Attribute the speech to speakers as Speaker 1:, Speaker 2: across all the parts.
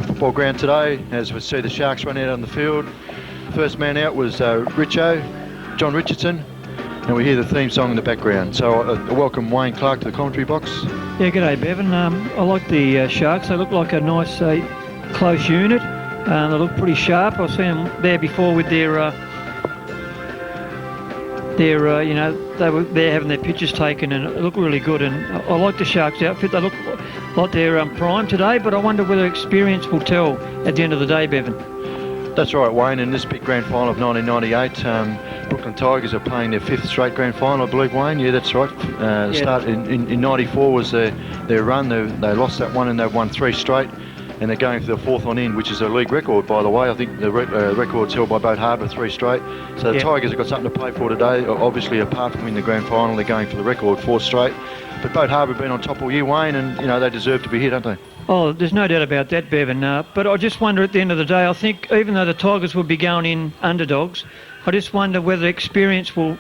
Speaker 1: football ground today as we see the Sharks run out on the field. First man out was John Richardson, and we hear the theme song in the background. So I welcome Wayne Clark to the commentary box.
Speaker 2: Yeah, g'day Bevan. I like the Sharks. They look like a nice close unit. They look pretty sharp. I've seen them there before with their you know, they were there having their pictures taken, and it looked really good. And I like the Sharks outfit. They look like they're prime today, but I wonder whether experience will tell at the end of the day, Bevan.
Speaker 1: That's right, Wayne. In this big grand final of 1998, Brooklyn Tigers are playing their 5th straight grand final, I believe, Wayne. Yeah, that's right.
Speaker 2: Yeah.
Speaker 1: Start in 94 was their run. They lost that one and they've won 3 straight. And they're going for the 4th on end, which is a league record, by the way. I think the record's held by Boatharbour, 3 straight. So the Tigers have got something to play for today. Obviously, apart from winning the grand final, they're going for the record, 4 straight. But Boatharbour have been on top all year, Wayne, and you know they deserve to be here, don't they?
Speaker 2: Oh, there's no doubt about that, Bevan. But I just wonder at the end of the day, I think even though the Tigers will be going in underdogs, I just wonder whether experience will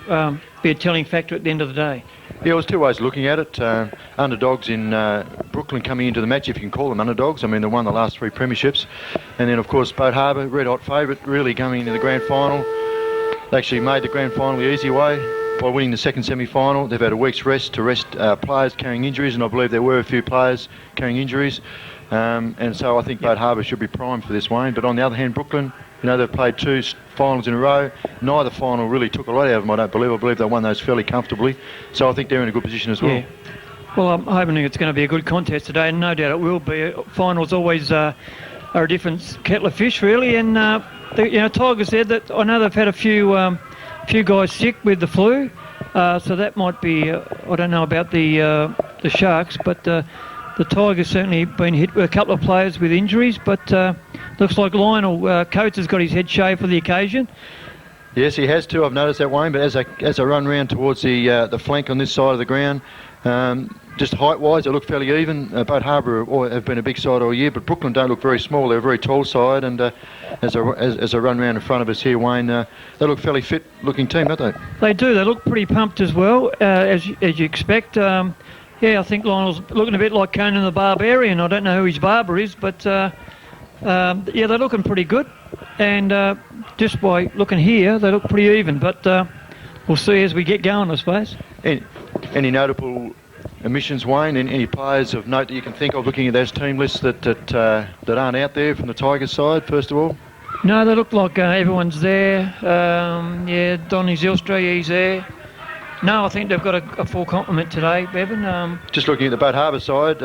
Speaker 2: be a telling factor at the end of the day.
Speaker 1: Yeah, there's 2 ways of looking at it. Underdogs in Brooklyn coming into the match, if you can call them underdogs. I mean, they won the last 3 premierships. And then, of course, Boatharbour, red-hot favourite, really coming into the grand final. They actually made the grand final the easy way by winning the second semi-final. They've had a week's rest to rest players carrying injuries, and I believe there were a few players carrying injuries. And so I think Boatharbour should be primed for this, Wayne. But on the other hand, Brooklyn, you know, they've played 2 finals in a row. Neither final really took a lot out of them, I don't believe. I believe they won those fairly comfortably. So I think they're in a good position as well.
Speaker 2: Yeah. Well, I'm hoping it's going to be a good contest today, and no doubt it will be. Finals always are a different kettle of fish, really. And, you know, Tigers said that I know they've had a few guys sick with the flu. So that might be, I don't know about the Sharks, but the Tigers certainly been hit with a couple of players with injuries, but looks like Lionel Coates has got his head shaved for the occasion.
Speaker 1: Yes, he has too. I've noticed that, Wayne. But as I run round towards the flank on this side of the ground, just height-wise, they look fairly even. Boatharbour have been a big side all year, but Brooklyn don't look very small. They're a very tall side, and as I run round in front of us here, Wayne, they look fairly fit-looking team, don't they?
Speaker 2: They do. They look pretty pumped as well, as you expect. Yeah, I think Lionel's looking a bit like Conan the Barbarian. I don't know who his barber is, but yeah, they're looking pretty good. And just by looking here, they look pretty even. But we'll see as we get going, I suppose.
Speaker 1: Any notable omissions, Wayne? Any players of note that you can think of looking at those team lists that aren't out there from the Tigers side, first of all?
Speaker 2: No, they look like everyone's there. Yeah, Donny Zylstra, he's there. No, I think they've got a full complement today, Bevan.
Speaker 1: Just looking at the Boatharbour side,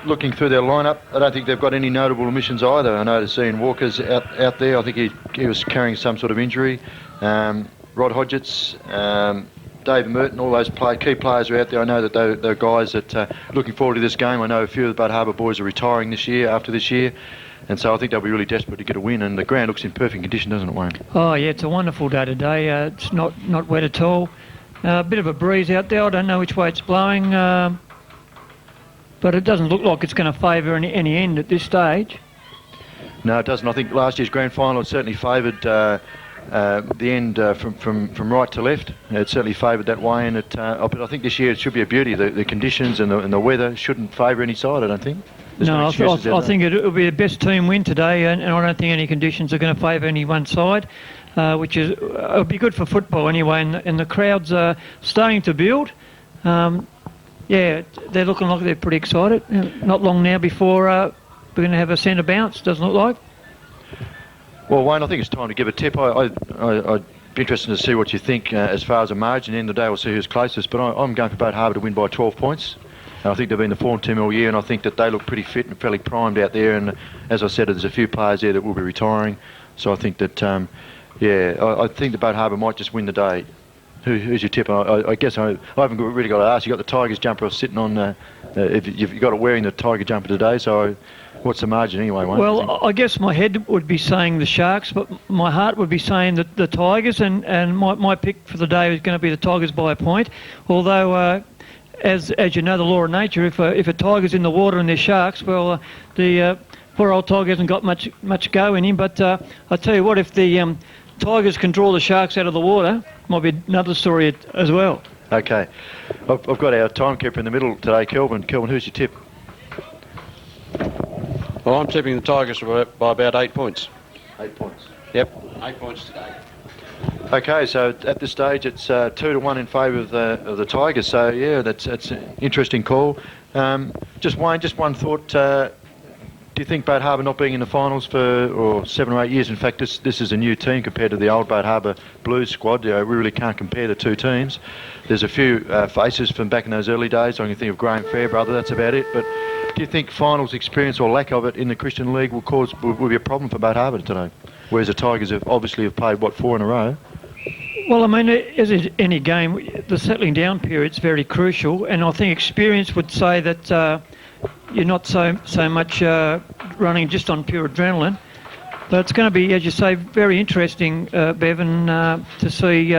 Speaker 1: looking through their lineup, I don't think they've got any notable omissions either. I noticed Ian Walker's out there. I think he was carrying some sort of injury. Rod Hodgetts, Dave Merton, all those key players are out there. I know that they're guys that looking forward to this game. I know a few of the Boatharbour boys are retiring after this year. And so I think they'll be really desperate to get a win, and the ground looks in perfect condition, doesn't it, Wayne? Oh,
Speaker 2: yeah, it's a wonderful day today. It's not wet at all. A bit of a breeze out there. I don't know which way it's blowing, but it doesn't look like it's going to favour any end at this stage.
Speaker 1: No, it doesn't. I think last year's grand final it certainly favoured the end from right to left. It certainly favoured that way, and but I think this year it should be a beauty. The conditions and the weather shouldn't favour any side, I don't think.
Speaker 2: No, I think it'll be the best team win today, and I don't think any conditions are going to favour any one side, which it'll be good for football anyway. And the crowds are starting to build. Yeah, they're looking like they're pretty excited. Not long now before we're going to have a centre bounce, doesn't look like.
Speaker 1: Well, Wayne, I think it's time to give a tip. I'd be interested to see what you think as far as a margin. At the end of the day, we'll see who's closest. But I'm going for Boatharbour to win by 12 points. And I think they've been the form team all year, and I think that they look pretty fit and fairly primed out there. And as I said, there's a few players there that will be retiring. So I think that, I think that Boatharbour might just win the day. Who's your tip? I guess I haven't really got to ask. You got the Tigers jumper sitting on. If you've got it wearing the Tiger jumper today. So what's the margin anyway, Wayne?
Speaker 2: Well, I guess my head would be saying the Sharks, but my heart would be saying that the Tigers. And my pick for the day is going to be the Tigers by a point. Although, as you know, the law of nature, if a Tiger's in the water and they're Sharks, well, the poor old Tiger hasn't got much go in him. But I tell you what, if the Tigers can draw the Sharks out of the water, might be another story as well.
Speaker 1: Okay. I've got our timekeeper in the middle today, Kelvin. Kelvin, who's your tip?
Speaker 3: Well, I'm tipping the Tigers by about 8 points.
Speaker 1: 8 points.
Speaker 3: Yep, 8 points today.
Speaker 1: Okay, so at this stage it's 2-1 in favour of the Tigers. So yeah, that's an interesting call. Just Wayne, just one thought. Do you think Boatharbour not being in the finals for 7 or 8 years? In fact, this is a new team compared to the old Boatharbour Blues squad. We really can't compare the two teams. There's a few faces from back in those early days. I can think of Graham Fairbrother. That's about it. But do you think finals experience or lack of it in the Christian League will be a problem for Boatharbour today? Whereas the Tigers have played 4 in a row.
Speaker 2: Well, I mean, as in any game, the settling down period's very crucial, and I think experience would say that you're not so much running just on pure adrenaline. But it's going to be, as you say, very interesting, Bevan, to see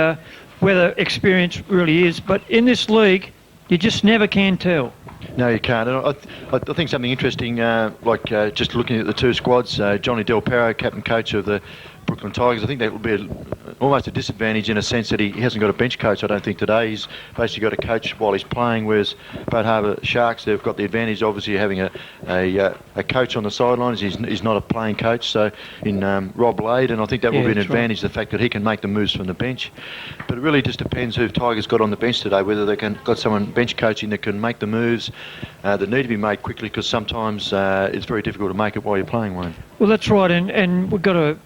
Speaker 2: whether experience really is. But in this league, you just never can tell.
Speaker 1: No, you can't. And I think something interesting, just looking at the two squads, Johnny Del Perro, captain coach of the Brooklyn Tigers, I think that will be almost a disadvantage in a sense that he hasn't got a bench coach, I don't think, today. He's basically got a coach while he's playing, whereas Boatharbour Sharks, they've got the advantage, obviously, of having a coach on the sidelines. He's not a playing coach, so in Rob Lade, and I think that will be an advantage, the fact that he can make the moves from the bench. But it really just depends who Tigers got on the bench today, whether they got someone bench coaching that can make the moves that need to be made quickly, because sometimes it's very difficult to make it while you're playing, Wayne.
Speaker 2: Well, that's right, and we've got to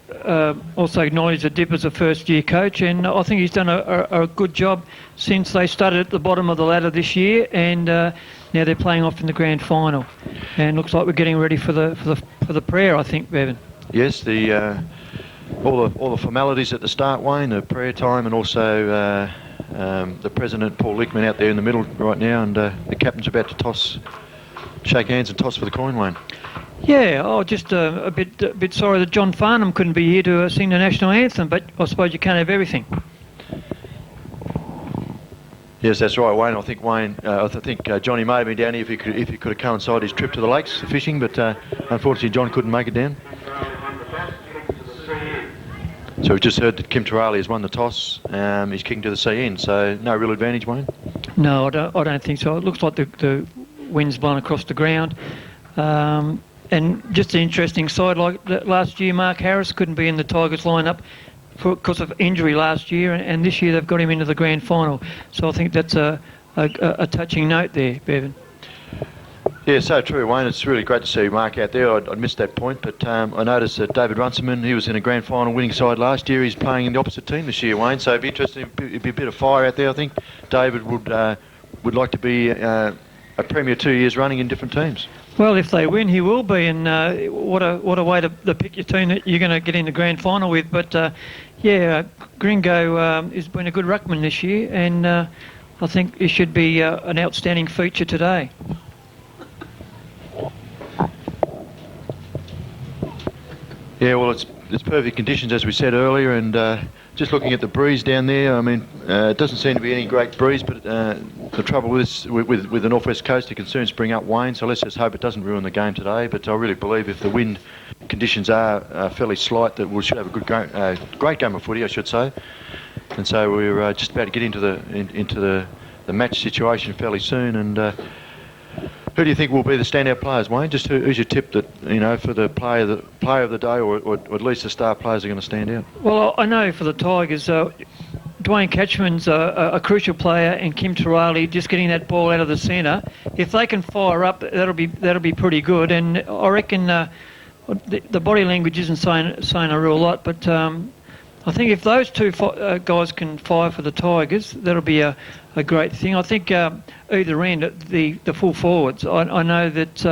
Speaker 2: also acknowledge that Dipper's a first-year coach, and I think he's done a good job since they started at the bottom of the ladder this year, and now they're playing off in the grand final. And looks like we're getting ready for the prayer, I think, Bevan.
Speaker 1: Yes, all the formalities at the start, Wayne, the prayer time, and also the president Paul Lickman out there in the middle right now, and the captain's about to shake hands and toss for the coin, Wayne.
Speaker 2: Yeah, just a bit sorry that John Farnham couldn't be here to sing the national anthem, but I suppose you can't have everything.
Speaker 1: Yes, that's right, Wayne. I think Johnny may have been down here if he could have coincided his trip to the lakes for fishing, but unfortunately John couldn't make it down. So we just heard that Kim Terali has won the toss. He's kicking to the sea end, so no real advantage, Wayne.
Speaker 2: No, I don't think so. It looks like the wind's blown across the ground. And just an interesting side, like last year, Mark Harris couldn't be in the Tigers lineup because of injury last year, and this year they've got him into the grand final. So I think that's a touching note there, Bevan.
Speaker 1: Yeah, so true, Wayne. It's really great to see Mark out there. I missed that point, but I noticed that David Runciman, he was in a grand final winning side last year. He's playing in the opposite team this year, Wayne. So it'd be interesting. It'd be a bit of fire out there. I think David would like to be a premier 2 years running in different teams.
Speaker 2: Well, if they win, he will be, and what a way to pick your team that you're going to get in the grand final with. But Gringo has been a good ruckman this year, and I think he should be an outstanding feature today.
Speaker 1: Yeah, well, it's perfect conditions, as we said earlier, and just looking at the breeze down there, I mean, it doesn't seem to be any great breeze, but the trouble with the northwest coast, it can soon spring up, Wayne, so let's just hope it doesn't ruin the game today. But I really believe if the wind conditions are fairly slight, that we should have a great game of footy, I should say. And so we're just about to get into the match situation fairly soon, and who do you think will be the standout players, Wayne? Just who's your tip that, for the player of the day, or at least the star players are going to stand out?
Speaker 2: Well, I know for the Tigers, Dwayne Catchman's a crucial player, and Kim Terali just getting that ball out of the centre. If they can fire up, that'll be pretty good. And I reckon the body language isn't saying a real lot, but I think if those two guys can fire for the Tigers, that'll be a great thing. I think either end, the full forwards. I know that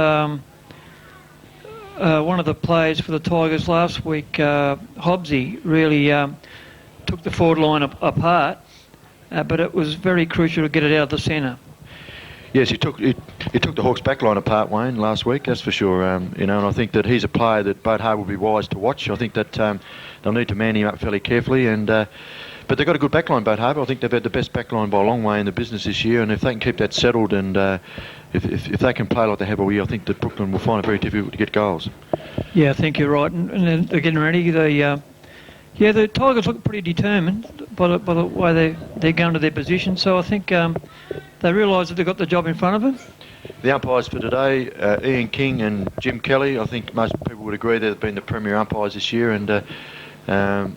Speaker 2: one of the players for the Tigers last week, Hobbsy, really took the forward line apart, but it was very crucial to get it out of the centre.
Speaker 1: Yes, he took the Hawks back line apart, Wayne, last week, that's for sure. And I think that he's a player that Boatharbour will be wise to watch. I think that they'll need to man him up fairly carefully, but they've got a good backline, Boatharbour. I think they've had the best backline by a long way in the business this year, and if they can keep that settled, and if they can play like they have all year, I think that Brooklyn will find it very difficult to get goals. Yeah,
Speaker 2: I think you're right, and they're getting ready. The Tigers look pretty determined by the way they're going to their position, so I think they realise that they've got the job in front of them.
Speaker 1: The umpires for today, Ian King and Jim Kelly. I think most people would agree they've been the premier umpires this year, and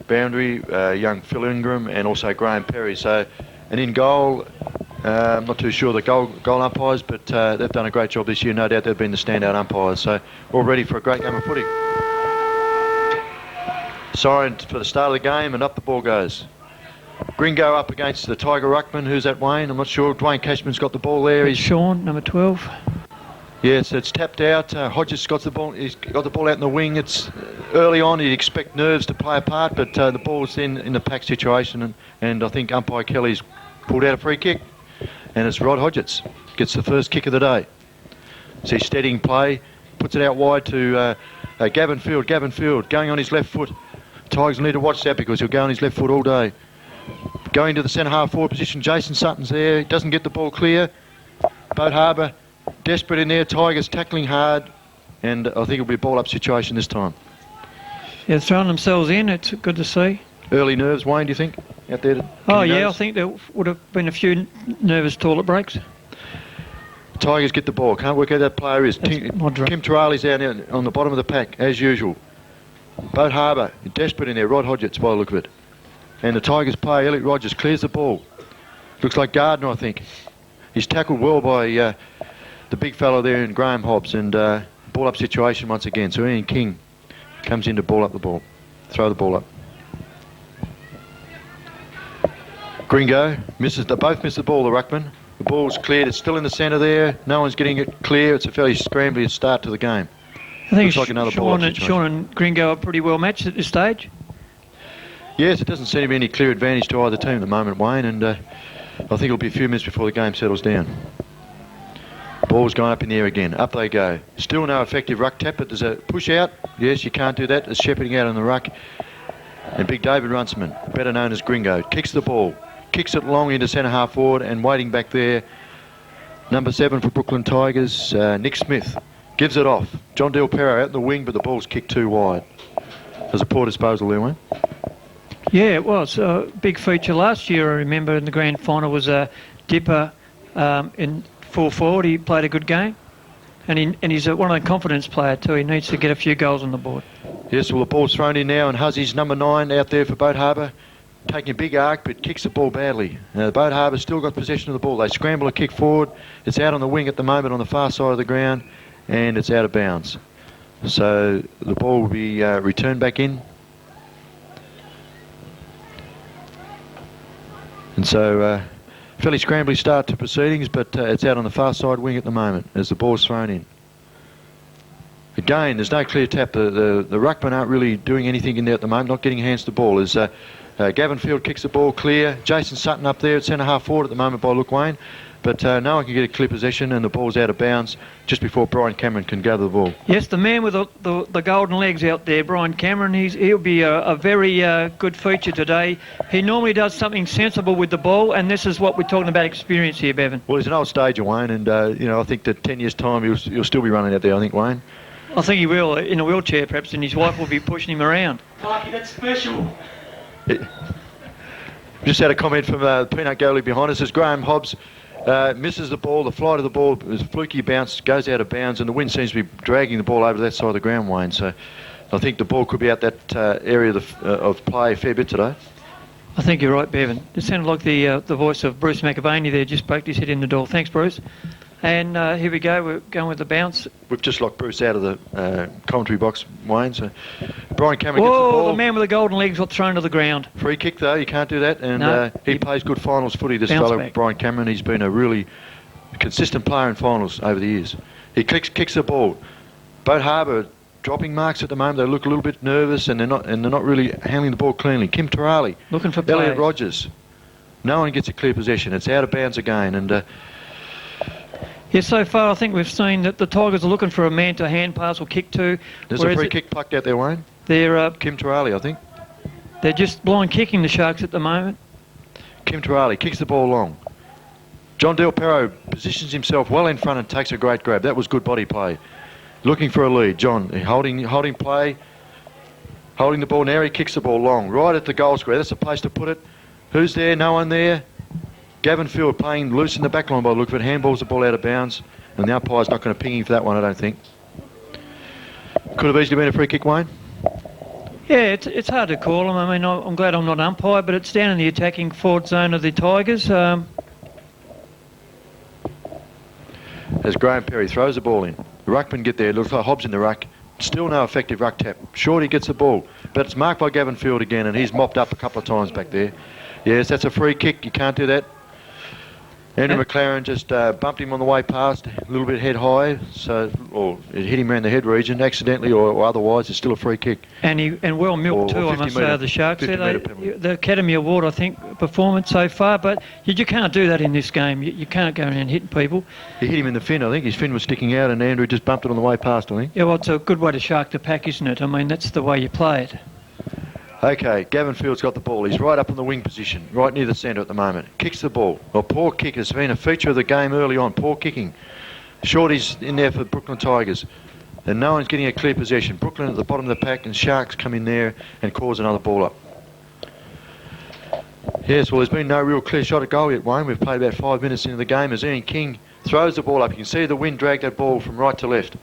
Speaker 1: Boundary, young Phil Ingram, and also Graham Perry. So, and in goal, I'm not too sure the goal umpires, but they've done a great job this year. No doubt they've been the standout umpires. So, all ready for a great game of footy. Siren for the start of the game, and up the ball goes. Gringo up against the Tiger Ruckman. Who's that, Wayne? I'm not sure. Dwayne Cashman's got the ball there.
Speaker 2: It's Sean, number 12.
Speaker 1: Yes, it's tapped out. Hodges got the ball. He's got the ball out in the wing. It's early on. You'd expect nerves to play a part, but the ball's in the pack situation, and I think umpire Kelly's pulled out a free kick, and it's Rod Hodges gets the first kick of the day. So he's steadying play, puts it out wide to Gavin Field. Gavin Field going on his left foot. Tigers need to watch that because he'll go on his left foot all day. Going to the centre half forward position, Jason Sutton's there. He doesn't get the ball clear. Boatharbour desperate in there. Tigers tackling hard, and I think it'll be a ball up situation this time.
Speaker 2: Yeah, throwing themselves in. It's good to see.
Speaker 1: Early nerves, Wayne, do you think, out there?
Speaker 2: Oh yeah, I think there would have been a few nervous toilet breaks.
Speaker 1: Tigers get the ball. Can't work out who that player is. Kim Turali's out there on the bottom of the pack as usual. Boatharbour desperate in there. Rod Hodges by the look of it. And the Tigers player, Elliot Rogers, clears the ball. Looks like Gardner, I think. He's tackled well by the big fellow there in Graham Hobbs, and ball up situation once again. So Ian King comes in to ball up the ball. Throw the ball up. Gringo misses. They both miss the ball, the ruckman. The ball's cleared. It's still in the centre there. No one's getting it clear. It's a fairly scrambly start to the game.
Speaker 2: I think
Speaker 1: like another Sean
Speaker 2: and Gringo are pretty well matched at this stage.
Speaker 1: Yes, it doesn't seem to be any clear advantage to either team at the moment, Wayne, and I think it'll be a few minutes before the game settles down. Ball's going up in the air again. Up they go. Still no effective ruck tap, but there's a push out. Yes, you can't do that. There's shepherding out on the ruck. And big David Runciman, better known as Gringo, kicks the ball. Kicks it long into centre half forward, and waiting back there, number 7 for Brooklyn Tigers, Nick Smith, gives it off. John Del Perro out in the wing, but the ball's kicked too wide. There's a poor disposal there, Wayne.
Speaker 2: Yeah, it was a big feature last year. I remember in the grand final was Dipper in full forward. He played a good game, and he's one of the confidence player too. He needs to get a few goals on the board.
Speaker 1: Yes, well the ball's thrown in now, and Huzzy's number 9 out there for Boatharbour, taking a big arc but kicks the ball badly. Boatharbour's still got possession of the ball. They scramble a kick forward. It's out on the wing at the moment on the far side of the ground, and it's out of bounds. So the ball will be returned back in. And so, fairly scrambly start to proceedings, but it's out on the far side wing at the moment as the ball's thrown in. Again, there's no clear tap. The ruckmen aren't really doing anything in there at the moment, not getting hands to the ball. As Gavin Field kicks the ball clear. Jason Sutton up there at centre half forward at the moment by Luke Wayne. But no one can get a clear possession, and the ball's out of bounds just before Brian Cameron can gather the ball.
Speaker 2: Yes, the man with the golden legs out there, Brian Cameron, he'll be a very good feature today. He normally does something sensible with the ball, and this is what we're talking about experience here, Bevan.
Speaker 1: Well, he's an old stager, Wayne, and I think that 10 years' time he'll still be running out there, I think, Wayne.
Speaker 2: I think he will, in a wheelchair perhaps, and his wife will be pushing him around.
Speaker 4: Marky, that's special.
Speaker 1: Just had a comment from Peanut Goalie behind us. As Graham Hobbs misses the ball, the flight of the ball is a fluky bounce, goes out of bounds, and the wind seems to be dragging the ball over to that side of the ground, Wayne. So I think the ball could be out that area of play a fair bit today.
Speaker 2: I think you're right, Bevan. It sounded like the voice of Bruce McAvaney there, just poked his head in the door. Thanks, Bruce. And here we go, we're going with the bounce.
Speaker 1: We've just locked Bruce out of the commentary box, Wayne. So Brian Cameron gets the ball.
Speaker 2: The man with the golden legs got thrown to the ground.
Speaker 1: Free kick, though, you can't do that. And
Speaker 2: no,
Speaker 1: he plays good finals footy, this fellow, back. Brian Cameron. He's been a really consistent player in finals over the years. He kicks the ball. Boatharbour dropping marks at the moment. They look a little bit nervous, and they're not really handling the ball cleanly. Kim Turali,
Speaker 2: looking for play.
Speaker 1: Elliot Rogers. No one gets a clear possession. It's out of bounds again, and
Speaker 2: yes, so far I think we've seen that the Tigers are looking for a man to hand pass or kick to.
Speaker 1: There's a free kick plucked out there, Wayne.
Speaker 2: They're
Speaker 1: Kim Turali, I think.
Speaker 2: They're just blind kicking the Sharks at the moment.
Speaker 1: Kim Turali kicks the ball long. John Del Perro positions himself well in front and takes a great grab. That was good body play. Looking for a lead. John holding play, holding the ball. Now he kicks the ball long, right at the goal square. That's the place to put it. Who's there? No one there. Gavin Field playing loose in the back line by the look of it. Handballs the ball out of bounds, and the umpire's not going to ping him for that one, I don't think. Could have easily been a free kick, Wayne.
Speaker 2: Yeah, it's hard to call them. I mean, I'm glad I'm not an umpire, but it's down in the attacking forward zone of the Tigers.
Speaker 1: As Graham Perry throws the ball in. The ruckman get there. Looks like Hobbs in the ruck. Still no effective ruck tap. Shorty gets the ball, but it's marked by Gavin Field again, and he's mopped up a couple of times back there. Yes, that's a free kick. You can't do that. Andrew McLaren just bumped him on the way past, a little bit head high, or it hit him around the head region accidentally or otherwise. It's still a free kick.
Speaker 2: And well milked too, I must say, the Sharks. The Academy Award, I think, performance so far, but you can't do that in this game. You can't go around hitting people.
Speaker 1: He hit him in the fin, I think. His fin was sticking out, and Andrew just bumped it on the way past, I think.
Speaker 2: Yeah, well, it's a good way to shark the pack, isn't it? I mean, that's the way you play it.
Speaker 1: Okay, Gavin Field's got the ball. He's right up in the wing position, right near the centre at the moment. Kicks the ball. Well, poor kick has been a feature of the game early on. Poor kicking. Shorty's in there for the Brooklyn Tigers. And no one's getting a clear possession. Brooklyn at the bottom of the pack, and Sharks come in there and cause another ball up. Yes, well, there's been no real clear shot at goal yet, Wayne. We've played about 5 minutes into the game as Ian King throws the ball up. You can see the wind drag that ball from right to left.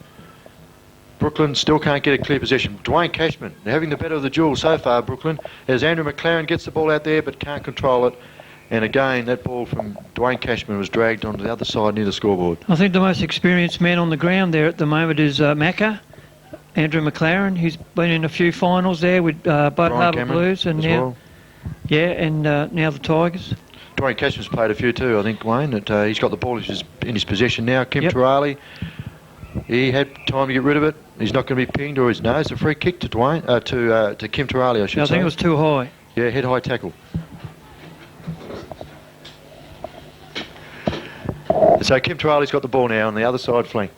Speaker 1: Brooklyn still can't get a clear possession. Dwayne Cashman, they're having the better of the duel so far, Brooklyn, as Andrew McLaren gets the ball out there but can't control it. And again, that ball from Dwayne Cashman was dragged onto the other side near the scoreboard.
Speaker 2: I think the most experienced man on the ground there at the moment is Macca, Andrew McLaren. He's been in a few finals there with Boatharbour Blues and now, now the Tigers.
Speaker 1: Dwayne Cashman's played a few too, I think, Wayne. He's got the ball in his possession now. Kim Turali, he had time to get rid of it. He's not going to be pinged, or it's a free kick to Dwayne, to Kim Turali, I should say.
Speaker 2: I think it was too high.
Speaker 1: Yeah, head high tackle. So Kim Turali's got the ball now on the other side flank.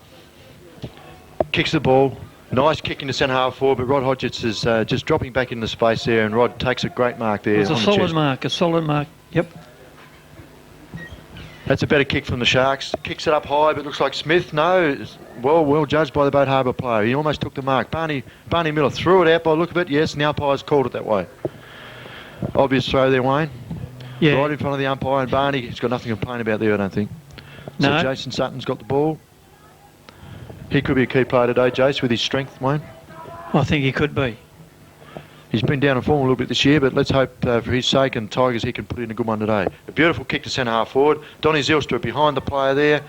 Speaker 1: Kicks the ball. Nice kick into centre half forward, but Rod Hodgetts is just dropping back into space there, and Rod takes a great mark there.
Speaker 2: It's a solid mark, yep.
Speaker 1: That's a better kick from the Sharks. Kicks it up high, but looks like Smith. No, well judged by the Boatharbour player. He almost took the mark. Barney Miller threw it out by the look of it. Yes, and the umpire's called it that way. Obvious throw there, Wayne.
Speaker 2: Yeah.
Speaker 1: Right in front of the umpire, and Barney's got nothing to complain about there, I don't think.
Speaker 2: No.
Speaker 1: So Jason Sutton's got the ball. He could be a key player today, Jace, with his strength, Wayne.
Speaker 2: I think he could be.
Speaker 1: He's been down in form a little bit this year, but let's hope for his sake and Tigers he can put in a good one today. A beautiful kick to centre half forward. Donny Zylstra behind the player there.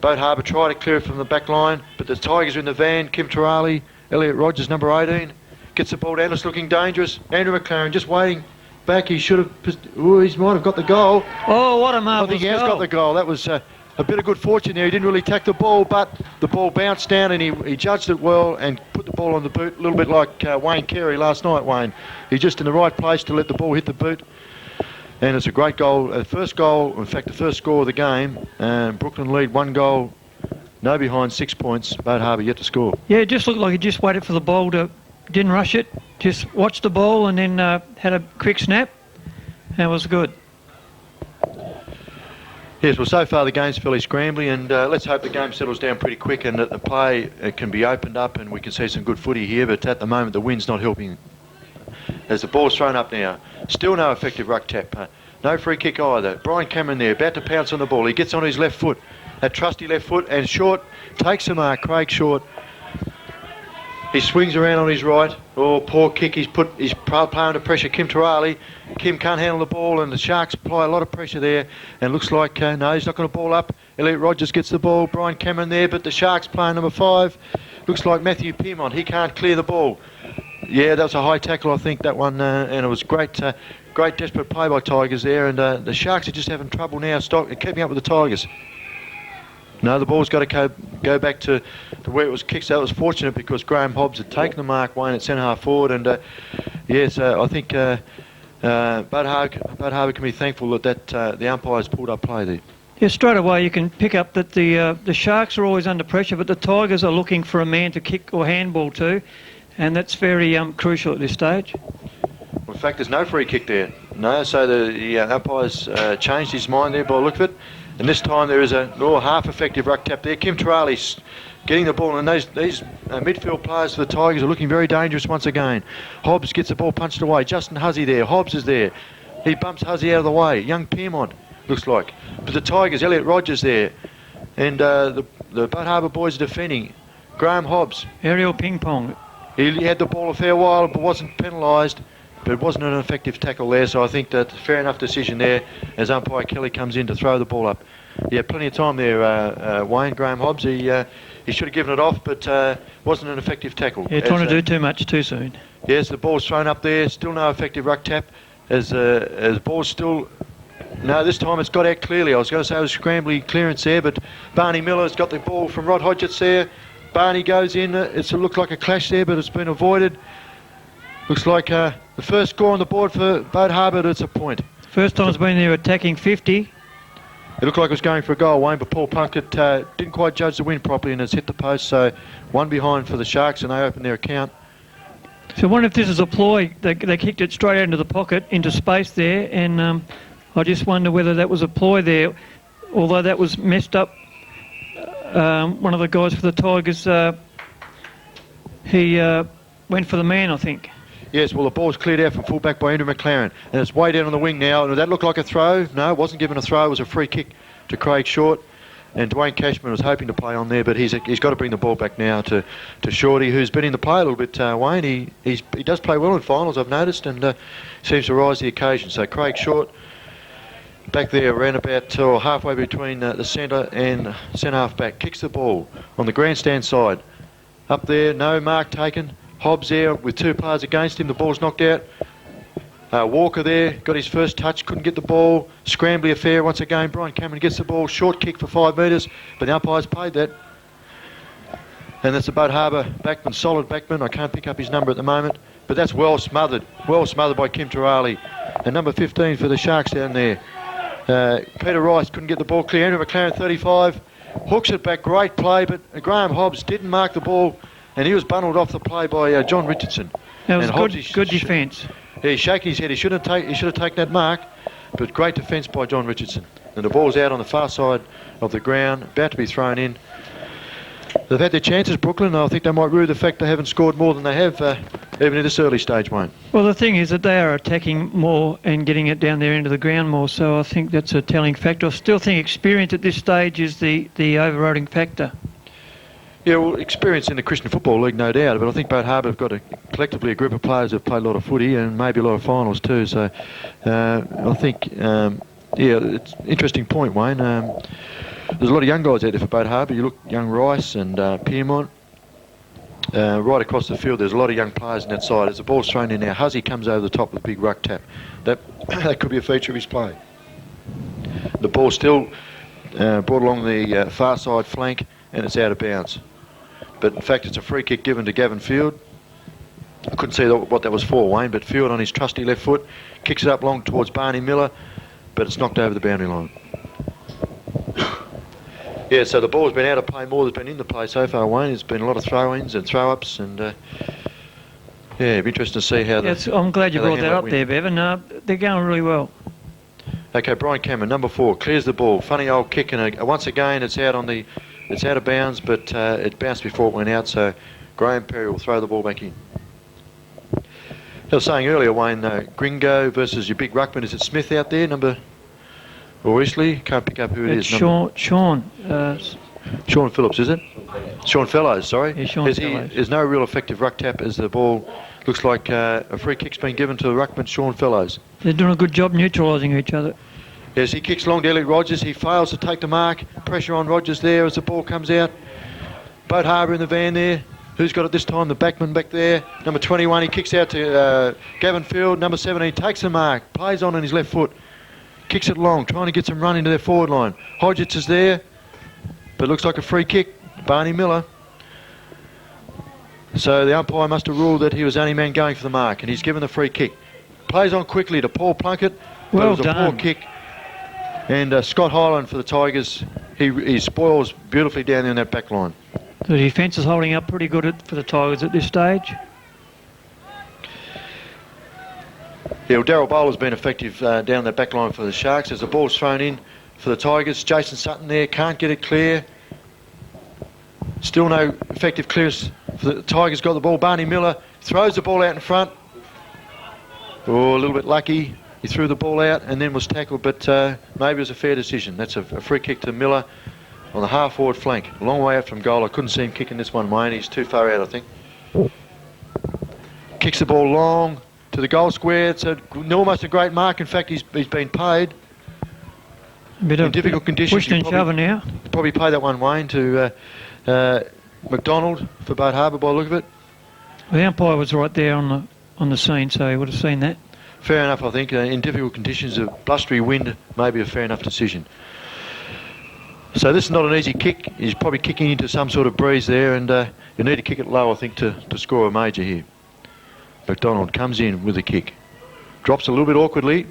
Speaker 1: Boatharbour tried to clear it from the back line, but the Tigers are in the van. Kim Turali, Elliot Rogers, number 18, gets the ball down. It's looking dangerous. Andrew McLaren just waiting back. He should have... he might have got the goal.
Speaker 2: Oh, what a marvellous goal.
Speaker 1: I think he has got the goal. That was... a bit of good fortune there. He didn't really tack the ball, but the ball bounced down and he judged it well and put the ball on the boot, a little bit like Wayne Carey last night, Wayne. He's just in the right place to let the ball hit the boot. And it's a great goal. First goal, in fact, the first score of the game. Brooklyn lead 1 goal, no behind, 6 points. Boatharbour yet to score.
Speaker 2: Yeah, it just looked like he just waited for the ball to... Didn't rush it, just watched the ball and then had a quick snap. And it was good.
Speaker 1: Yes, well, so far the game's fairly scrambly, and let's hope the game settles down pretty quick and that the play can be opened up and we can see some good footy here, but at the moment the wind's not helping. As the ball's thrown up now, still no effective ruck tap, no free kick either. Brian Cameron there, about to pounce on the ball. He gets on his left foot, that trusty left foot, and Short takes the mark. Craig Short. He swings around on his right. Oh, poor kick. He's playing under pressure. Kim Turali. Kim can't handle the ball, and the Sharks apply a lot of pressure there. And looks like, no, he's not going to ball up. Elliot Rogers gets the ball. Brian Cameron there, but the Sharks playing number 5. Looks like Matthew Piermont. He can't clear the ball. Yeah, that was a high tackle, I think, that one. And it was great desperate play by Tigers there. And the Sharks are just having trouble now keeping up with the Tigers. No, the ball's got to go back to where it was kicked. So it was fortunate because Graham Hobbs had taken the mark, Wayne, at centre half forward. And yes, I think Boatharbour can be thankful that the umpires pulled up play there.
Speaker 2: Yeah, straight away you can pick up that the Sharks are always under pressure, but the Tigers are looking for a man to kick or handball to, and that's very crucial at this stage.
Speaker 1: Well, in fact, there's no free kick there. No, so the umpires changed his mind there by the look of it. And this time there is a half-effective ruck tap there. Kim Turali's getting the ball, and these midfield players for the Tigers are looking very dangerous once again. Hobbs gets the ball punched away. Justin Hussey there. Hobbs is there. He bumps Hussey out of the way. Young Piermont looks like. But the Tigers, Elliot Rogers there, and the Boatharbour boys are defending. Graham Hobbs.
Speaker 2: Aerial ping pong.
Speaker 1: He had the ball a fair while, but wasn't penalised. But it wasn't an effective tackle there, so I think that fair enough decision there as umpire Kelly comes in to throw the ball up. He had plenty of time there, Wayne. Graham Hobbs. He should have given it off, but wasn't an effective tackle.
Speaker 2: Yeah, trying to do too much too soon.
Speaker 1: Yes, the ball's thrown up there. Still no effective ruck tap. As ball's still... No, this time it's got out clearly. I was going to say it was scrambly clearance there, but Barney Miller's got the ball from Rod Hodgetts there. Barney goes in. It looked like a clash there, but it's been avoided. Looks like the first score on the board for Boatharbour. It's a point.
Speaker 2: First time it's been there attacking 50.
Speaker 1: It looked like it was going for a goal, Wayne, but Paul Plunkett didn't quite judge the wind properly and has hit the post. So one behind for the Sharks, and they open their account.
Speaker 2: So I wonder if this is a ploy. They kicked it straight out into the pocket, into space there, and I just wonder whether that was a ploy there. Although that was messed up. One of the guys for the Tigers, he went for the man, I think.
Speaker 1: Yes, well, the ball's cleared out from full-back by Andrew McLaren, and it's way down on the wing now. And that looked like a throw. No, it wasn't given a throw. It was a free kick to Craig Short. And Dwayne Cashman was hoping to play on there, but he's got to bring the ball back now to Shorty, who's been in the play a little bit, Wayne. He does play well in finals, I've noticed, and seems to rise to the occasion. So Craig Short back there around about halfway between the centre and centre-half back. Kicks the ball on the grandstand side. Up there, no mark taken. Hobbs there with two players against him. The ball's knocked out. Walker there, got his first touch, couldn't get the ball. Scrambly affair once again. Brian Cameron gets the ball. Short kick for 5 metres, but the umpire's paid that. And that's the Boatharbour backman, solid backman. I can't pick up his number at the moment, but that's well smothered by Kim Turali. And number 15 for the Sharks down there. Peter Rice couldn't get the ball clear. Andrew McLaren, 35, hooks it back. Great play, but Graham Hobbs didn't mark the ball, and he was bundled off the play by John Richardson.
Speaker 2: That was good defence.
Speaker 1: Yeah, he's shaking his head. He should have taken that mark, but great defence by John Richardson. And the ball's out on the far side of the ground, about to be thrown in. They've had their chances, Brooklyn. I think they might rue the fact they haven't scored more than they have, even at this early stage, Wayne.
Speaker 2: Well, the thing is that they are attacking more and getting it down there into the ground more, so I think that's a telling factor. I still think experience at this stage is the overriding factor.
Speaker 1: Yeah, well, experience in the Christian Football League, no doubt, but I think Boatharbour have got collectively a group of players who have played a lot of footy and maybe a lot of finals too, so I think, yeah, it's an interesting point, Wayne. There's a lot of young guys out there for Boatharbour. You look, young Rice and Piermont. Right across the field, there's a lot of young players on that side. As the ball's thrown in now, Huzzy comes over the top with a big ruck tap. That could be a feature of his play. The ball's still brought along the far side flank, and it's out of bounds. But in fact, it's a free kick given to Gavin Field. I couldn't see what that was for, Wayne, but Field on his trusty left foot kicks it up long towards Barney Miller, but it's knocked over the boundary line. Yeah, so the ball's been out of play more than it's been in the play so far, Wayne. There's been a lot of throw-ins and throw-ups, and yeah, it'd be interesting to see how
Speaker 2: I'm glad you brought that up there, Bevan. They're going really well.
Speaker 1: Okay, Brian Cameron, number 4, clears the ball. Funny old kick, and once again it's out of bounds, but it bounced before it went out, so Graham Perry will throw the ball back in. I was saying earlier, Wayne, Gringo versus your big ruckman. Is it Smith out there, or Eastley? Can't pick up who it is.
Speaker 2: Sean
Speaker 1: Phillips, is it? Sean Fellows, sorry.
Speaker 2: Yeah, Sean Fellows.
Speaker 1: There's no real effective ruck tap as the ball looks like a free kick's been given to the ruckman, Sean Fellows.
Speaker 2: They're doing a good job neutralising each other.
Speaker 1: Yes, he kicks long to Elliot Rogers. He fails to take the mark. Pressure on Rogers there as the ball comes out. Boatharbour in the van there. Who's got it this time? The backman back there. Number 21, he kicks out to Gavin Field. Number 17 takes the mark. Plays on his left foot. Kicks it long, trying to get some run into their forward line. Hodgetts is there, but looks like a free kick. Barney Miller. So the umpire must have ruled that he was the only man going for the mark, and he's given the free kick. Plays on quickly to Paul Plunkett.
Speaker 2: Well
Speaker 1: it was
Speaker 2: done.
Speaker 1: a poor kick. And Scott Hyland for the Tigers. He spoils beautifully down there in that back line.
Speaker 2: The defence is holding up pretty good for the Tigers at this stage.
Speaker 1: Yeah, well, Darryl Bowler's been effective down that back line for the Sharks as the ball's thrown in for the Tigers. Jason Sutton there, can't get it clear. Still no effective clearance for the Tigers. Got the ball. Barney Miller throws the ball out in front. Oh, a little bit lucky. He threw the ball out and then was tackled, but maybe it was a fair decision. That's a free kick to Miller on the half-forward flank. A long way out from goal. I couldn't see him kicking this one, Wayne. He's too far out, I think. Kicks the ball long to the goal square. It's almost a great mark. In fact, he's been paid.
Speaker 2: A bit
Speaker 1: in
Speaker 2: of
Speaker 1: difficult conditions.
Speaker 2: Pushing and shoving now.
Speaker 1: Probably pay that one, Wayne, to McDonald for Boatharbour by the look of it.
Speaker 2: Well, the umpire was right there on the scene, so he would have seen that.
Speaker 1: Fair enough, I think. In difficult conditions, a blustery wind may be a fair enough decision. So this is not an easy kick. He's probably kicking into some sort of breeze there, and you need to kick it low, I think, to score a major here. McDonald comes in with a kick. Drops a little bit awkwardly.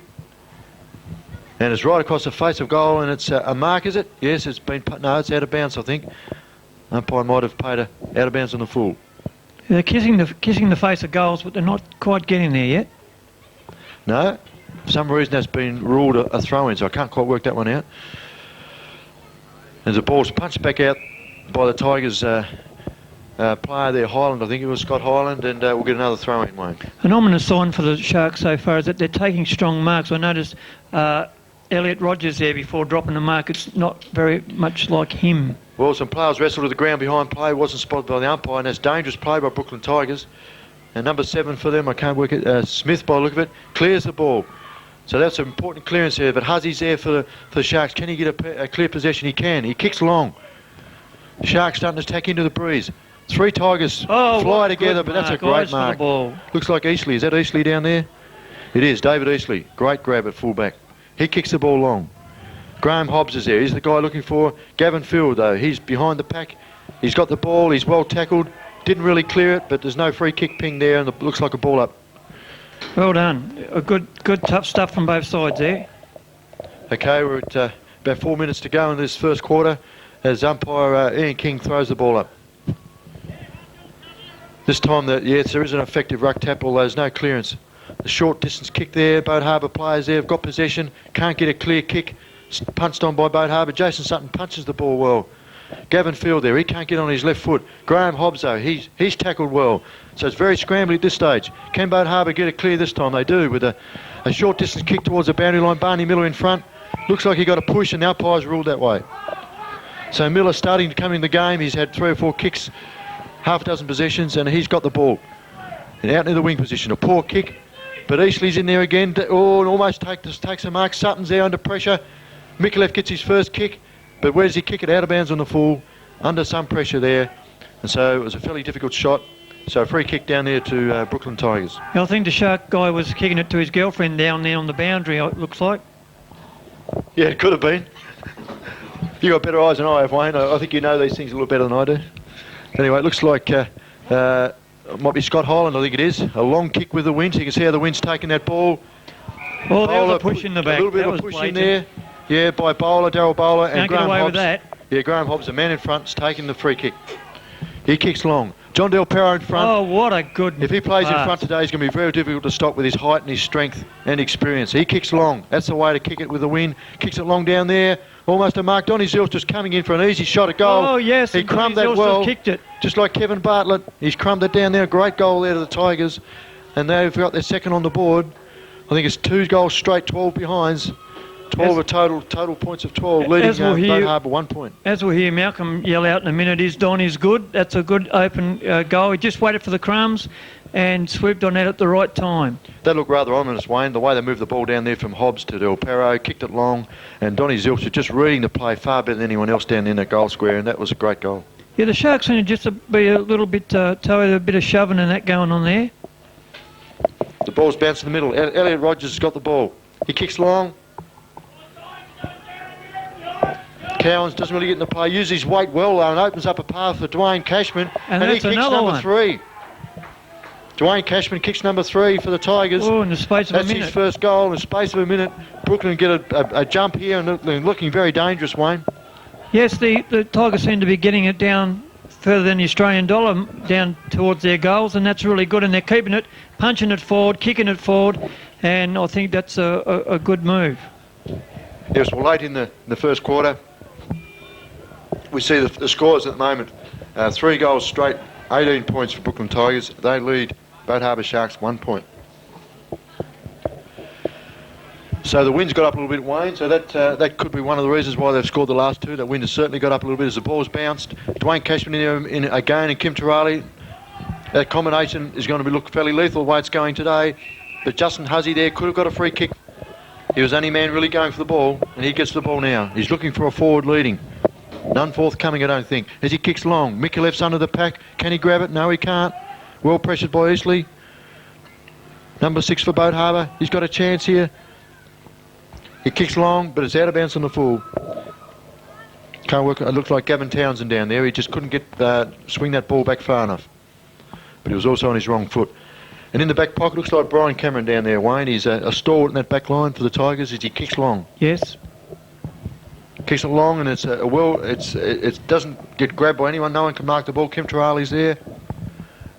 Speaker 1: And it's right across the face of goal, and it's a mark, is it? Yes, it's been... No, it's out of bounds, I think. Umpire might have paid out of bounds on the full.
Speaker 2: They're kissing the face of goals, but they're not quite getting there yet.
Speaker 1: No, for some reason that's been ruled a throw-in, so I can't quite work that one out. As the ball's punched back out by the Tigers player there, Highland, I think it was Scott Highland, and we'll get another throw-in, Wayne.
Speaker 2: An ominous sign for the Sharks so far is that they're taking strong marks. I noticed Elliot Rogers there before dropping the mark. It's not very much like him.
Speaker 1: Well, some players wrestled to the ground behind play, wasn't spotted by the umpire, and that's dangerous play by Brooklyn Tigers. And number 7 for them, I can't work it, Smith by the look of it, clears the ball. So that's an important clearance here, but Huzzy's there for the Sharks. Can he get a clear possession? He can. He kicks long. The Sharks starting to tack into the breeze. 3 Tigers fly together, but that's a great mark. Looks like Eastley. Is that Eastley down there? It is, David Eastley. Great grab at fullback. He kicks the ball long. Graham Hobbs is there. He's the guy looking for Gavin Field, though. He's behind the pack. He's got the ball. He's well tackled. Didn't really clear it, but there's no free kick ping there, and it looks like a ball up.
Speaker 2: Well done. A good tough stuff from both sides there.
Speaker 1: Okay, we're at about 4 minutes to go in this first quarter as umpire Ian King throws the ball up. This time, yes, there is an effective ruck tap, although there's no clearance. The short distance kick there, Boatharbour players there have got possession, can't get a clear kick, punched on by Boatharbour. Jason Sutton punches the ball well. Gavin Field there, he can't get on his left foot. Graham Hobbs though, he's tackled well. So it's very scrambly at this stage. Can Boatharbour get it clear this time? They do, with a short distance kick towards the boundary line. Barney Miller in front. Looks like he got a push, and the umpire's ruled that way. So Miller's starting to come in the game. He's had 3 or 4 kicks, half a dozen possessions, and he's got the ball. And out in the wing position, a poor kick. But Eastley's in there again. Oh, and almost takes a mark. Sutton's there under pressure. Mikulev gets his first kick. But where does he kick it? Out of bounds on the full, under some pressure there. And so it was a fairly difficult shot. So a free kick down there to Brooklyn Tigers.
Speaker 2: I think the Shark guy was kicking it to his girlfriend down there on the boundary, it looks like.
Speaker 1: Yeah, it could have been. You got better eyes than I have, Wayne. I think you know these things a little better than I do. Anyway, it looks like it might be Scott Highland, I think it is. A long kick with the wind. So you can see how the wind's taking that ball.
Speaker 2: Well, there was a push in the back.
Speaker 1: A little bit of a push in there. Yeah, by Bowler, Darryl Bowler, and Graham
Speaker 2: Hobbs.
Speaker 1: With
Speaker 2: that.
Speaker 1: Yeah, Graham Hobbs, the man in front, is taking the free kick. He kicks long. John Del Perro in front.
Speaker 2: Oh, what a good
Speaker 1: If he plays
Speaker 2: pass.
Speaker 1: in front today, it's going to be very difficult to stop with his height and his strength and experience. He kicks long. That's the way to kick it with the wind. Kicks it long down there. Almost a mark. Donny Zilster's coming in for an easy shot at goal.
Speaker 2: Oh, yes.
Speaker 1: He crumbed that well.
Speaker 2: Kicked it.
Speaker 1: Just like Kevin Bartlett. He's crumbed it down there. Great goal there to the Tigers. And they've got their second on the board. I think it's 2 goals straight, 12 behinds. 12 a total points of 12, leading Boatharbour 1 point.
Speaker 2: As we'll hear Malcolm yell out in a minute, is Donny's good. That's a good open goal. He just waited for the crumbs and swooped on that at the right time.
Speaker 1: That looked rather ominous, Wayne, the way they moved the ball down there from Hobbs to Del Perro, kicked it long, and Donny Zilch just reading the play far better than anyone else down in that goal square, and that was a great goal.
Speaker 2: Yeah, the Sharks seem to just be a little bit tired, a bit of shoving and that going on there.
Speaker 1: The ball's bounced in the middle. Elliot Rogers has got the ball. He kicks long. Cowans doesn't really get in the play, uses his weight well though, and opens up a path for Dwayne Cashman, and he kicks number 3. Dwayne Cashman kicks number 3 for the Tigers.
Speaker 2: Oh, in the space of a minute.
Speaker 1: That's his first goal in the space of a minute. Brooklyn get a jump here and looking very dangerous, Wayne.
Speaker 2: Yes, the Tigers seem to be getting it down further than the Australian dollar, down towards their goals, and that's really good, and they're keeping it, punching it forward, kicking it forward, and I think that's a good move.
Speaker 1: Yes, well, late in the first quarter, we see the scores at the moment. 3 goals straight, 18 points for Brooklyn Tigers. They lead Boatharbour Sharks 1 point. So the wind's got up a little bit, Wayne, so that could be one of the reasons why they've scored the last two. That wind has certainly got up a little bit as the ball's bounced. Dwayne Cashman in again, and Kim Terali. That combination is going to look fairly lethal the way it's going today. But Justin Huzzy there could have got a free kick. He was the only man really going for the ball, and he gets the ball now. He's looking for a forward leading. None forthcoming, I don't think. As he kicks long, Mikulev's under the pack. Can he grab it? No, he can't. Well pressured by Eastley. Number 6 for Boatharbour. He's got a chance here. He kicks long, but it's out of bounds on the full. Can't work. It looks like Gavin Townsend down there. He just couldn't get swing that ball back far enough. But he was also on his wrong foot. And in the back pocket, looks like Brian Cameron down there, Wayne. He's a stalwart in that back line for the Tigers as he kicks long.
Speaker 2: Yes.
Speaker 1: Kicks it long, and it doesn't get grabbed by anyone. No one can mark the ball. Kim Terali's there.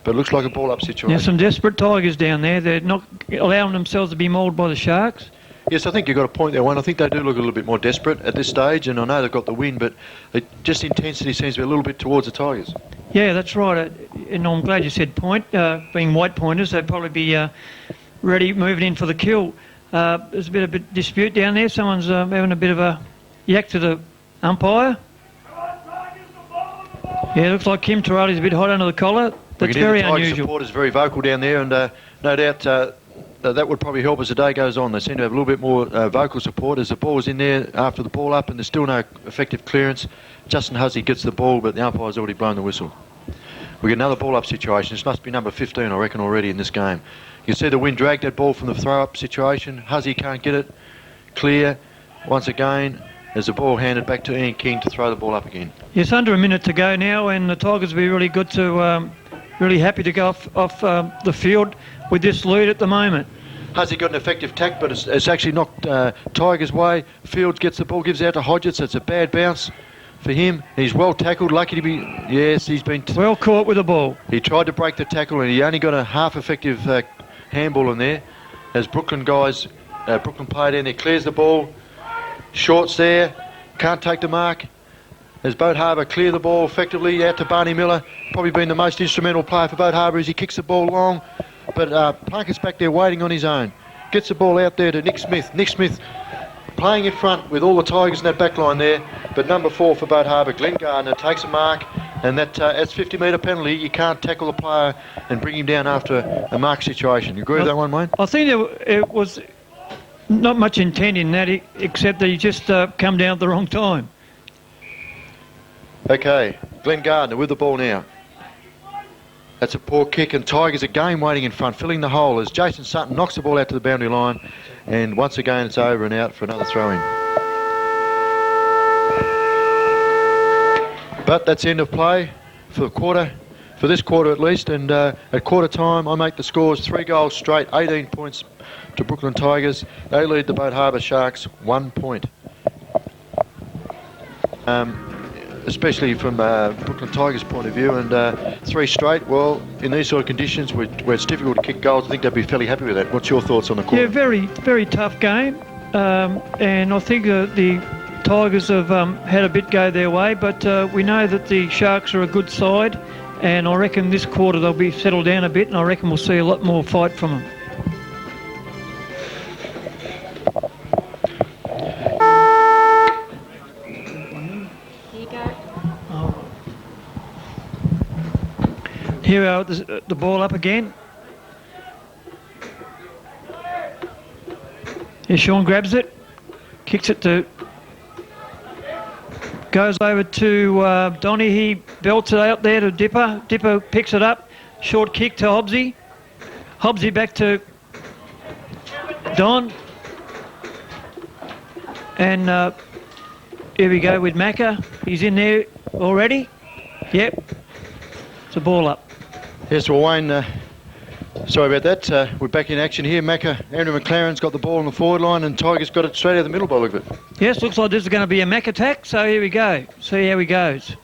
Speaker 1: But it looks like a ball-up situation.
Speaker 2: There's some desperate Tigers down there. They're not allowing themselves to be mauled by the Sharks.
Speaker 1: Yes, I think you've got a point there, Wayne. I think they do look a little bit more desperate at this stage, and I know they've got the win, but just intensity seems to be a little bit towards the Tigers.
Speaker 2: Yeah, that's right. And I'm glad you said point. Being white pointers, they'd probably be ready, moving in for the kill. There's a bit of a dispute down there. Someone's having a bit of a yak to the umpire. Yeah, it looks like Kim Terali's a bit hot under the collar. That's very
Speaker 1: unusual. The Tigers supporters very vocal down there, and no doubt that would probably help as the day goes on. They seem to have a little bit more vocal support as the ball's in there after the ball up, and there's still no effective clearance. Justin Huzzy gets the ball, but the umpire's already blown the whistle. We get another ball-up situation. This must be number 15, I reckon, already in this game. You can see the wind drag that ball from the throw-up situation. Huzzy can't get it. Clear once again as the ball handed back to Ian King to throw the ball up again.
Speaker 2: Yes, under a minute to go now, and the Tigers will be really good to, really happy to go off the field with this lead at the moment.
Speaker 1: Huzzy got an effective tack, but it's actually knocked Tigers' way. Fields gets the ball, gives out to Hodgetts. It's a bad bounce for him. He's well tackled, lucky to be... Yes, he's been...
Speaker 2: well caught with the ball.
Speaker 1: He tried to break the tackle, and he only got a half-effective handball in there. As Brooklyn guys, Brooklyn player in there, clears the ball. Shorts there, can't take the mark. As Boatharbour clear the ball effectively out to Barney Miller. Probably been the most instrumental player for Boatharbour as he kicks the ball long. But Plunkett's back there waiting on his own. Gets the ball out there to Nick Smith. Nick Smith playing in front with all the Tigers in that back line there. But number 4 for Boatharbour, Glenn Gardner, takes a mark. And that's 50-metre penalty. You can't tackle the player and bring him down after a mark situation. You agree with that one, Wayne?
Speaker 2: I think it was not much intent in that, except that he just come down at the wrong time.
Speaker 1: Okay, Glenn Gardner with the ball now. That's a poor kick, and Tigers again waiting in front, filling the hole as Jason Sutton knocks the ball out to the boundary line, and once again it's over and out for another throw-in. But that's the end of play for the quarter, for this quarter at least, and at quarter time I make the scores 3 goals straight, 18 points to Brooklyn Tigers. They lead the Boatharbour Sharks 1 point. Especially from Brooklyn Tigers' point of view, and 3 straight. Well, in these sort of conditions where it's difficult to kick goals, I think they'd be fairly happy with that. What's your thoughts on the quarter?
Speaker 2: Yeah, very, very tough game, and I think the Tigers have had a bit go their way, but we know that the Sharks are a good side, and I reckon this quarter they'll be settled down a bit, and I reckon we'll see a lot more fight from them. Here we are, the ball up again. Here Sean grabs it, kicks it to... Goes over to Donny, he belts it out there to Dipper. Dipper picks it up, short kick to Hobbsy. Hobbsy back to Don. And here we go with Macca. He's in there already. Yep, it's a ball up.
Speaker 1: Yes, well, Wayne, sorry about that. We're back in action here. Andrew McLaren's got the ball on the forward line, and Tigers got it straight out of the middle by the look of it.
Speaker 2: Yes, looks like this is going to be a Mac attack, so here we go. See how he goes.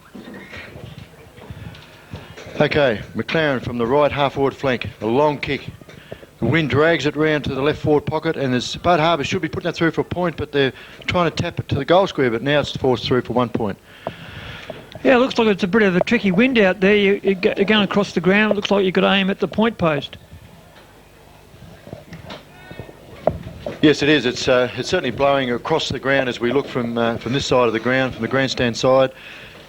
Speaker 1: Okay, McLaren from the right half-forward flank, a long kick. The wind drags it round to the left forward pocket, and Boatharbour should be putting that through for a point, but they're trying to tap it to the goal square, but now it's forced through for 1 point.
Speaker 2: Yeah, it looks like it's a bit of a tricky wind out there. You're going across the ground. It looks like you've got to aim at the point post.
Speaker 1: Yes, it is. It's certainly blowing across the ground as we look from this side of the ground, from the grandstand side.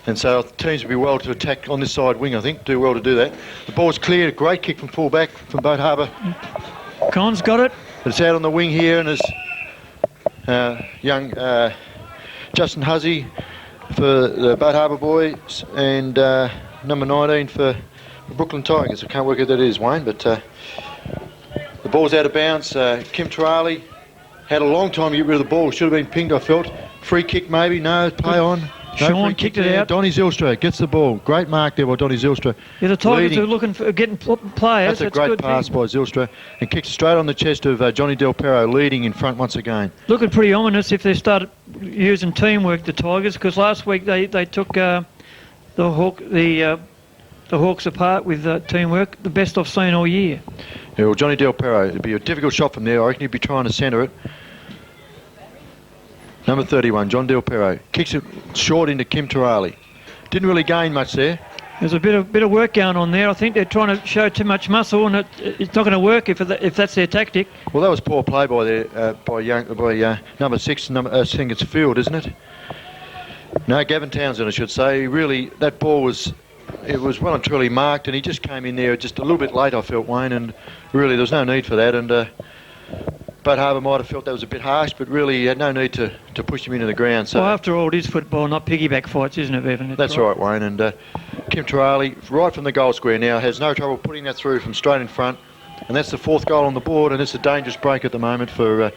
Speaker 1: And so teams will be well to attack on this side wing, I think. Do well to do that. The ball's cleared. Great kick from full back from Boatharbour.
Speaker 2: Con's got it.
Speaker 1: It's out on the wing here, and there's young Justin Huzzy for the Boatharbour boys, and number 19 for the Brooklyn Tigers. I can't work out who that is, Wayne, but the ball's out of bounds. Kim Trali had a long time to get rid of the ball. Should have been pinged, I felt. Free kick maybe. No, play on. No,
Speaker 2: Sean kicked it out.
Speaker 1: Donny Zylstra gets the ball. Great mark there by Donny Zylstra.
Speaker 2: Yeah, the Tigers are looking for getting players.
Speaker 1: That's a great pass by Zylstra, and kicks straight on the chest of Johnny Del Perro, leading in front once again.
Speaker 2: Looking pretty ominous if they started using teamwork, the Tigers, because last week they took the Hawks apart with teamwork, the best I've seen all year.
Speaker 1: Yeah, well, Johnny Del Perro, it'd be a difficult shot from there. I reckon he'd be trying to centre it. Number 31, John Del Perro, kicks it short into Kim Trali. Didn't really gain much there.
Speaker 2: There's a bit of work going on there. I think they're trying to show too much muscle, and it's not going to work if that's their tactic.
Speaker 1: Well, that was poor play by number 6. I think it's Field, isn't it? No, Gavin Townsend, I should say. Really, that ball was well and truly marked, and he just came in there just a little bit late, I felt, Wayne, and really there was no need for that. And Boatharbour might have felt that was a bit harsh, but really he had no need to push him into the ground. So,
Speaker 2: well, after all, it is football, not piggyback fights, isn't it, Bevan?
Speaker 1: That's right, Wayne. And Kim Trali, right from the goal square now, has no trouble putting that through from straight in front. And that's the 4th goal on the board, and it's a dangerous break at the moment for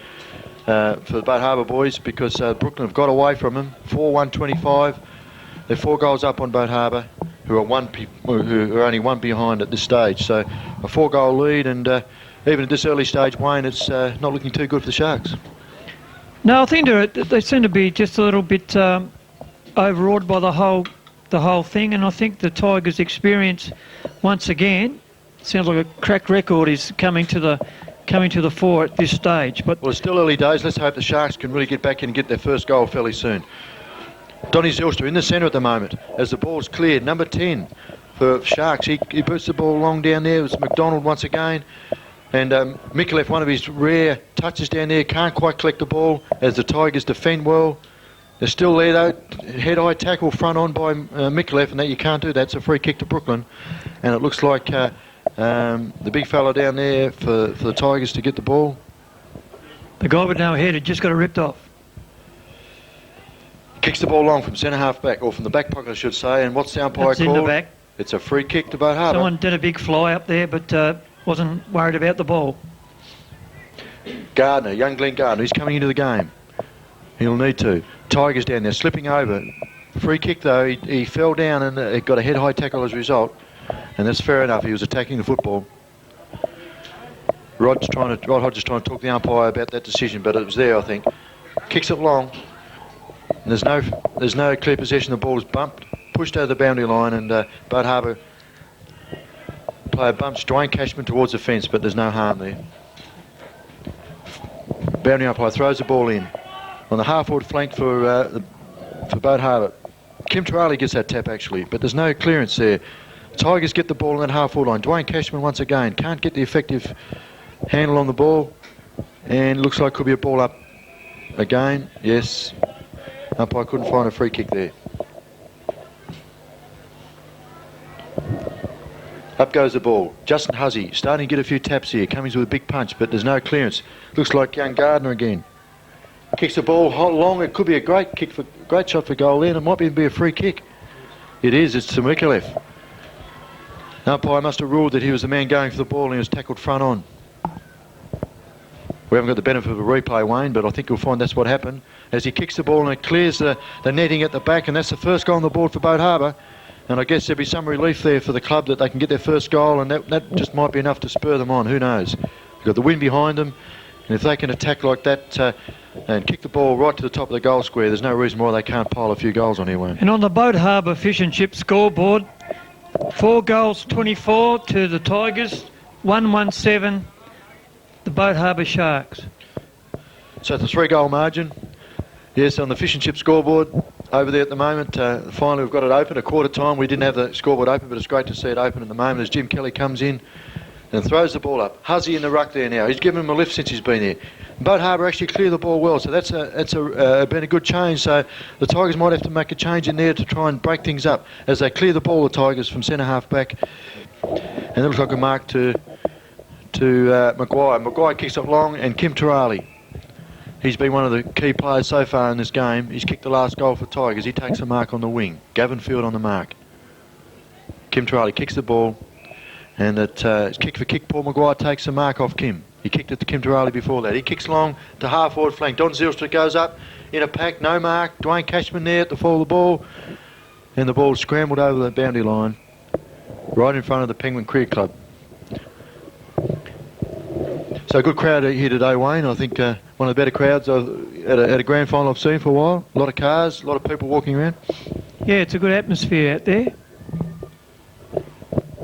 Speaker 1: the Boatharbour boys, because Brooklyn have got away from them. 4-1-25. They're 4 goals up on Boatharbour, who are only 1 behind at this stage. So a 4-goal lead, and even at this early stage, Wayne, it's not looking too good for the Sharks.
Speaker 2: No, I think they seem to be just a little bit overawed by the whole thing, and I think the Tigers' experience, once again, sounds like a crack record is coming to the fore at this stage. But
Speaker 1: well, it's still early days. Let's hope the Sharks can really get back in and get their first goal fairly soon. Donny Zylstra in the centre at the moment as the ball's cleared. Number 10 for Sharks. He boots the ball long down there. It's McDonald once again. And Mikulev, one of his rare touches down there, can't quite collect the ball as the Tigers defend well. They're still there though. Head-eye tackle front on by Mikulev, and that you can't do that. It's a free kick to Brooklyn. And it looks like the big fella down there for the Tigers to get the ball.
Speaker 2: The guy with no head had just got it ripped off.
Speaker 1: Kicks the ball long from centre half back, or from the back pocket I should say, and what's the umpire
Speaker 2: That's
Speaker 1: called?
Speaker 2: in the back.
Speaker 1: It's a free kick to Boatharbour.
Speaker 2: Someone did a big fly up there, but wasn't worried about the ball.
Speaker 1: Gardner, young Glenn Gardner, he's coming into the game. He'll need to. Tigers down there, slipping over. Free kick though, he fell down and got a head-high tackle as a result, and that's fair enough. He was attacking the football. Rod Hodges trying to talk the umpire about that decision, but it was there, I think. Kicks it long. And there's no clear possession. The ball's bumped, pushed over the boundary line, and Boatharbour player bumps Dwayne Cashman towards the fence, but there's no harm there. Boundary umpire throws the ball in on the half-forward flank for Boatharbour. Kim Trali gets that tap actually, but there's no clearance there. Tigers get the ball on that half-forward line. Dwayne Cashman once again can't get the effective handle on the ball, and looks like could be a ball up again. Yes. Umpire couldn't find a free kick there. Up goes the ball. Justin Huzzy starting to get a few taps here. Cummings with a big punch, but there's no clearance. Looks like young Gardner again. Kicks the ball long. It could be a great shot for goal there, and it might be a free kick. It is. It's to Mikulev. Umpire must have ruled that he was the man going for the ball and he was tackled front on. We haven't got the benefit of a replay, Wayne, but I think you'll find that's what happened. As he kicks the ball and it clears the netting at the back, and that's the first goal on the board for Boatharbour. And I guess there'll be some relief there for the club that they can get their first goal, and that just might be enough to spur them on. Who knows? They've got the wind behind them, and if they can attack like that and kick the ball right to the top of the goal square, there's no reason why they can't pile a few goals on here, Wayne.
Speaker 2: And on the Boatharbour Fish and Chip scoreboard, 4 goals 24 to the Tigers, 1-1-7 the Boatharbour Sharks.
Speaker 1: So it's a 3-goal margin. Yes, on the Fish and Chip scoreboard over there at the moment. Finally we've got it open. A quarter time we didn't have the scoreboard open, but it's great to see it open at the moment as Jim Kelly comes in. and throws the ball up. Huzzy in the ruck there now. He's given him a lift since he's been there. Boatharbour actually clear the ball well, so that's been a good change. So the Tigers might have to make a change in there to try and break things up as they clear the ball. The Tigers from centre half back, and it looks like a mark to Maguire. Maguire kicks it long, and Kim Turali. He's been one of the key players so far in this game. He's kicked the last goal for Tigers. He takes a mark on the wing. Gavin Field on the mark. Kim Turali kicks the ball, and it's kick for kick. Paul Maguire takes a mark off Kim. He kicked it to Kim Turali before that. He kicks long to half forward flank. Don Zylstra goes up in a pack, no mark. Dwayne Cashman there at the fall of the ball, and the ball scrambled over the boundary line, right in front of the Penguin Cricket Club. So a good crowd here today, Wayne. I think one of the better crowds at a grand final I've seen for a while. A lot of cars, a lot of people walking around.
Speaker 2: Yeah, it's a good atmosphere out there.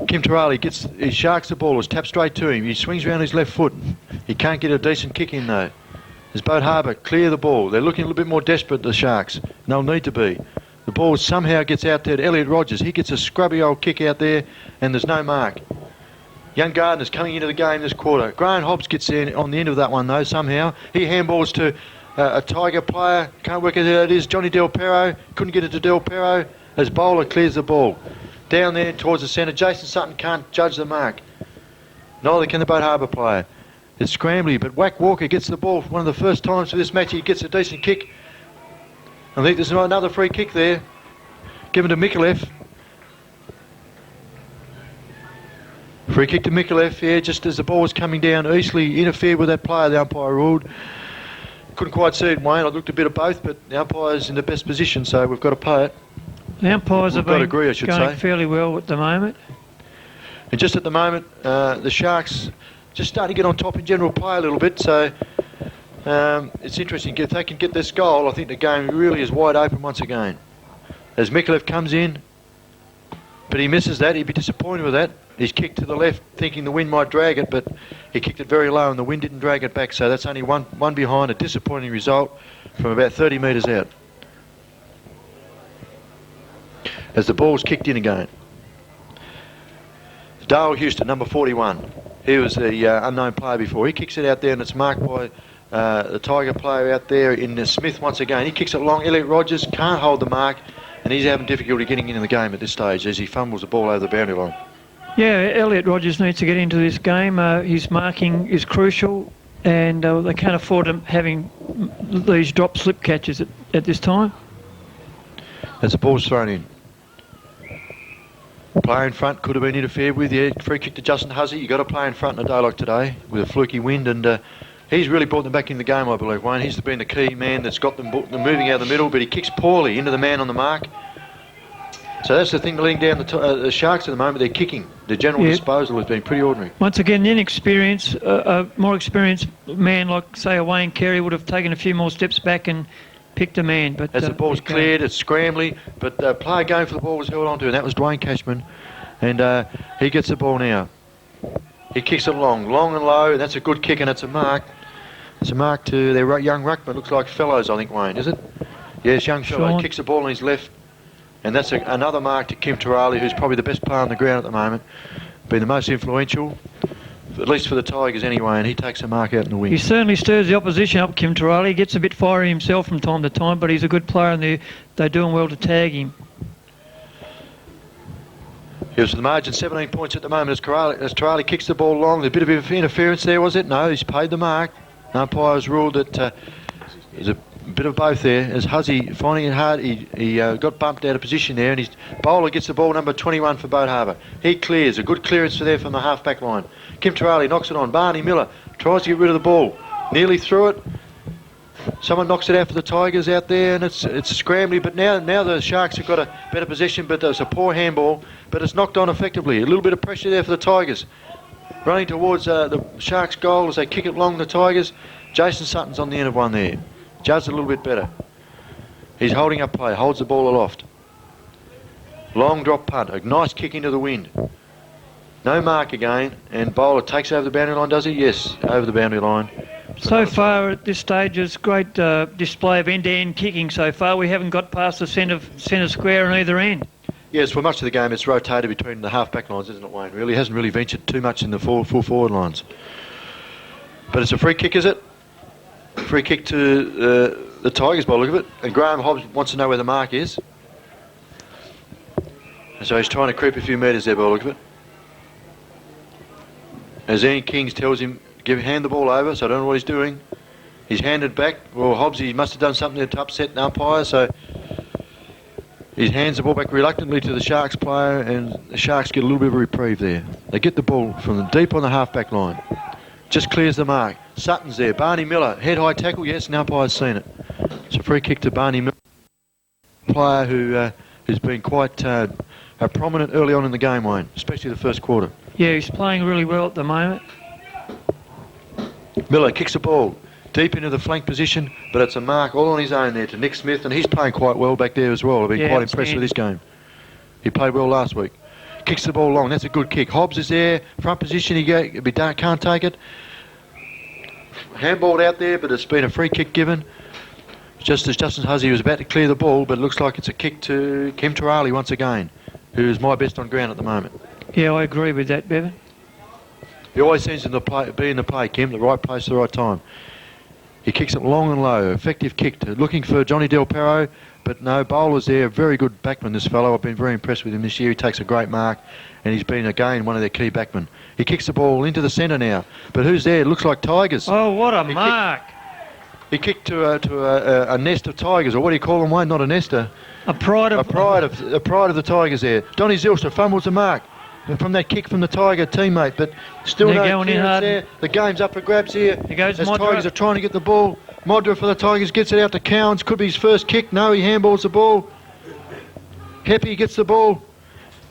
Speaker 1: Kim Turali he sharks the ball. It's tapped straight to him. He swings around his left foot. He can't get a decent kick in though. As Boatharbour clear the ball. They're looking a little bit more desperate, the Sharks. And they'll need to be. The ball somehow gets out there to Elliot Rogers. He gets a scrubby old kick out there, and there's no mark. Young Gardner's coming into the game this quarter. Graham Hobbs gets in on the end of that one though somehow. He handballs to a Tiger player. Can't work out who it is. Johnny Del Perro. Couldn't get it to Del Perro as Bowler clears the ball. Down there towards the centre. Jason Sutton can't judge the mark. Neither can the Boatharbour player. It's scrambly, but Wack Walker gets the ball for one of the first times for this match. He gets a decent kick. I think there's another free kick there. Given to Mikulev. Free kick to Mikulev, yeah, just as the ball was coming down. Eastleigh interfered with that player, the umpire ruled. Couldn't quite see it, Wayne. I looked a bit of both, but the umpire's in the best position, so we've got to play it.
Speaker 2: The umpires have been
Speaker 1: going
Speaker 2: say. Fairly well at the moment.
Speaker 1: And just at the moment, the Sharks just starting to get on top in general play a little bit, so it's interesting. If they can get this goal, I think the game really is wide open once again. As Mikulev comes in, but he misses that. He'd be disappointed with that. He's kicked to the left, thinking the wind might drag it, but he kicked it very low and the wind didn't drag it back, so that's only one behind. A disappointing result from about 30 metres out. As the ball's kicked in again. Dale Houston, number 41. He was the unknown player before. He kicks it out there and it's marked by the Tiger player out there in Smith once again. He kicks it long. Elliot Rogers can't hold the mark, and he's having difficulty getting into the game at this stage as he fumbles the ball over the boundary line.
Speaker 2: Yeah, Elliot Rogers needs to get into this game. His marking is crucial, and they can't afford him having these drop slip catches at this time.
Speaker 1: As the ball's thrown in. Player in front could have been interfered with. Yeah, free kick to Justin Huzzy. You've got to play in front in a day like today with a fluky wind, and he's really brought them back in the game, I believe, Wayne. He's been the key man that's got them moving out of the middle, but he kicks poorly into the man on the mark. So that's the thing leading down the Sharks at the moment. They're kicking. The general disposal has been pretty ordinary.
Speaker 2: Once again, the inexperience, a more experienced man like, say, a Wayne Carey would have taken a few more steps back and picked a man. But
Speaker 1: as the ball's cleared, it's scrambly, but the player going for the ball was held onto, and that was Dwayne Cashman. And he gets the ball now. He kicks it long and low, and that's a good kick, and it's a mark. It's a mark to their young ruckman. Looks like Fellows, I think, Wayne, is it? Yes, young Fellow. He kicks the ball on his left. And that's another mark to Kim Turali, who's probably the best player on the ground at the moment. Been the most influential, at least for the Tigers anyway, and he takes a mark out in the wing.
Speaker 2: He certainly stirs the opposition up, Kim Turali. He gets a bit fiery himself from time to time, but he's a good player and they're doing well to tag him.
Speaker 1: He was the margin 17 points at the moment as Turali kicks the ball long. There's a bit of interference there, was it? No, he's paid the mark. The umpire's ruled that there's a bit of both there. As Huzzy finding it hard, he got bumped out of position there, and his bowler gets the ball, number 21 for Boatharbour. He clears, a good clearance there from the half-back line. Kim Turali knocks it on. Barney Miller tries to get rid of the ball, nearly threw it. Someone knocks it out for the Tigers out there, and it's scrambly. But now the Sharks have got a better possession, but there's a poor handball, but it's knocked on effectively. A little bit of pressure there for the Tigers. Running towards the Sharks' goal as they kick it long, the Tigers. Jason Sutton's on the end of one there. Judd's a little bit better. He's holding up play, holds the ball aloft. Long drop punt, a nice kick into the wind. No mark again, and bowler takes over the boundary line, does he? Yes, over the boundary line.
Speaker 2: So far at this stage, it's great display of end-to-end kicking so far. We haven't got past the centre square on either end.
Speaker 1: Yes, for much of the game it's rotated between the half-back lines, isn't it, Wayne? Really hasn't really ventured too much in the full forward lines. But it's a free kick, is it? Free kick to the Tigers by the look of it. And Graham Hobbs wants to know where the mark is. And so he's trying to creep a few metres there by the look of it. As Ian Kings tells him, hand the ball over, so I don't know what he's doing. He's handed back. Well, Hobbs, he must have done something to upset the umpire, so he hands the ball back reluctantly to the Sharks player, and the Sharks get a little bit of a reprieve there. They get the ball from the deep on the half-back line. Just clears the mark. Sutton's there. Barney Miller, head-high tackle, yes, and umpire's seen it. It's a free kick to Barney Miller, player who's been quite prominent early on in the game, Wayne, especially the first quarter.
Speaker 2: Yeah, he's playing really well at the moment.
Speaker 1: Miller kicks the ball deep into the flank position, but it's a mark all on his own there to Nick Smith, and he's playing quite well back there as well. I've been quite impressed with this game. He played well last week. Kicks the ball long. That's a good kick. Hobbs is there. Front position. He can't take it. Handballed out there, but it's been a free kick given. Just as Justin Huzzy was about to clear the ball, but it looks like it's a kick to Kim Turali once again, who's my best on ground at the moment.
Speaker 2: Yeah, I agree with that, Bevan.
Speaker 1: He always seems to be in the play, Kim, the right place at the right time. He kicks it long and low. Effective kick. Looking for Johnny Del Perro, but no, bowler's there. Very good backman, this fellow. I've been very impressed with him this year. He takes a great mark, and he's been, again, one of their key backmen. He kicks the ball into the centre now. But who's there? It looks like Tigers.
Speaker 2: Oh, what a mark.
Speaker 1: He kicked to a nest of Tigers, or what do you call them, Wayne? Not a nester.
Speaker 2: A pride of
Speaker 1: the Tigers there. Donny Zilstra fumbles the mark from that kick from the Tiger teammate, but still no clearance there. The game's up for grabs here.
Speaker 2: Here goes
Speaker 1: as
Speaker 2: Modra.
Speaker 1: Tigers are trying to get the ball. Modra for the Tigers gets it out to Cowans. Could be his first kick. No, he handballs the ball. Heppy gets the ball.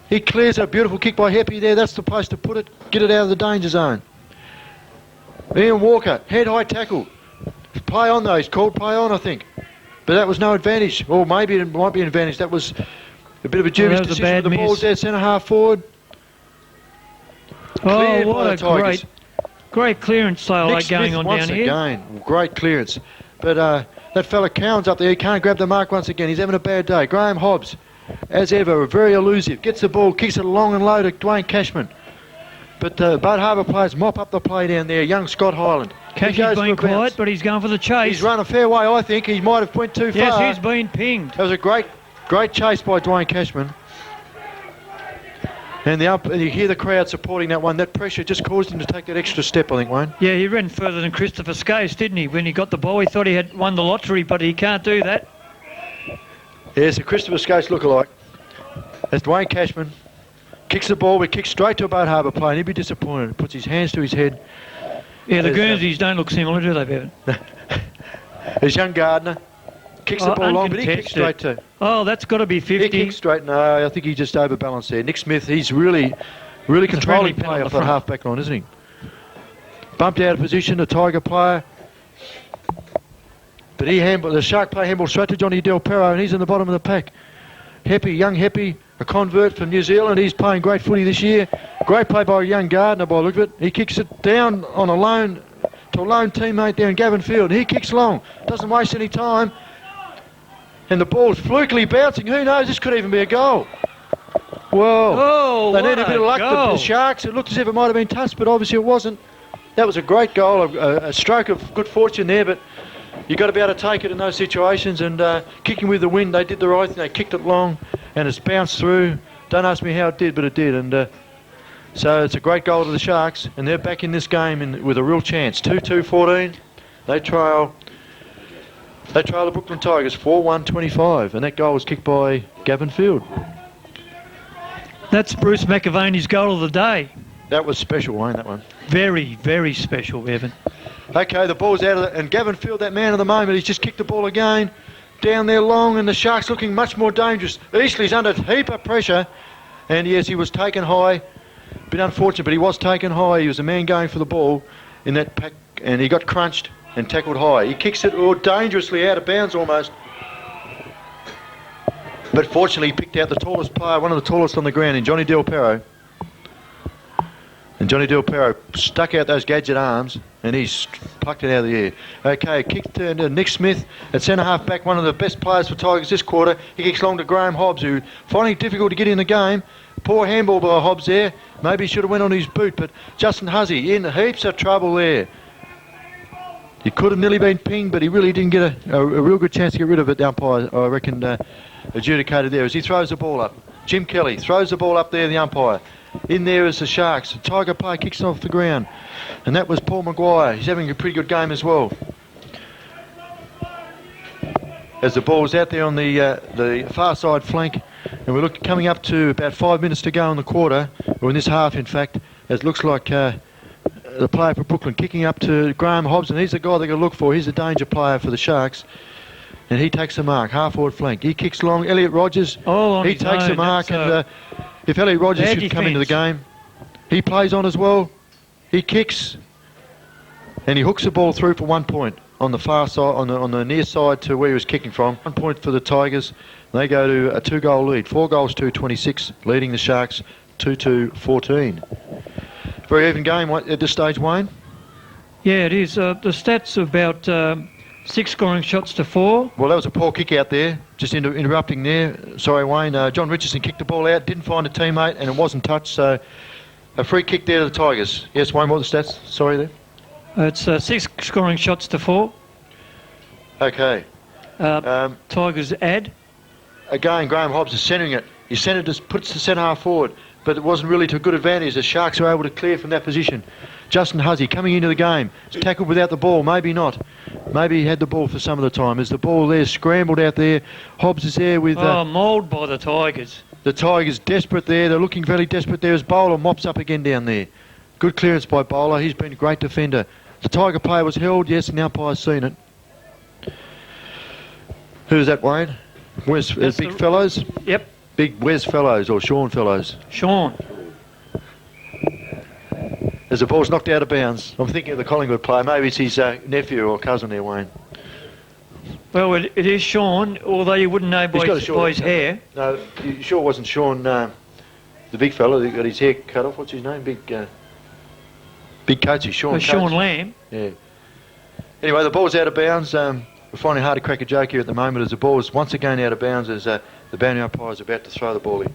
Speaker 1: He clears a beautiful kick by Heppy there. That's the place to put it. Get it out of the danger zone. Ian Walker, head-high tackle. Play on though. He's called play on, I think. But that was no advantage. Or maybe it might be an advantage. That was a bit of a dubious decision. The ball's there, centre half forward.
Speaker 2: Oh, what a great clearance sale going on down here.
Speaker 1: Again, great clearance. But that fella Cowans up there, he can't grab the mark once again. He's having a bad day. Graham Hobbs, as ever, very elusive. Gets the ball, kicks it long and low to Dwayne Cashman. But Boatharbour players mop up the play down there. Young Scott Hyland.
Speaker 2: Cashman's been quiet, but he's going for the chase.
Speaker 1: He's run a fair way, I think. He might have went too far.
Speaker 2: Yes, he's been pinged.
Speaker 1: That was a great chase by Dwayne Cashman. And you hear the crowd supporting that one. That pressure just caused him to take that extra step, I think, Wayne.
Speaker 2: Yeah, he ran further than Christopher Skase, didn't he? When he got the ball, he thought he had won the lottery, but he can't do that.
Speaker 1: Yes, a Christopher Skase lookalike. As Dwayne Cashman kicks the ball, but kicks straight to a Boatharbour player, and he'd be disappointed. Puts his hands to his head.
Speaker 2: Yeah, the Guernseys don't look similar, do they, Bevan?
Speaker 1: There's young Gardner. Kicks the ball long, but he kicks straight too.
Speaker 2: Oh, that's got to be 50.
Speaker 1: He kicks straight. No, I think he just overbalanced there. Nick Smith, he's really controlling play off that half-back line, isn't he? Bumped out of position, the Tiger player. But the Shark player handball straight to Johnny Del Perro, and he's in the bottom of the pack. Heppy, young Heppy, a convert from New Zealand. He's playing great footy this year. Great play by a young Gardner by the look of it. He kicks it down on a loan to a lone teammate down Gavin Field. He kicks long, doesn't waste any time. And the ball's flukily bouncing. Who knows? This could even be a goal. Well, they need a bit of luck. The Sharks, it looked as if it might have been touched, but obviously it wasn't. That was a great goal, a stroke of good fortune there, but you've got to be able to take it in those situations. And kicking with the wind, they did the right thing. They kicked it long, and it's bounced through. Don't ask me how it did, but it did. And so it's a great goal to the Sharks, and they're back in this game with a real chance. 2-2-14. They trail the Brooklyn Tigers 4-1-25, and that goal was kicked by Gavin Field.
Speaker 2: That's Bruce McAvaney's goal of the day.
Speaker 1: That was special, Wayne, that one.
Speaker 2: Very, very special, Evan.
Speaker 1: Okay, the ball's out of it, and Gavin Field, that man of the moment, he's just kicked the ball again. Down there long, and the Sharks looking much more dangerous. Eastley's under a heap of pressure, and yes, he was taken high. Bit unfortunate, but he was taken high. He was a man going for the ball in that pack, and he got crunched and tackled high. He kicks it dangerously out of bounds almost. But fortunately he picked out the tallest player, one of the tallest on the ground, in Johnny Del Perro. And Johnny Del Pero stuck out those gadget arms and he's plucked it out of the air. Okay, kick to Nick Smith at centre half back, one of the best players for Tigers this quarter. He kicks long to Graham Hobbs, who finding it difficult to get in the game. Poor handball by Hobbs there. Maybe he should have went on his boot, but Justin Hussey in heaps of trouble there. He could have nearly been pinged, but he really didn't get a real good chance to get rid of it. The umpire, I reckon, adjudicated there as he throws the ball up. Jim Kelly throws the ball up there, the umpire. In there is the Sharks. The Tiger player kicks it off the ground. And that was Paul Maguire. He's having a pretty good game as well. As the ball's out there on the far side flank. And we're coming up to about 5 minutes to go in the quarter, or in this half, in fact. As it looks like the player for Brooklyn kicking up to Graham Hobbs. And he's the guy they're going to look for. He's a danger player for the Sharks. And he takes the mark, half-forward flank. He kicks long. Elliot Rogers, he takes the mark. And if Elliot Rogers should come into the game, he plays on as well. He kicks. And he hooks the ball through for 1 point on the far side, on the near side to where he was kicking from. 1 point for the Tigers. They go to a 2-goal lead. 4 goals to 26, leading the Sharks 2-14. Very even game at this stage, Wayne.
Speaker 2: Yeah, it is. The stats are about 6 scoring shots to 4.
Speaker 1: Well, that was a poor kick out there. Just interrupting there. Sorry, Wayne. John Richardson kicked the ball out, didn't find a teammate, and it wasn't touched. So a free kick there to the Tigers. Yes, Wayne, what were the stats? Sorry there.
Speaker 2: It's 6 scoring shots to 4.
Speaker 1: Okay.
Speaker 2: Tigers add.
Speaker 1: Again, Graham Hobbs is centering it. He puts the centre half forward, but it wasn't really to a good advantage. The Sharks are able to clear from that position. Justin Hussey coming into the game. He's tackled without the ball. Maybe not. Maybe he had the ball for some of the time. As the ball there scrambled out there, Hobbs is there with...
Speaker 2: mauled by the Tigers.
Speaker 1: The Tigers desperate there. They're looking very desperate there as Bowler mops up again down there. Good clearance by Bowler. He's been a great defender. The Tiger player was held, yes, and the umpire's seen it. Who's that, Wayne? Where's Big Fellows?
Speaker 2: Yep.
Speaker 1: Big Wes Fellows or Sean Fellows?
Speaker 2: Sean.
Speaker 1: As the ball's knocked out of bounds. I'm thinking of the Collingwood player. Maybe it's his nephew or cousin there, Wayne.
Speaker 2: Well, it is Sean, although you wouldn't know by his hair.
Speaker 1: No, you sure it wasn't Sean, the big fellow that got his hair cut off. What's his name? Big coachy, Sean Coates.
Speaker 2: Sean Lamb.
Speaker 1: Yeah. Anyway, the ball's out of bounds. We're finding it hard to crack a joke here at the moment as the ball is once again out of bounds as the boundary umpire is about to throw the ball in.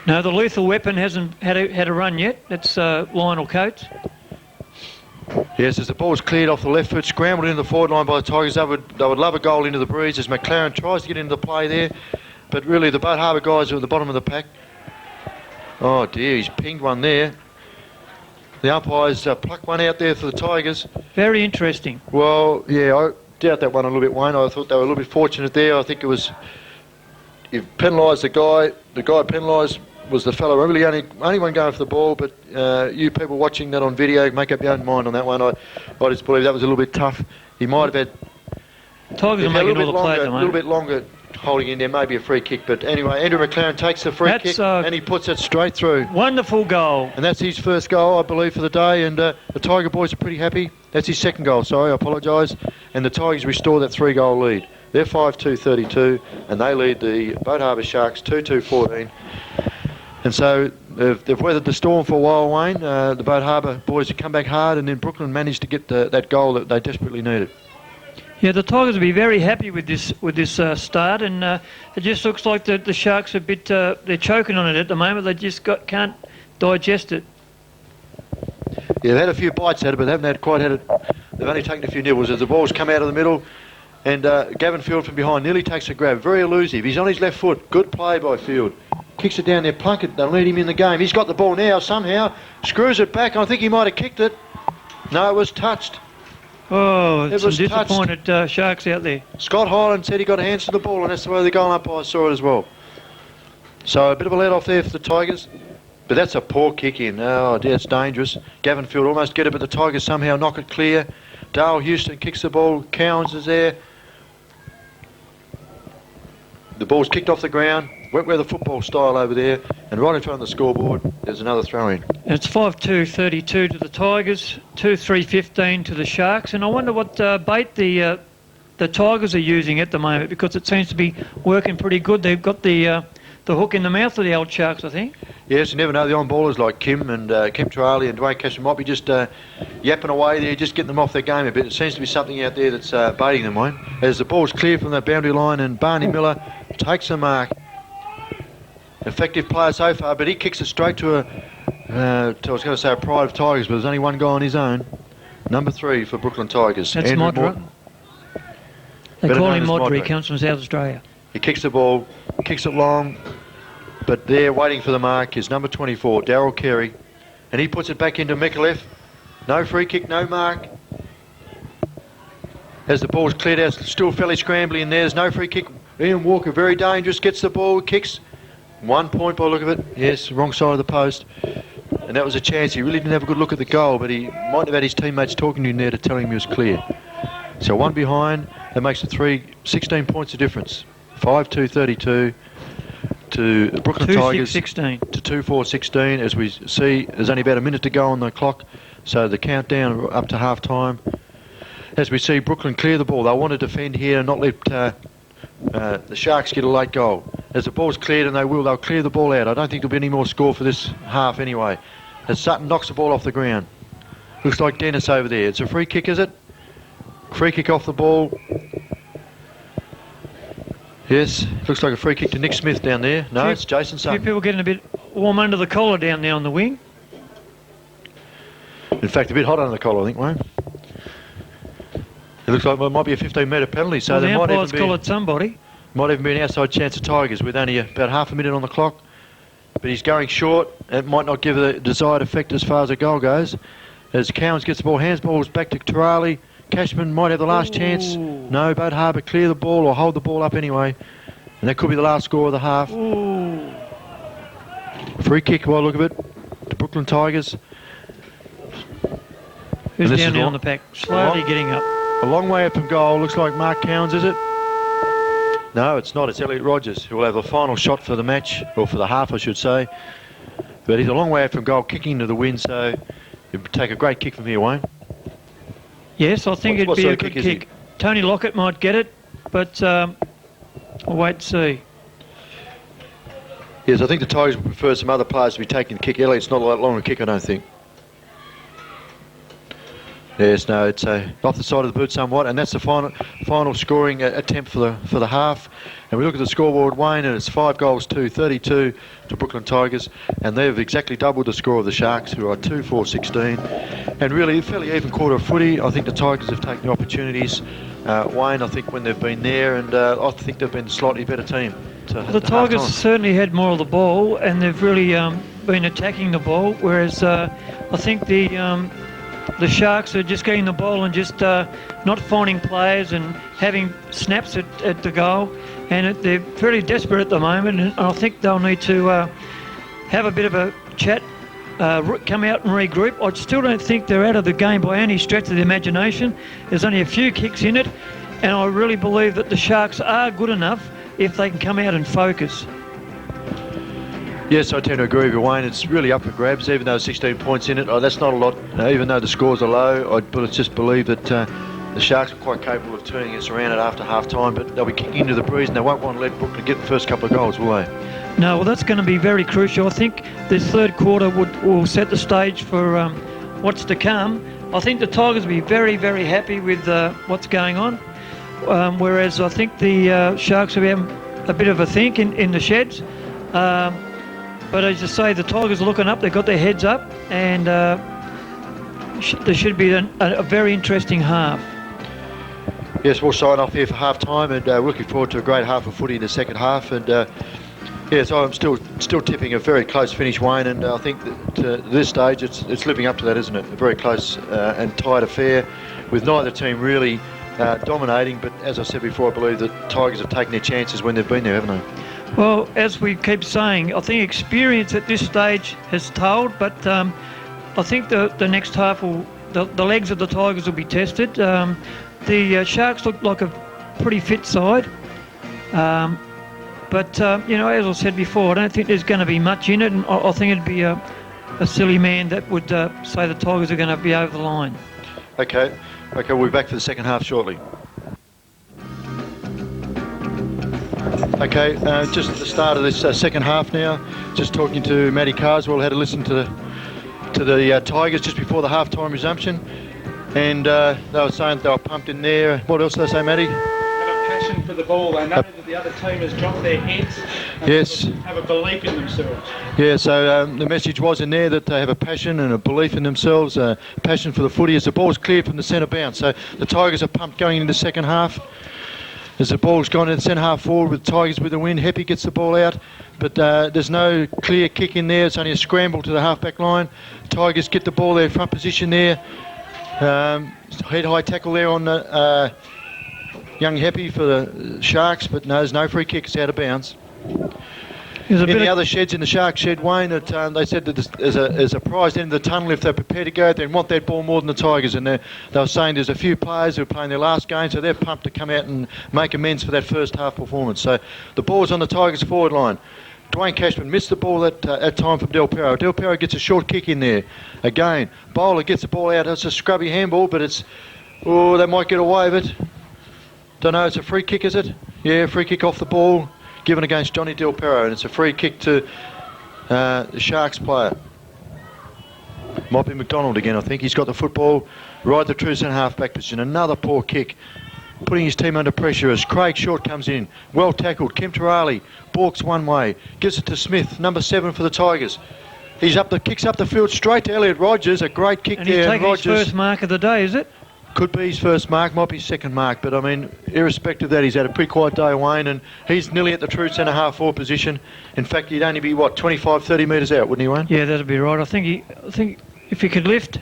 Speaker 2: No, the lethal weapon hasn't had a run yet. That's Lionel Coates.
Speaker 1: Yes, as the ball's cleared off the left foot, scrambled into the forward line by the Tigers. They would love a goal into the breeze as McLaren tries to get into the play there. But really, the Boatharbour guys are at the bottom of the pack. Oh dear, he's pinged one there. The umpires plucked one out there for the Tigers.
Speaker 2: Very interesting.
Speaker 1: Well, yeah, I doubt that one a little bit, Wayne. I thought they were a little bit fortunate there. I think it was... You've penalised the guy penalised was the fellow really only one going for the ball, but you people watching that on video, make up your own mind on that one. I just believe that was a little bit tough. He might have had...
Speaker 2: Tigers are making all the play at the moment.
Speaker 1: A little bit longer holding in there, maybe a free kick. But anyway, Andrew McLaren takes the free kick and he puts it straight through.
Speaker 2: Wonderful goal.
Speaker 1: And that's his first goal, I believe, for the day. And the Tiger boys are pretty happy. That's his second goal, sorry, I apologise. And the Tigers restore that 3-goal lead. They're 5-2-32 and they lead the Boatharbour Sharks 2-2-14. And so they've weathered the storm for a while, Wayne. The Boatharbour boys have come back hard and then Brooklyn managed to get that goal that they desperately needed.
Speaker 2: Yeah, the Tigers will be very happy with this start, and it just looks like the Sharks are a bit they're choking on it at the moment. They just can't digest it.
Speaker 1: Yeah, they've had a few bites at it, but they haven't quite had it. They've only taken a few nibbles as the ball's come out of the middle, and Gavin Field from behind nearly takes a grab. Very elusive. He's on his left foot. Good play by Field. Kicks it down there, Plunkett. They'll lead him in the game. He's got the ball now somehow. Screws it back. I think he might have kicked it. No, it was touched.
Speaker 2: Oh, some disappointed Sharks out there. Scott
Speaker 1: Hyland said he got hands to the ball, and that's the way the goal umpire saw it as well. So a bit of a let off there for the Tigers, but that's a poor kick in. Oh dear, it's dangerous. Gavin Field almost get it, but the Tigers somehow knock it clear. Dale Houston kicks the ball. Cowans is there. The ball's kicked off the ground. Went with the football style over there, and right in front of the scoreboard, there's another throw-in.
Speaker 2: And it's 5-2-32 to the Tigers, 2-3-15 to the Sharks, and I wonder what bait the Tigers are using at the moment, because it seems to be working pretty good. They've got the the hook in the mouth of the old Sharks, I think.
Speaker 1: Yes, you never know. The on-ballers like Kim and Kim Traley and Dwayne Cashman might be just yapping away there, just getting them off their game a bit. It seems to be something out there that's baiting them, Wayne. As the ball's clear from the boundary line and Barney Miller takes a mark. Effective player so far, but he kicks it straight to I was going to say a pride of Tigers, but there's only one guy on his own. Number 3 for Brooklyn Tigers.
Speaker 2: That's
Speaker 1: Andrew
Speaker 2: Modra.
Speaker 1: Morton.
Speaker 2: They
Speaker 1: Better
Speaker 2: call
Speaker 1: known
Speaker 2: him
Speaker 1: as
Speaker 2: Modra. He
Speaker 1: Modra.
Speaker 2: comes from South Australia.
Speaker 1: He kicks the ball, kicks it long, but there waiting for the mark is number 24, Darryl Carey. And he puts it back into Mikulev. No free kick, no mark. As the ball's cleared out, still fairly scrambly in there. There's no free kick. Ian Walker, very dangerous, gets the ball, kicks. 1 point by the look of it. Yes, wrong side of the post. And that was a chance. He really didn't have a good look at the goal, but he might have had his teammates talking to him there to tell him he was clear. So one behind, that makes it 16 points of difference. 5-2-32 to the Brooklyn Tigers.
Speaker 2: 2-6-16.
Speaker 1: To 2-4-16. As we see, there's only about a minute to go on the clock, so the countdown up to half time. As we see Brooklyn clear the ball, they want to defend here and not let the Sharks get a late goal. As the ball's cleared, and they'll clear the ball out. I don't think there'll be any more score for this half anyway. As Sutton knocks the ball off the ground. Looks like Dennis over there. It's a free kick, is it? Free kick off the ball. Yes, looks like a free kick to Nick Smith down there. No, it's Jason
Speaker 2: A few
Speaker 1: Sutton.
Speaker 2: people getting a bit warm under the collar down there on the wing.
Speaker 1: In fact, a bit hot under the collar, I think, Wayne. It looks like it might be a 15-metre penalty, so
Speaker 2: Well,
Speaker 1: there
Speaker 2: the
Speaker 1: might even
Speaker 2: umpire's
Speaker 1: be...
Speaker 2: collared somebody.
Speaker 1: Might even be an outside chance of Tigers with only about half a minute on the clock. But he's going short. It might not give the desired effect as far as a goal goes. As Cowans gets the ball, hands balls back to Traley. Cashman might have the last chance. No, Boatharbour clear the ball or hold the ball up anyway. And that could be the last score of the half.
Speaker 2: Ooh.
Speaker 1: Free kick by the look of it to Brooklyn Tigers.
Speaker 2: Who's
Speaker 1: this
Speaker 2: down
Speaker 1: is
Speaker 2: there
Speaker 1: long-
Speaker 2: on the pack? Slowly
Speaker 1: long-
Speaker 2: getting up.
Speaker 1: A long way up from goal. Looks like Mark Cowans, is it? No, it's not. It's Elliot Rogers who will have the final shot for the match, or for the half, I should say. But he's a long way out from goal, kicking to the wind, so it would take a great kick from here, Wayne.
Speaker 2: Yes, I think
Speaker 1: What
Speaker 2: it'd be
Speaker 1: sort
Speaker 2: a
Speaker 1: of
Speaker 2: good
Speaker 1: kick is he?
Speaker 2: kick. Tony Lockett might get it, but we'll wait to see.
Speaker 1: Yes, I think the Tigers would prefer some other players to be taking the kick. Elliot's not a lot long a kick, I don't think. Yes, no, it's off the side of the boot somewhat, and that's the final scoring attempt for the half. And we look at the scoreboard, Wayne, and it's 5-2, 32 to Brooklyn Tigers, and they've exactly doubled the score of the Sharks, who are 2-4-16. And really, a fairly even quarter of footy. I think the Tigers have taken the opportunities. Wayne, I think when they've been there, and I think they've been a slightly better team.
Speaker 2: The Tigers certainly had more of the ball, and they've really been attacking the ball, whereas I think the Sharks are just getting the ball and just not finding players and having snaps at the goal. And they're fairly desperate at the moment, and I think they'll need to have a bit of a chat, come out and regroup. I still don't think they're out of the game by any stretch of the imagination. There's only a few kicks in it, and I really believe that the Sharks are good enough if they can come out and focus.
Speaker 1: Yes, I tend to agree with you, Wayne. It's really up for grabs, even though 16 points in it. That's not a lot, even though the scores are low. I just believe that the Sharks are quite capable of turning us around at after half-time, but they'll be kicking into the breeze, and they won't want to let Brooklyn get the first couple of goals, will they?
Speaker 2: No, well, that's going to be very crucial. I think this third quarter will set the stage for what's to come. I think the Tigers will be very, very happy with what's going on, whereas I think the Sharks will be having a bit of a think in the sheds. But as you say, the Tigers are looking up. They've got their heads up, and there should be a very interesting half.
Speaker 1: Yes, we'll sign off here for half-time, and looking forward to a great half of footy in the second half. And yes, I'm still tipping a very close finish, Wayne, and I think that at this stage it's living up to that, isn't it? A very close and tight affair, with neither team really dominating. But as I said before, I believe that Tigers have taken their chances when they've been there, haven't they?
Speaker 2: Well, as we keep saying, I think experience at this stage has told, but I think the next half the legs of the Tigers will be tested. The Sharks look like a pretty fit side, but as I said before, I don't think there's going to be much in it, and I think it'd be a silly man that would say the Tigers are going to be over the line.
Speaker 1: Okay, we'll be back for the second half shortly. Okay, just at the start of this second half now, just talking to Matty Carswell, had to listen to the Tigers just before the half-time resumption, and they were saying they were pumped in there. What else did they say, Matty?
Speaker 4: Have a passion for the ball. They know that the other team has dropped their heads. And
Speaker 1: Yes.
Speaker 4: have a belief in themselves.
Speaker 1: Yeah, so the message was in there that they have a passion and a belief in themselves, a passion for the footy as the ball's cleared from the centre bounce. So the Tigers are pumped going into the second half. As the ball's gone in the centre half forward with Tigers with the win, Heppy gets the ball out, but there's no clear kick in there. It's only a scramble to the half-back line. Tigers get the ball there, front position there. Head high tackle there on young Heppy for the Sharks, but no, there's no free kick. It's out of bounds. In the other sheds, in the Shark shed, Wayne, that they said that there's a prize in the tunnel if they're prepared to go out there and want that ball more than the Tigers. And they were saying there's a few players who are playing their last game, so they're pumped to come out and make amends for that first half performance. So the ball's on the Tigers forward line. Dwayne Cashman missed the ball at time from Del Perro. Del Perro gets a short kick in there. Again, Bowler gets the ball out. It's a scrubby handball, but they might get away with it. Don't know, it's a free kick, is it? Yeah, free kick off the ball, given against Johnny Del Perro, and it's a free kick to the Sharks player. Might be McDonald again, I think. He's got the football right the true centre half-back position. Another poor kick, putting his team under pressure as Craig Short comes in. Well tackled. Kim Turali balks one way, gives it to Smith, number 7 for the Tigers. He's kicks up the field straight to Elliot Rogers. A great kick
Speaker 2: and
Speaker 1: there.
Speaker 2: He's taking
Speaker 1: Rogers,
Speaker 2: his first mark of the day, is it?
Speaker 1: could be his first mark, might be his second mark, but I mean, irrespective of that, he's had a pretty quiet day, Wayne, and he's nearly at the true centre half forward position. In fact, he'd only be, 25, 30 metres out, wouldn't he, Wayne?
Speaker 2: Yeah, that'd be right. I think if he could lift,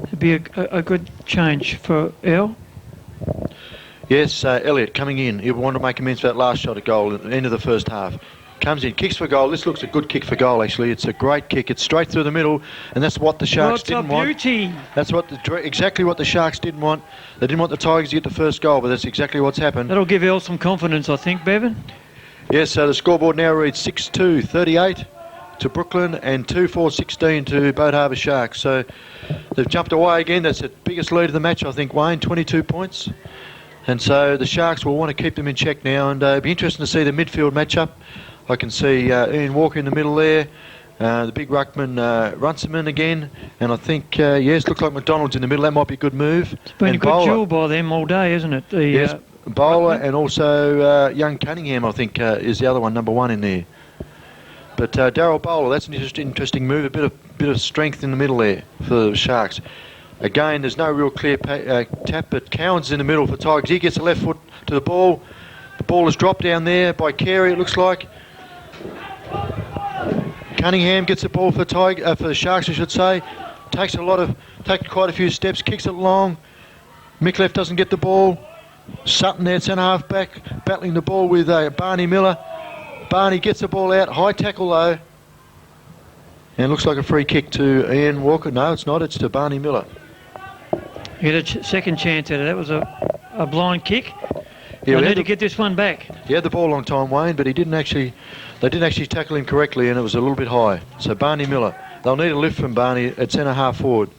Speaker 2: it'd be a good change for El.
Speaker 1: Yes, Elliot coming in. He'll want to make amends for that last shot at goal at the end of the first half. Comes in, kicks for goal. This looks a good kick for goal, actually. It's a great kick. It's straight through the middle, and that's what the Sharks didn't want.
Speaker 2: Beauty.
Speaker 1: That's exactly what the Sharks didn't want. They didn't want the Tigers to get the first goal, but that's exactly what's happened.
Speaker 2: That'll give El some confidence, I think, Bevan.
Speaker 1: Yes, so the scoreboard now reads 6-2, 38 to Brooklyn and 2-4, 16 to Boatharbour Sharks. So they've jumped away again. That's the biggest lead of the match, I think, Wayne, 22 points. And so the Sharks will want to keep them in check now, and it'll be interesting to see the midfield matchup. I can see Ian Walker in the middle there, the big ruckman Runciman again, and I think, yes, looks like McDonald's in the middle. That might be a good move.
Speaker 2: It's been
Speaker 1: and
Speaker 2: a good duel by them all day, isn't it?
Speaker 1: Yes, Bowler and also young Cunningham, I think, is the other one, number 1 in there. But Darryl Bowler, that's an interesting move, a bit of strength in the middle there for the Sharks. Again, there's no real clear tap, but Cowan's in the middle for Tigers. He gets the left foot to the ball. The ball is dropped down there by Carey, it looks like. Cunningham gets the ball for the Sharks, I should say. Takes quite a few steps, kicks it long. Micklef doesn't get the ball. Sutton there, centre half back, battling the ball with Barney Miller. Barney gets the ball out, high tackle though. And it looks like a free kick to Ian Walker. No, it's not, it's to Barney Miller.
Speaker 2: He had a second chance at it. That was a blind kick.
Speaker 1: Yeah,
Speaker 2: They need to get this one back.
Speaker 1: He had the ball a long time, Wayne, but they didn't actually tackle him correctly, and it was a little bit high. So Barney Miller, they'll need a lift from Barney at centre half forward.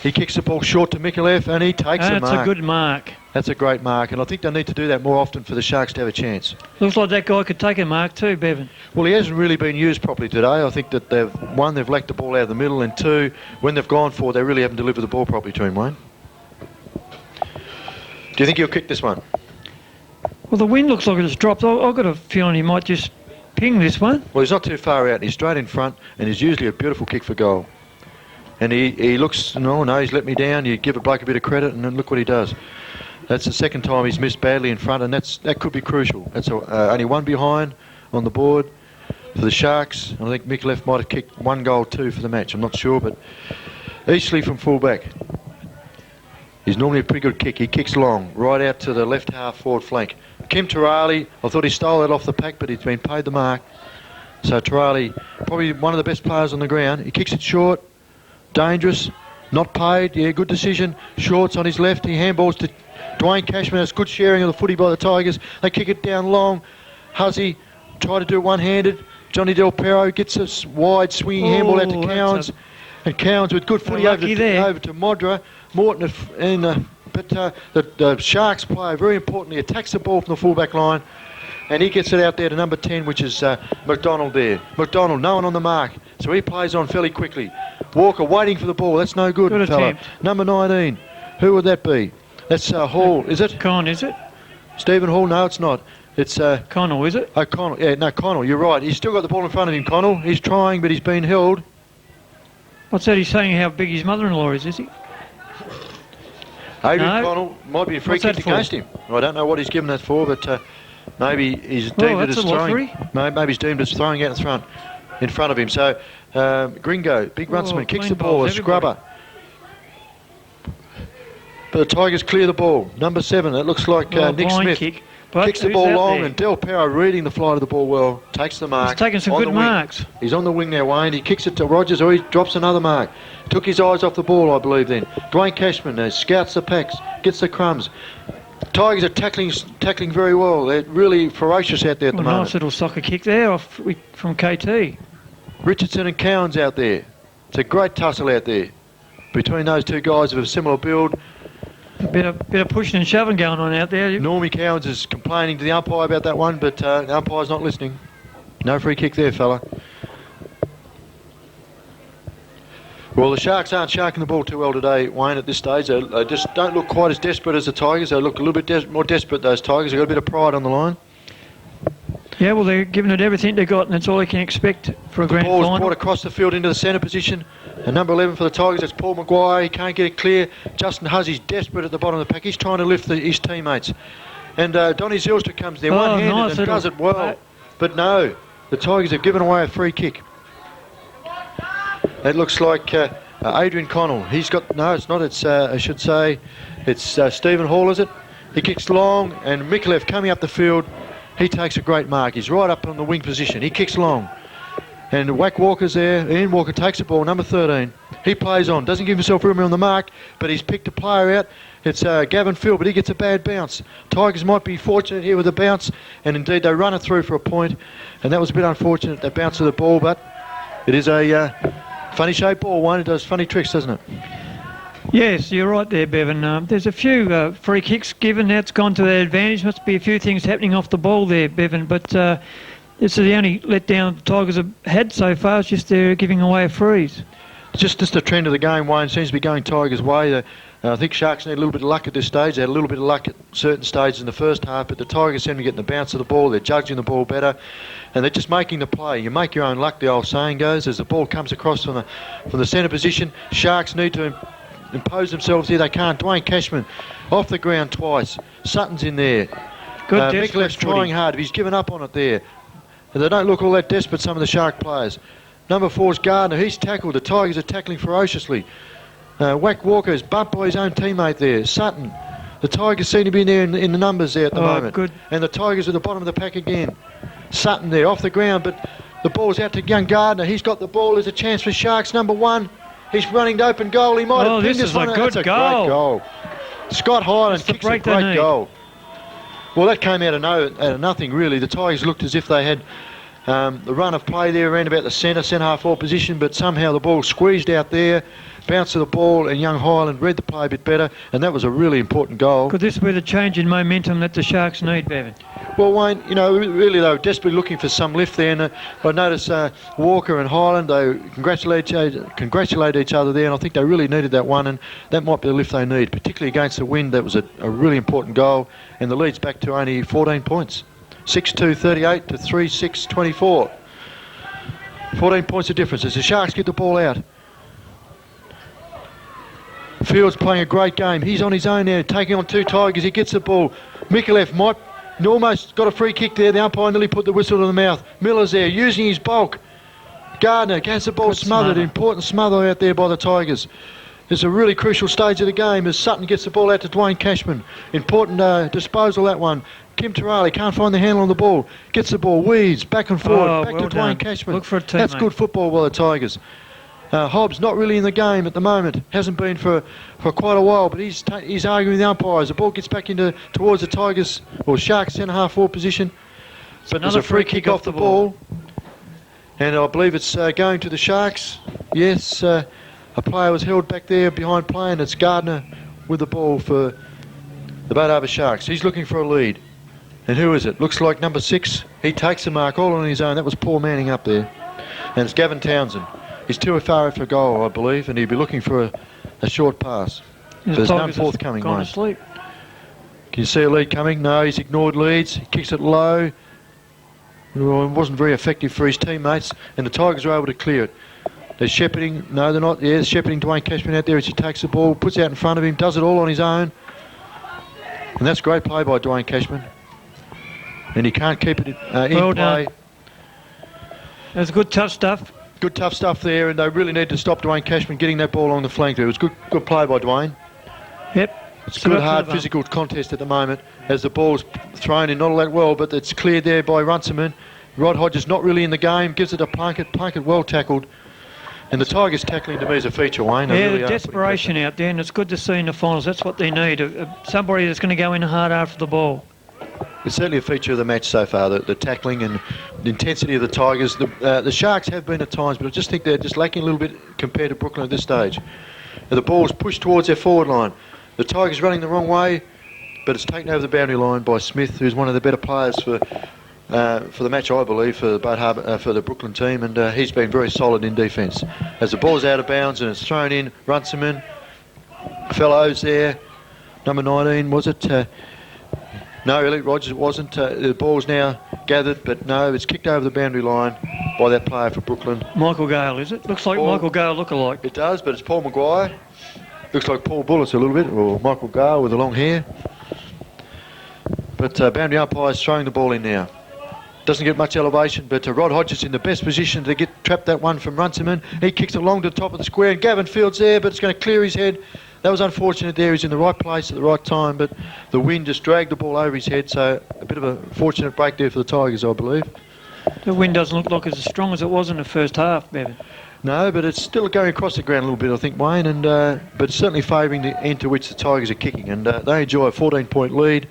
Speaker 1: He kicks the ball short to Micallef, and he takes a mark.
Speaker 2: That's a good mark.
Speaker 1: That's a great mark, and I think they need to do that more often for the Sharks to have a chance.
Speaker 2: Looks like that guy could take a mark too, Bevan.
Speaker 1: Well, he hasn't really been used properly today. I think that they've lacked the ball out of the middle, and 2, when they've gone for it, they really haven't delivered the ball properly to him, Wayne. Do you think he'll kick this one?
Speaker 2: Well, the wind looks like it's dropped. I've got a feeling he might just ping this one.
Speaker 1: Well, he's not too far out. He's straight in front, and he's usually a beautiful kick for goal. And he looks, no, he's let me down. You give a bloke a bit of credit, and then look what he does. That's the second time he's missed badly in front, and that could be crucial. That's only one behind on the board for the Sharks. I think Micallef might have kicked 1 goal, 2 for the match. I'm not sure, but Eastley from fullback. He's normally a pretty good kick. He kicks long, right out to the left half forward flank. Kim Turali, I thought he stole that off the pack, but he's been paid the mark. So Turali, probably one of the best players on the ground. He kicks it short, dangerous, not paid. Yeah, good decision. Short's on his left. He handballs to Dwayne Cashman. That's good sharing of the footy by the Tigers. They kick it down long. Huzzy try to do one-handed. Johnny Del Perro gets a wide swinging handball out to Cowans. And Cowans with good footy over to Modra. Morton, but the Sharks player very importantly attacks the ball from the fullback line. and he gets it out there to number 10, which is McDonald there. McDonald, no one on the mark, so he plays on fairly quickly. Walker waiting for the ball. That's no good,
Speaker 2: Good
Speaker 1: fella.
Speaker 2: attempt.
Speaker 1: Number 19. Who would that be? That's Hall, is it?
Speaker 2: Con, is it?
Speaker 1: Stephen Hall? No, it's not. It's
Speaker 2: Connell, is it?
Speaker 1: Connell. Yeah, no, Connell. You're right. He's still got the ball in front of him, Connell. He's trying, but he's been held.
Speaker 2: What's that? He's saying how big his mother-in-law is he?
Speaker 1: Adrian
Speaker 2: No.
Speaker 1: Connell might be a free
Speaker 2: What's that
Speaker 1: kick
Speaker 2: for?
Speaker 1: against him. I don't know what he's given that for, but maybe he's deemed it
Speaker 2: that's
Speaker 1: as
Speaker 2: a
Speaker 1: throwing.
Speaker 2: lottery.
Speaker 1: Maybe he's deemed as throwing out in front of him. So Gringo, big runsman, kicks
Speaker 2: clean
Speaker 1: the ball, a
Speaker 2: balls, everybody.
Speaker 1: scrubber. But the Tigers clear the ball. Number 7, it looks like Nick
Speaker 2: blind
Speaker 1: Smith.
Speaker 2: kick. But
Speaker 1: Kicks the
Speaker 2: who's
Speaker 1: ball
Speaker 2: out
Speaker 1: long,
Speaker 2: there?
Speaker 1: and Del Perro reading the flight of the ball well, takes the mark.
Speaker 2: He's taking some
Speaker 1: on
Speaker 2: good
Speaker 1: the wing.
Speaker 2: marks.
Speaker 1: He's on the wing now, Wayne. He kicks it to Rogers, or he drops another mark. Took his eyes off the ball, I believe, then. Dwayne Cashman scouts the packs, gets the crumbs. Tigers are tackling very well. They're really ferocious out there at the
Speaker 2: Well,
Speaker 1: moment.
Speaker 2: nice little soccer kick there from KT.
Speaker 1: Richardson and Cowan's out there. It's a great tussle out there between those two guys of a similar build.
Speaker 2: A bit of pushing and shoving going on out there.
Speaker 1: Normie Cowans is complaining to the umpire about that one, but the umpire's not listening. No free kick there, fella. Well, the Sharks aren't sharking the ball too well today, Wayne, at this stage. They just don't look quite as desperate as the Tigers. They look a little bit more desperate, those Tigers. They've got a bit of pride on the line.
Speaker 2: Yeah, well, they're giving it everything they got, and that's all they can expect for a grand
Speaker 1: Ball's
Speaker 2: final.
Speaker 1: brought across the field into the centre position. And number 11 for the Tigers, that's Paul Maguire. He can't get it clear. Justin Hussey's desperate at the bottom of the pack. He's trying to lift his teammates. And Donny Zylstra comes there one-handed
Speaker 2: nice
Speaker 1: and does it well. But no, the Tigers have given away a free kick. It looks like Adrian Connell. He's got, no, it's not. It's, I should say, it's Stephen Hall, is it? He kicks long, and Mikulev coming up the field. He takes a great mark. He's right up on the wing position. He kicks long. And Wack Walker's there. Ian Walker takes the ball, number 13. He plays on. Doesn't give himself room on the mark, but he's picked a player out. It's Gavin Field, but he gets a bad bounce. Tigers might be fortunate here with a bounce, and indeed they run it through for a point. And that was a bit unfortunate, that bounce of the ball, but it is a funny-shaped ball, one. It does funny tricks, doesn't it?
Speaker 2: Yes, you're right there, Bevan. There's a few free kicks given. That's gone to their advantage. Must be a few things happening off the ball there, Bevan. But this is the only letdown the Tigers have had so far. It's just they're giving away a freeze.
Speaker 1: Just the trend of the game, Wayne, seems to be going Tigers' way. I think Sharks need a little bit of luck at this stage. They had a little bit of luck at certain stages in the first half, but the Tigers seem to be getting the bounce of the ball. They're judging the ball better, and they're just making the play. You make your own luck, the old saying goes. As the ball comes across from the centre position, Sharks need to impose themselves here. They can't. Dwayne Cashman off the ground twice. Sutton's in there.
Speaker 2: Good
Speaker 1: Mikulev's trying hard. He's given up on it there. And they don't look all that desperate, some of the Shark players. Number 4's Gardner. He's tackled. The Tigers are tackling ferociously. Wack Walker is bumped by his own teammate there. Sutton. The Tigers seem to be in there in the numbers there at the moment.
Speaker 2: Good.
Speaker 1: And the Tigers at the bottom of the pack again. Sutton there off the ground, but the ball's out to young Gardner. He's got the ball. There's a chance for Sharks. Number 1. He's running to open goal. He might have pinned
Speaker 2: this is
Speaker 1: one.
Speaker 2: a good
Speaker 1: That's a
Speaker 2: goal.
Speaker 1: great goal. Scott Hyland
Speaker 2: That's the
Speaker 1: kicks a
Speaker 2: break they
Speaker 1: great
Speaker 2: need.
Speaker 1: goal. Well, that came out of nothing, really. The Tigers looked as if they had the run of play there around about the centre half forward position, but somehow the ball squeezed out there, bounced to the ball, and young Hyland read the play a bit better, and that was a really important goal.
Speaker 2: Could this be the change in momentum that the Sharks need, Bevan?
Speaker 1: Well, Wayne, you know, really they were desperately looking for some lift there, and I noticed Walker and Hyland, they congratulate each other there, and I think they really needed that one, and that might be the lift they need, particularly against the wind. That was a really important goal, and the lead's back to only 14 points. 6-2-38 to 3-6-24. 14 points of difference as the Sharks get the ball out. Fields playing a great game. He's on his own now, taking on 2 Tigers. He gets the ball. Mikulev might almost got a free kick there. The umpire nearly put the whistle to the mouth. Miller's there using his bulk. Gardner gets the ball smothered. Important smother out there by the Tigers. It's a really crucial stage of the game as Sutton gets the ball out to Dwayne Cashman. Important disposal, that one. Kim Turali can't find the handle on the ball. Gets the ball, weaves, back and forth, back to Dwayne Cashman.
Speaker 2: Look for a teammate.
Speaker 1: That's good football by the Tigers. Hobbs not really in the game at the moment. Hasn't been for quite a while, but he's arguing with the umpires. The ball gets back towards the Tigers, or Sharks centre half forward position. But there's a free kick off the ball. And I believe it's going to the Sharks. Yes, a player was held back there behind play, and it's Gardner with the ball for the Boatharbour Sharks. He's looking for a lead. And who is it? Looks like number 6. He takes the mark all on his own. That was Paul Manning up there. And it's Gavin Townsend. He's too far out for goal, I believe, and he'll be looking for a short pass. There's none forthcoming,
Speaker 2: gone
Speaker 1: Wayne.
Speaker 2: to sleep.
Speaker 1: Can you see a lead coming? No, he's ignored leads. He kicks it low. Well, it wasn't very effective for his teammates, and the Tigers were able to clear it. They're shepherding. No, they're not. Yeah, they're shepherding Dwayne Cashman out there as he takes the ball, puts it out in front of him, does it all on his own. And that's great play by Dwayne Cashman. And he can't keep it in
Speaker 2: Well
Speaker 1: play.
Speaker 2: done. That's good tough stuff.
Speaker 1: Good tough stuff there, and they really need to stop Dwayne Cashman getting that ball along the flank there. It was good play by Dwayne.
Speaker 2: Yep.
Speaker 1: It's a good, hard physical contest at the moment as the ball's thrown in not all that well, but it's cleared there by Runciman. Rod Hodges not really in the game, gives it to Plunkett. Plunkett well tackled. And the Tigers tackling to me is a feature, Wayne. They
Speaker 2: Yeah,
Speaker 1: really
Speaker 2: the
Speaker 1: are
Speaker 2: desperation out there, and it's good to see in the finals. That's what they need. Somebody that's going to go in hard after the ball.
Speaker 1: It's certainly a feature of the match so far, the tackling and the intensity of the Tigers. The Sharks have been at times, but I just think they're just lacking a little bit compared to Brooklyn at this stage. And the ball's pushed towards their forward line. The Tigers running the wrong way, but it's taken over the boundary line by Smith, who's one of the better players for the match, I believe, for the Boatharbour, for the Brooklyn team, and he's been very solid in defence. As the ball's out of bounds and it's thrown in, Runciman, Fellows there, number 19, was it? No, Elliot Rogers, it wasn't. The ball's now gathered, but no, it's kicked over the boundary line by that player for Brooklyn.
Speaker 2: Michael Gale, is it? Looks like Michael Gale look-alike.
Speaker 1: It does, but it's Paul Maguire. Looks like Paul Bullis a little bit, or Michael Gale with the long hair. But boundary umpire's throwing the ball in now. Doesn't get much elevation, but Rod Hodges in the best position to get trapped that one from Runciman. He kicks it along to the top of the square, and Gavin Field's there, but it's going to clear his head. That was unfortunate there. He's in the right place at the right time, but the wind just dragged the ball over his head, so a bit of a fortunate break there for the Tigers, I believe.
Speaker 2: The wind doesn't look like as strong as it was in the first half, Bevan.
Speaker 1: No, but it's still going across the ground a little bit, I think, Wayne, and but certainly favouring the end to which the Tigers are kicking, and they enjoy a 14-point lead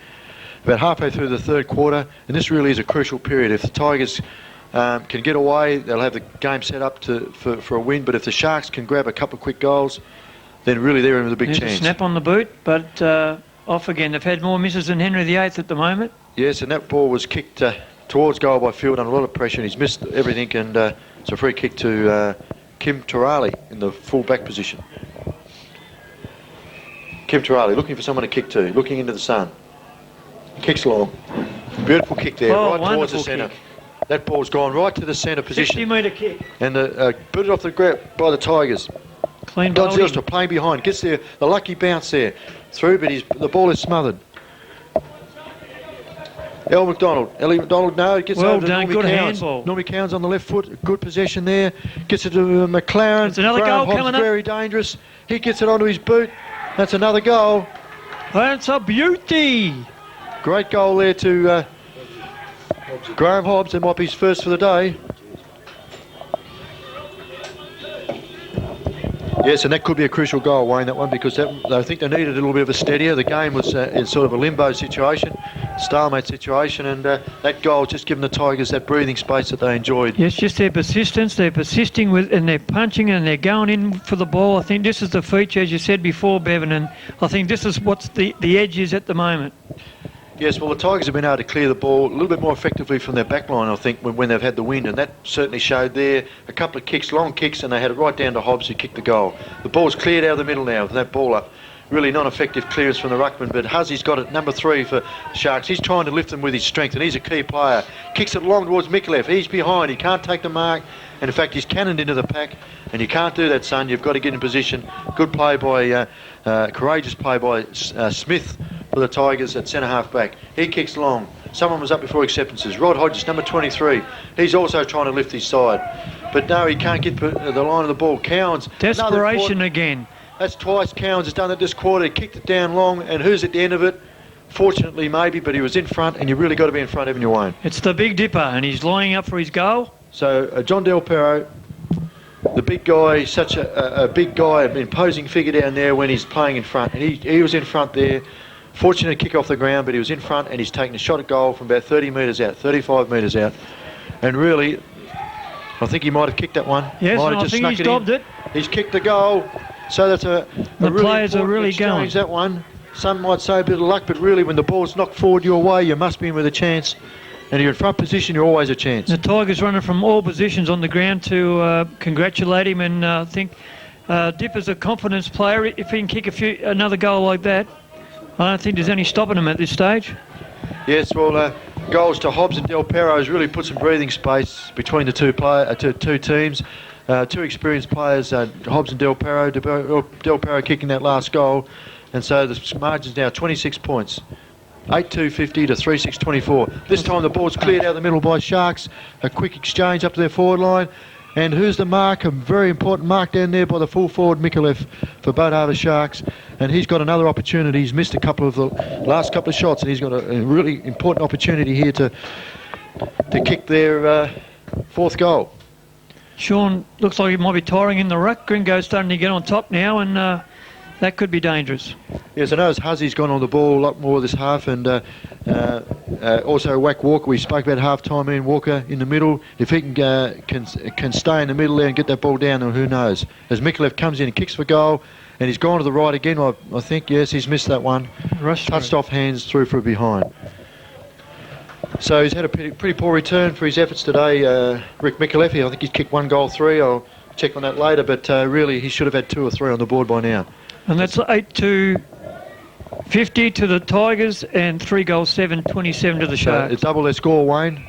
Speaker 1: about halfway through the third quarter, and this really is a crucial period. If the Tigers can get away, they'll have the game set up for a win, but if the Sharks can grab a couple of quick goals, then really they're in with a big chance.
Speaker 2: Snap on the boot, but off again. They've had more misses than Henry VIII at the moment.
Speaker 1: Yes, and that ball was kicked towards goal by Field under a lot of pressure, and he's missed everything, and it's a free kick to Kim Turali in the full-back position. Kim Turali looking for someone to kick to, looking into the sun. Kicks long. Beautiful kick there, right towards the centre. That ball's gone right to the centre position.
Speaker 2: 60-metre kick.
Speaker 1: And put it off the ground by the Tigers.
Speaker 2: Clean
Speaker 1: Don
Speaker 2: bowling.
Speaker 1: Zylstra playing behind, gets there, the lucky bounce there. Through, but the ball is smothered. Ellie McDonald, no, it gets
Speaker 2: Well
Speaker 1: over to
Speaker 2: done,
Speaker 1: Normie
Speaker 2: good
Speaker 1: Cowans.
Speaker 2: handball.
Speaker 1: Normie Cowans on the left foot, good possession there. Gets it to McLaren.
Speaker 2: It's another
Speaker 1: Graham
Speaker 2: goal
Speaker 1: Hobbs,
Speaker 2: coming up.
Speaker 1: very dangerous. He gets it onto his boot. That's another goal.
Speaker 2: That's a beauty.
Speaker 1: Great goal there to Graham Hobbs. It might be his first for the day. Yes, and that could be a crucial goal, Wayne, that one, because I think they needed a little bit of a steadier. The game was in sort of a limbo situation, stalemate situation, and that goal just given the Tigers that breathing space that they enjoyed.
Speaker 2: Yes, just their persistence. They're persisting with, and they're punching, and they're going in for the ball. I think this is the feature, as you said before, Bevan, and I think this is what's the edge is at the moment.
Speaker 1: Yes, well, the Tigers have been able to clear the ball a little bit more effectively from their back line, I think, when they've had the wind, and that certainly showed there. A couple of kicks, long kicks, and they had it right down to Hobbs, who kicked the goal. The ball's cleared out of the middle now with that ball up. Really non-effective clearance from the ruckman, but Huzzy's got it, number 3 for Sharks. He's trying to lift them with his strength, and he's a key player. Kicks it long towards Mikulev. He's behind. He can't take the mark, and in fact, he's cannoned into the pack, and you can't do that, son. You've got to get in position. Good play by, courageous play by Smith for the Tigers at centre-half back. He kicks long. Someone was up before acceptances. Rod Hodges, number 23. He's also trying to lift his side. But no, he can't get the line of the ball. Cowans.
Speaker 2: Desperation again.
Speaker 1: That's twice Cowans has done it this quarter. He kicked it down long, and who's at the end of it? Fortunately, maybe, but he was in front, and you really got to be in front, haven't you, Wayne?
Speaker 2: It's the Big Dipper, and he's lining up for his goal.
Speaker 1: So John Del Perro, the big guy, such a big guy, an imposing figure down there when he's playing in front. And he was in front there. Fortunate kick off the ground, but he was in front, and he's taken a shot at goal from about 30 metres out, 35 metres out. And really, I think he might have kicked that one.
Speaker 2: Yes,
Speaker 1: might
Speaker 2: and
Speaker 1: have
Speaker 2: I
Speaker 1: just
Speaker 2: think
Speaker 1: snuck
Speaker 2: he's stopped it.
Speaker 1: He's kicked the goal. So that's a
Speaker 2: The
Speaker 1: really
Speaker 2: players are
Speaker 1: important
Speaker 2: really
Speaker 1: exchange,
Speaker 2: going.
Speaker 1: that one. some might say a bit of luck, but really when the ball's knocked forward your way, you must be in with a chance. And if you're in front position, you're always a chance.
Speaker 2: The Tigers running from all positions on the ground to congratulate him, and I think Dipper's a confidence player. If he can kick another goal like that, I don't think there's any stopping him at this stage.
Speaker 1: Yes, well, goals to Hobbs and Del Perro has really put some breathing space between the two teams. Two experienced players, Hobbs and Del Perro. Del Perro kicking that last goal, and so the margin's now 26 points. 8-2-50 to 3-6-24. This time the ball's cleared out the middle by Sharks. A quick exchange up to their forward line. And who's the mark? A very important mark down there by the full forward Mikulev for Boatharbour Sharks. And he's got another opportunity. He's missed a couple of the last couple of shots, and he's got a really important opportunity here to kick their fourth goal.
Speaker 2: Sean looks like he might be tiring in the ruck. Gringo's starting to get on top now, and that could be dangerous.
Speaker 1: Yes, I know Huzzy's gone on the ball a lot more this half, and also Wack Walker. We spoke about half-time in Walker in the middle. If he can stay in the middle there and get that ball down, then who knows? As Mikulev comes in and kicks for goal, and he's gone to the right again, I think. Yes, he's missed that one. Touched off hands, through for a behind. So he's had a pretty poor return for his efforts today, Rick Mikulev. I think he's kicked 1 goal 3. I'll check on that later, but really he should have had 2 or 3 on the board by now.
Speaker 2: And that's 8-2-50 to the Tigers and 3 goals 7-27 to the Sharks.
Speaker 1: Double their score, Wayne.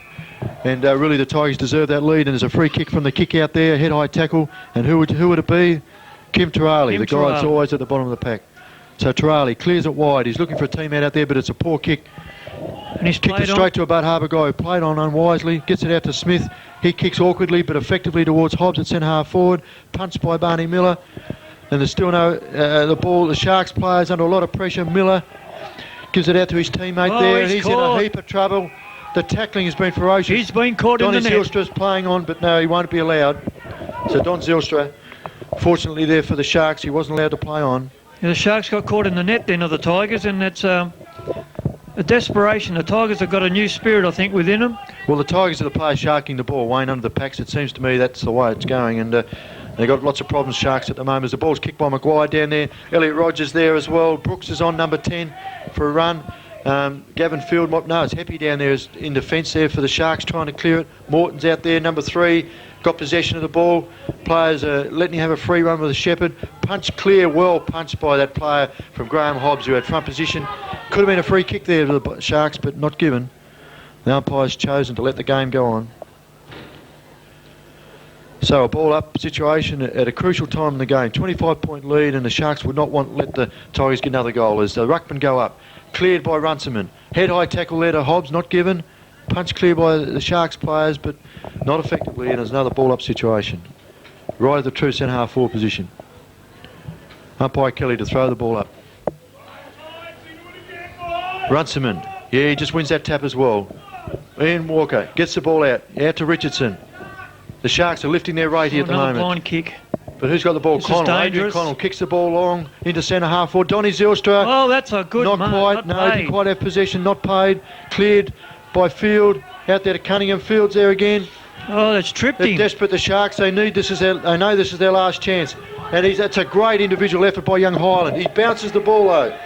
Speaker 1: And really the Tigers deserve that lead. And there's a free kick from the kick out there, head-high tackle. And who would it be? Kim Turali, the guy that's always at the bottom of the pack. So Turali clears it wide. He's looking for a teammate out there, but it's a poor kick.
Speaker 2: And he's
Speaker 1: kicked it straight to a Boatharbour guy who played on unwisely. Gets it out to Smith. He kicks awkwardly but effectively towards Hobbs at centre half forward. Punched by Barney Miller. And there's still no the Sharks players under a lot of pressure. Miller gives it out to his teammate there. He's in a heap of trouble. The tackling has been ferocious.
Speaker 2: He's been caught in the net.
Speaker 1: Donny Zylstra's playing on, but no, he won't be allowed. So Don Zylstra, fortunately there for the Sharks, he wasn't allowed to play on.
Speaker 2: Yeah, the Sharks got caught in the net then of the Tigers, and that's a desperation. The Tigers have got a new spirit, I think, within them.
Speaker 1: Well, the Tigers are the players sharking the ball, Wayne, under the packs. It seems to me that's the way it's going, and they've got lots of problems, Sharks, at the moment. As the ball's kicked by Maguire down there. Elliot Rogers there as well. Brooks is on number 10 for a run. Gavin Field, it's Heppy down there is in defence there for the Sharks, trying to clear it. Morton's out there, number 3, got possession of the ball. Players are letting him have a free run with the Shepherd. Punch clear, well punched by that player from Graham Hobbs, who had front position. Could have been a free kick there to the Sharks, but not given. The umpire's chosen to let the game go on. So a ball-up situation at a crucial time in the game. 25-point lead, and the Sharks would not want to let the Tigers get another goal as the ruckman go up. Cleared by Runciman. Head-high tackle there to Hobbs, not given. Punch clear by the Sharks players, but not effectively, and there's another ball-up situation. Right at the true centre-half forward position. Umpire Kelly to throw the ball up. Runciman. Yeah, he just wins that tap as well. Ian Walker gets the ball out to Richardson. The Sharks are lifting their rate here at the moment.
Speaker 2: Blind kick.
Speaker 1: But who's got the ball? Connell. Adrian Connell kicks the ball long into centre half forward. Donny Zylstra.
Speaker 2: Oh, that's a good
Speaker 1: Not quite. No, didn't quite have possession. Not paid. Cleared by Field. Out there to Cunningham. Field's there again.
Speaker 2: Oh, that's tripped him.
Speaker 1: They're desperate, the Sharks. They know this is their last chance. And that's a great individual effort by young Highland. He bounces the ball though.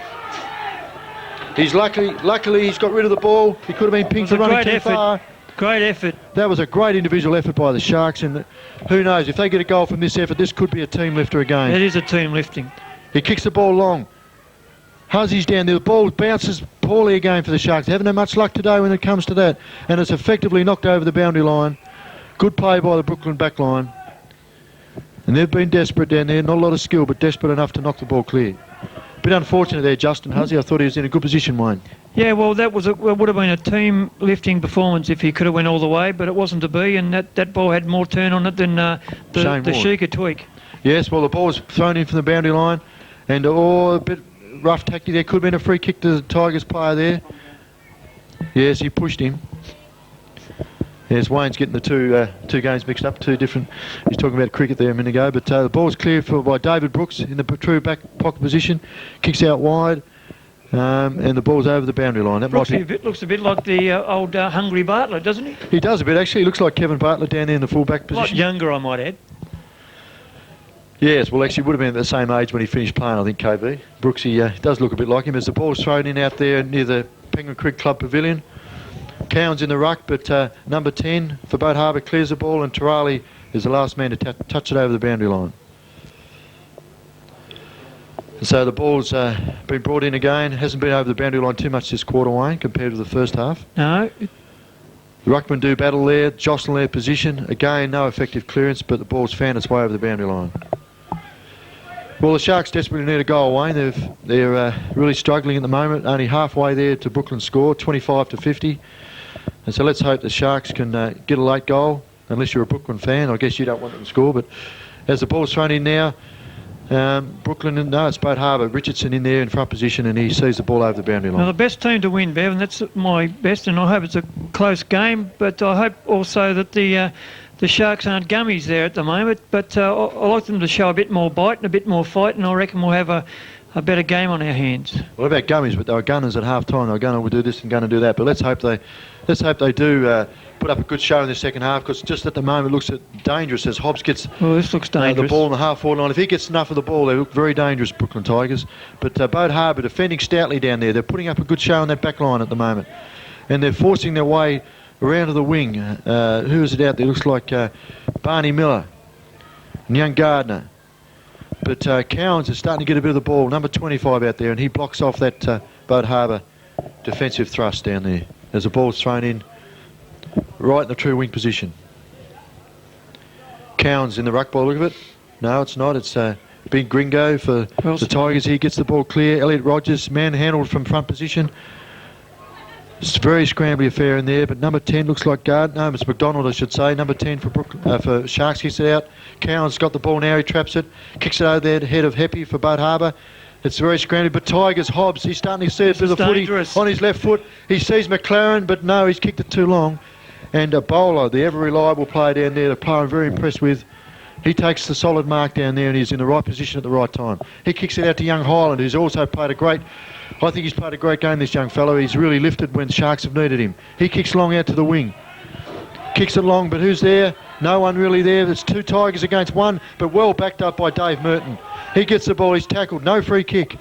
Speaker 1: He's luckily he's got rid of the ball. He could have been pinged for running too far.
Speaker 2: Great effort.
Speaker 1: That was a great individual effort by the Sharks, and who knows, if they get a goal from this effort, this could be a team lifter again.
Speaker 2: It is a team lifting.
Speaker 1: He kicks the ball long. Huzzy's down there. The ball bounces poorly again for the Sharks. They haven't had much luck today when it comes to that, and it's effectively knocked over the boundary line. Good play by the Brooklyn back line. And they've been desperate down there. Not a lot of skill, but desperate enough to knock the ball clear. A bit unfortunate there, Justin Huzzy. I thought he was in a good position, Wayne.
Speaker 2: Yeah, well, it would have been a team lifting performance if he could have went all the way, but it wasn't to be, and that ball had more turn on it than the Sheikah tweak.
Speaker 1: Yes, well, the ball was thrown in from the boundary line, and a bit rough tactic there. Could have been a free kick to the Tigers player there. Yes, he pushed him. Yes, Wayne's getting the two games mixed up, two different. He's talking about cricket there a minute ago, but the ball's cleared by David Brooks in the true back pocket position, kicks out wide, and the ball's over the boundary line. That
Speaker 2: Brooks looks a bit like the old Hungry Bartlett, doesn't he?
Speaker 1: He does a bit actually. He looks like Kevin Bartlett down there in the full back position.
Speaker 2: A lot younger, I might add.
Speaker 1: Yes, well, actually, would have been at the same age when he finished playing, I think, KB. Brooksy does look a bit like him as the ball's thrown in out there near the Penguin Creek Club Pavilion. Cowan's in the ruck, but number 10 for Boatharbour clears the ball, and Tarali is the last man to touch it over the boundary line. And so the ball's been brought in again. Hasn't been over the boundary line too much this quarter, Wayne, compared to the first half.
Speaker 2: No.
Speaker 1: The ruckmen do battle there, jostling their position. Again, no effective clearance, but the ball's found its way over the boundary line. Well, the Sharks desperately need a goal, Wayne. They're really struggling at the moment. Only halfway there to Brooklyn's score, 25-50. And so let's hope the Sharks can get a late goal. Unless you're a Brooklyn fan, I guess you don't want them to score. But as the ball's thrown in now, Brooklyn, no, it's Boatharbour. Richardson in there in front position, and he sees the ball over the boundary line.
Speaker 2: Now, the best team to win, Bev, and that's my best, and I hope it's a close game, but I hope also that the Sharks aren't gummies there at the moment, but I like them to show a bit more bite and a bit more fight, and I reckon we'll have a better game on our hands.
Speaker 1: What about gummies? But they were gunners at half time. They were going to do this and going to do that. But let's hope they do put up a good show in the second half, because just at the moment it looks dangerous as Hobbs gets
Speaker 2: this looks dangerous.
Speaker 1: The ball in the half-forward line. If he gets enough of the ball, they look very dangerous, Brooklyn Tigers. But Boatharbour defending stoutly down there. They're putting up a good show on that back line at the moment, and they're forcing their way around to the wing. Who is it out there? Looks like Barney Miller and young Gardner. But Cowans is starting to get a bit of the ball. Number 25 out there, and he blocks off that Boatharbour defensive thrust down there as the ball's thrown in right in the true wing position. Cowans in the ruck ball, look at it. No, it's not. It's big Gringo for the Tigers. He gets the ball clear. Elliot Rogers manhandled from front position. It's a very scrambly affair in there, but number 10 looks like guard. No, it's McDonald, I should say. Number 10 for Sharks kicks it out. Cowan's got the ball now. He traps it. Kicks it over there, head of Heppy for Boatharbour. It's very scrambly, but Tigers, Hobbs, he's starting to see it through the footy on his left foot. He sees McLaren, but no, he's kicked it too long. And a bowler, the ever-reliable player down there, the player I'm very impressed with, he takes the solid mark down there, and he's in the right position at the right time. He kicks it out to young Highland, who's also played I think he's played a great game, this young fellow. He's really lifted when Sharks have needed him. He kicks long out to the wing. Kicks it long, but who's there? No one really there. There's two Tigers against one, but well backed up by Dave Merton. He gets the ball, he's tackled, no free kick.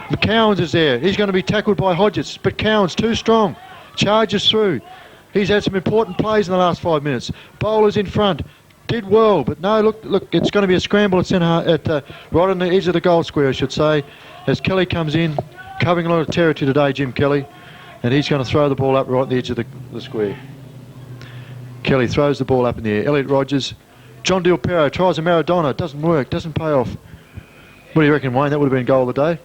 Speaker 1: McCowans is there. He's going to be tackled by Hodges, but Cowan's too strong. Charges through. He's had some important plays in the last 5 minutes. Bowler's in front. Did well, but no, look, it's going to be a scramble at right on the edge of the goal square, I should say, as Kelly comes in, covering a lot of territory today, Jim Kelly, and he's going to throw the ball up right on the edge of the square. Kelly throws the ball up in the air. Elliot Rogers, John Del Perro tries a Maradona, doesn't work, doesn't pay off. What do you reckon, Wayne? That would have been goal of the day?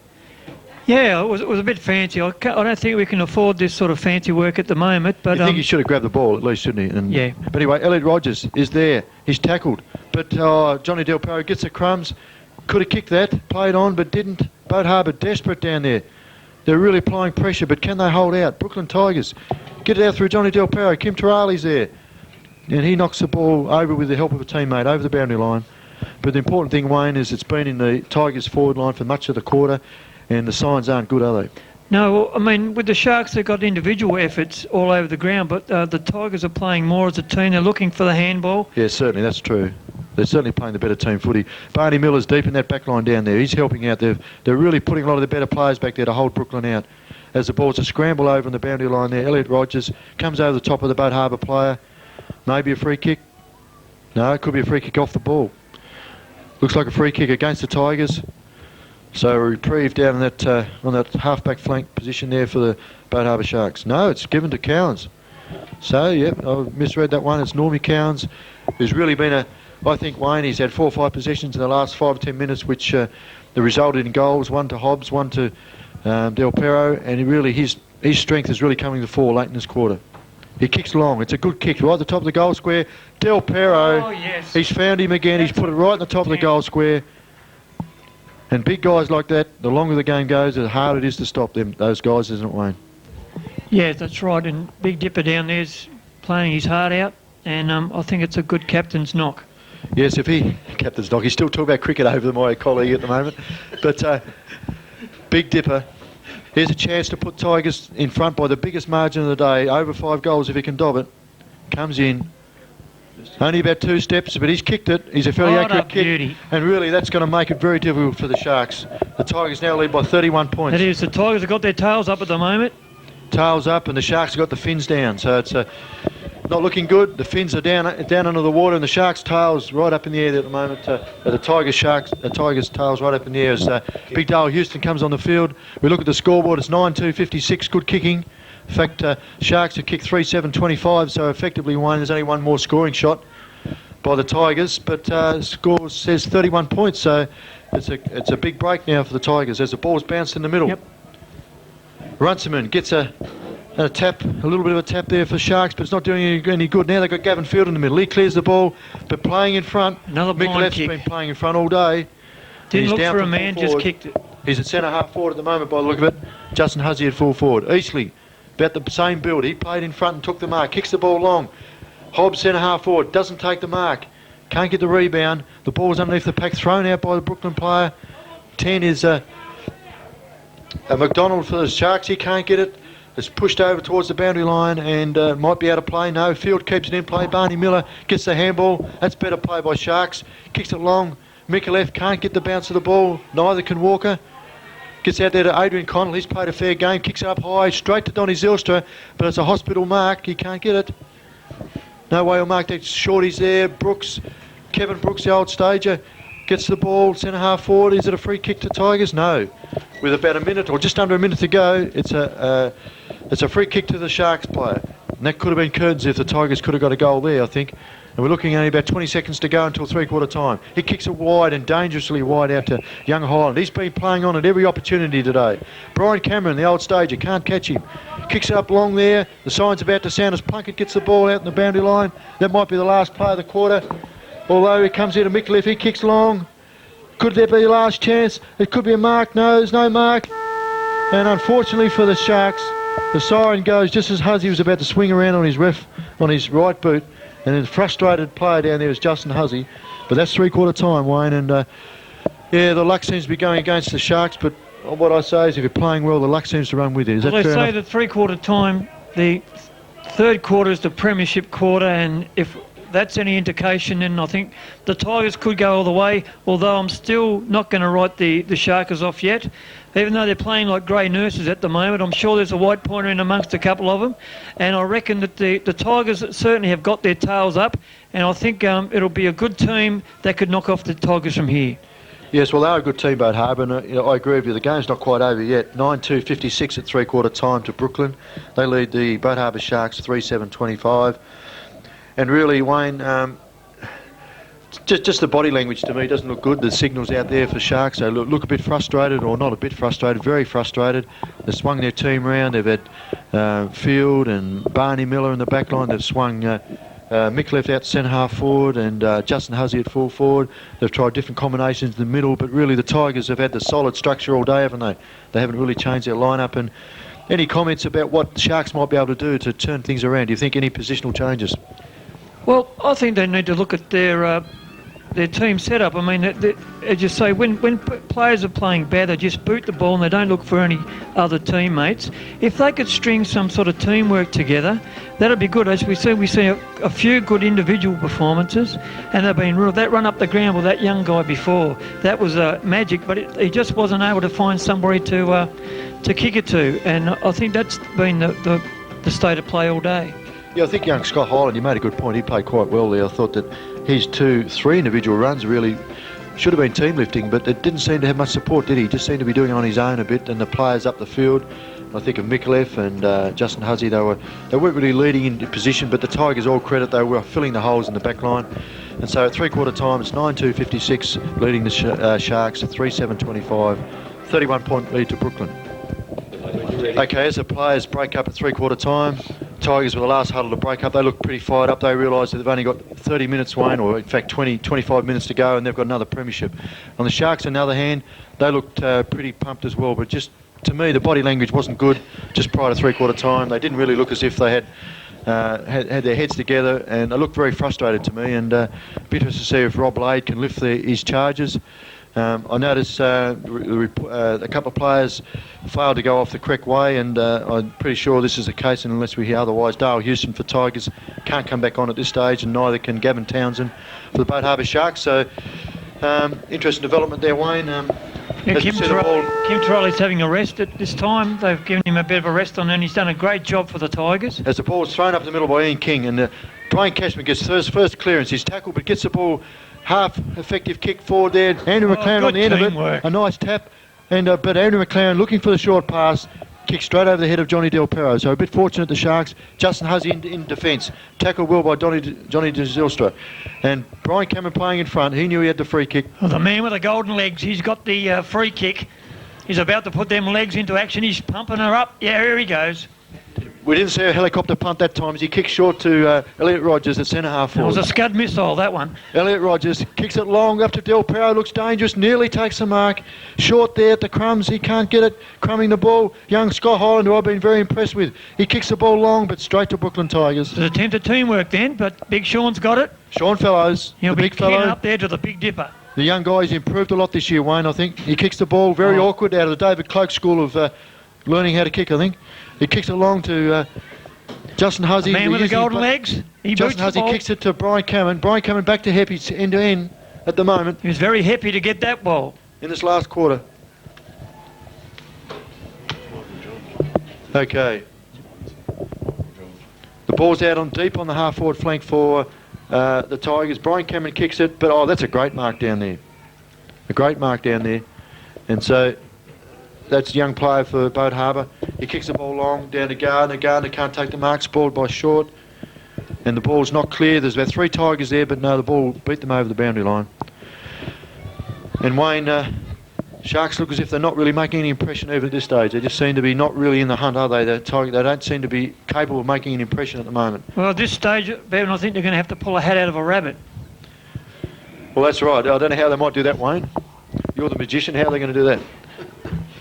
Speaker 2: Yeah, it was a bit fancy. I don't think we can afford this sort of fancy work at the moment. But
Speaker 1: I think he should have grabbed the ball at least, shouldn't he? And,
Speaker 2: yeah.
Speaker 1: But anyway, Elliot Rogers is there. He's tackled. But Johnny Del Perro gets the crumbs. Could have kicked that, played on, but didn't. Boatharbour desperate down there. They're really applying pressure, but can they hold out? Brooklyn Tigers get it out through Johnny Del Perro. Kim Tarali's there. And he knocks the ball over with the help of a teammate over the boundary line. But the important thing, Wayne, is it's been in the Tigers forward line for much of the quarter, and the signs aren't good, are they?
Speaker 2: No, well, I mean, with the Sharks, they've got individual efforts all over the ground, but the Tigers are playing more as a team. They're looking for the handball.
Speaker 1: Yeah, certainly, that's true. They're certainly playing the better team footy. Barney Miller's deep in that back line down there. He's helping out. They're really putting a lot of the better players back there to hold Brooklyn out. As the ball's a scramble over on the boundary line there, Elliot Rogers comes over the top of the Boatharbour player. Maybe a free kick. No, it could be a free kick off the ball. Looks like a free kick against the Tigers. So a reprieve down on that half-back flank position there for the Boatharbour Sharks. No, it's given to Cowans. So, yep, I misread that one. It's Normie Cowans, who's really been I think, Wayne, he's had 4 or 5 possessions in the last 5 or 10 minutes, which resulted in goals, one to Hobbs, one to Del Perro, and his strength is really coming to the fore late in this quarter. He kicks long. It's a good kick right at the top of the goal square. Del Perro, he's found him again. He's put it right at the top of the goal square. And big guys like that, the longer the game goes, the harder it is to stop those guys, isn't it, Wayne?
Speaker 2: Yeah, that's right. And Big Dipper down there's playing his heart out, and I think it's a good captain's knock.
Speaker 1: Yes, captain's knock. He's still talking about cricket over my colleague at the moment. But Big Dipper, here's a chance to put Tigers in front by the biggest margin of the day, over 5 goals if he can dob it. Comes in, Only about 2 steps, but he's kicked it. He's a fairly
Speaker 2: What
Speaker 1: accurate
Speaker 2: a
Speaker 1: kick.
Speaker 2: beauty.
Speaker 1: And really, that's going to make it very difficult for the Sharks. The Tigers now lead by 31 points.
Speaker 2: It is. The Tigers have got their tails up at the moment.
Speaker 1: Tails up, and the Sharks have got the fins down. So it's not looking good. The fins are down under the water, and the Sharks' tails right up in the air at the moment. The Tigers' tails right up in the air as Big Dale Houston comes on the field. We look at the scoreboard. It's 9-2-56. Good kicking. In fact, Sharks have kicked 3-7-25, so effectively, Wayne, there's only one more scoring shot by the Tigers, but score says 31 points, so it's a big break now for the Tigers as the ball's bounced in the middle.
Speaker 2: Yep.
Speaker 1: Runciman gets a tap, a little bit of a tap there for Sharks, but it's not doing any good. Now they've got Gavin Field in the middle. He clears the ball, but playing in front.
Speaker 2: Another blind
Speaker 1: Mikuleev's
Speaker 2: kick.
Speaker 1: been playing in front all day.
Speaker 2: Didn't
Speaker 1: He's
Speaker 2: look
Speaker 1: down
Speaker 2: for a
Speaker 1: from
Speaker 2: man,
Speaker 1: full
Speaker 2: just
Speaker 1: forward.
Speaker 2: kicked it.
Speaker 1: He's at centre half forward at the moment by the look of it. Justin Hussey at full forward. Eastley, about the same build. He played in front and took the mark. Kicks the ball long. Hobbs centre half forward. Doesn't take the mark. Can't get the rebound. The ball's underneath the pack. Thrown out by the Brooklyn player. 10 is a McDonald for the Sharks. He can't get it. It's pushed over towards the boundary line and might be out of play. No, Field keeps it in play. Barney Miller gets the handball. That's better play by Sharks. Kicks it long. Mikulev can't get the bounce of the ball. Neither can Walker. Gets out there to Adrian Connell. He's played a fair game. Kicks it up high. Straight to Donny Zylstra. But it's a hospital mark. He can't get it. No way he'll mark that. Shorty's there. Brooks. Kevin Brooks, the old stager, gets the ball. Centre half forward. Is it a free kick to Tigers? No. With about a minute or just under a minute to go, it's a free kick to the Sharks player. And that could have been curtains if the Tigers could have got a goal there, I think. And we're looking at only about 20 seconds to go until three-quarter time. He kicks it wide and dangerously wide out to Young Highland. He's been playing on at every opportunity today. Brian Cameron, the old stager, can't catch him. Kicks it up long there. The sign's about to sound as Plunkett gets the ball out in the boundary line. That might be the last play of the quarter. Although he comes here to Mikulev, he kicks long. Could there be a last chance? It could be a mark. No, there's no mark. And unfortunately for the Sharks, the siren goes just as Hussey was about to swing around on his right boot. And a frustrated player down there is Justin Hussey. But that's three-quarter time, Wayne. And yeah, the luck seems to be going against the Sharks. But what I say is if you're playing well, the luck seems to run with you. Is that
Speaker 2: Well, they
Speaker 1: fair
Speaker 2: say
Speaker 1: enough?
Speaker 2: that three-quarter time, the third quarter is the premiership quarter, and if that's any indication, then I think the Tigers could go all the way, although I'm still not going to write the Sharkers off yet. Even though they're playing like grey nurses at the moment, I'm sure there's a white pointer in amongst a couple of them. And I reckon that the Tigers certainly have got their tails up, and I think it'll be a good team that could knock off the Tigers from here.
Speaker 1: Yes, well, they're a good team, Boatharbour, and I agree with you. The game's not quite over yet. 9-2-56 at three-quarter time to Brooklyn. They lead the Boatharbour Sharks 3-7-25. And really, Wayne, just the body language to me doesn't look good. The signals out there for Sharks, they look a bit frustrated, or not a bit frustrated, very frustrated. They've swung their team round. They've had Field and Barney Miller in the back line. They've swung Mikulev out centre half forward and Justin Hussey at full forward. They've tried different combinations in the middle, but really the Tigers have had the solid structure all day, haven't they? They haven't really changed their lineup. And any comments about what the Sharks might be able to do to turn things around? Do you think any positional changes?
Speaker 2: Well, I think they need to look at their team setup. I mean, as you say, when players are playing bad, they just boot the ball and they don't look for any other teammates. If they could string some sort of teamwork together, that'd be good. As we see a few good individual performances, and they've been real. That run up the ground with that young guy before, that was magic, but he just wasn't able to find somebody to kick it to, and I think that's been the state of play all day.
Speaker 1: Yeah, I think young Scott Hyland, you made a good point. He played quite well there. I thought that his 2-3 individual runs really should have been team lifting, but it didn't seem to have much support, did he? He just seemed to be doing it on his own a bit, and the players up the field, I think of Mikulev and Justin Hussey, they weren't really leading in position, but the Tigers, all credit, they were filling the holes in the back line. And so at three-quarter time, it's 9-2-56, leading the Sharks at 3-7-25, 31-point lead to Brooklyn. Okay, as the players break up at three-quarter time, Tigers were the last huddle to break up. They look pretty fired up. They realise that they've only got 30 minutes, Wayne, or in fact 25 minutes to go, and they've got another premiership. On the Sharks, on the other hand, they looked pretty pumped as well, but just to me the body language wasn't good just prior to three-quarter time. They didn't really look as if they had their heads together, and they looked very frustrated to me, and a bit interested to see if Rob Lade can lift his charges. I noticed a couple of players failed to go off the correct way, and I'm pretty sure this is the case, and unless we hear otherwise, Dale Houston for Tigers can't come back on at this stage, and neither can Gavin Townsend for the Boatharbour Sharks. So interesting development there, Wayne.
Speaker 2: Yeah, Kim Trolley's having a rest at this time. They've given him a bit of a rest on, and he's done a great job for the Tigers.
Speaker 1: As the ball is thrown up the middle by Ian King, and Dwayne Cashman gets first clearance. He's tackled, but gets the ball half effective kick forward there. Andrew McLaren on the end of it, a nice tap, and but Andrew McLaren looking for the short pass, kicks straight over the head of Johnny Del Perro. So a bit fortunate the Sharks. Justin Hussey in defence, tackled well by Johnny De Zylstra, and Brian Cameron playing in front. He knew he had the free kick.
Speaker 2: Well, the man with the golden legs, he's got the free kick. He's about to put them legs into action. He's pumping her up. Yeah, here he goes.
Speaker 1: We didn't see a helicopter punt that time as he kicked short to Elliot Rogers at centre half forward.
Speaker 2: It was a Scud missile, that one.
Speaker 1: Elliot Rogers kicks it long up to Del Perro, looks dangerous, nearly takes the mark. Short there at the crumbs, he can't get it, crumbing the ball. Young Scott Hyland, who I've been very impressed with. He kicks the ball long, but straight to Brooklyn Tigers.
Speaker 2: It's an attempt at teamwork then, but Big Sean's got it.
Speaker 1: Sean Fellows,
Speaker 2: He'll
Speaker 1: the
Speaker 2: be
Speaker 1: big fellow.
Speaker 2: up there to the Big Dipper.
Speaker 1: The young guy's improved a lot this year, Wayne, I think. He kicks the ball very awkward out of the David Cloak school of learning how to kick, I think. He kicks it long to Justin Hussey.
Speaker 2: The man with the golden legs.
Speaker 1: Justin Hussey kicks it to Brian Cameron. Brian Cameron back to Heppy, end to end at the moment.
Speaker 2: He was very happy to get that ball.
Speaker 1: In this last quarter. Okay. The ball's out on deep on the half-forward flank for the Tigers. Brian Cameron kicks it, but that's a great mark down there. A great mark down there. And so that's a young player for Boatharbour. He kicks the ball long down to Gardner. Gardner can't take the mark, spoiled by Short. And the ball's not clear. There's about 3 Tigers there, but no, the ball beat them over the boundary line. And Wayne, Sharks look as if they're not really making any impression even at this stage. They just seem to be not really in the hunt, are they? They don't seem to be capable of making an impression at the moment.
Speaker 2: Well, at this stage, Bevan, I think they're going to have to pull a hat out of a rabbit.
Speaker 1: Well, that's right. I don't know how they might do that, Wayne. You're the magician. How are they going to do that?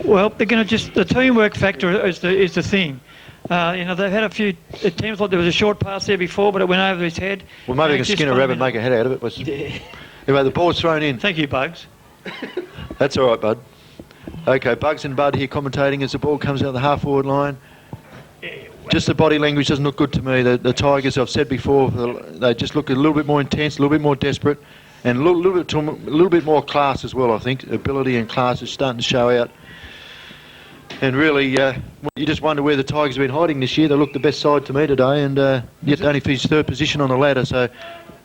Speaker 2: Well, they're going to the teamwork factor is the thing. They've had a few attempts, like there was a short pass there before, but it went over his head.
Speaker 1: Well, maybe they can skin a rabbit and make a head out of it. Anyway, the ball's thrown in.
Speaker 2: Thank you, Bugs.
Speaker 1: That's all right, Bud. Okay, Bugs and Bud here commentating as the ball comes out the half-forward line. Just the body language doesn't look good to me. The Tigers, I've said before, they just look a little bit more intense, a little bit more desperate, and a little bit more class as well, I think. Ability and class is starting to show out. And really, you just wonder where the Tigers have been hiding this year. They look the best side to me today, and yet only finished 3rd position on the ladder, so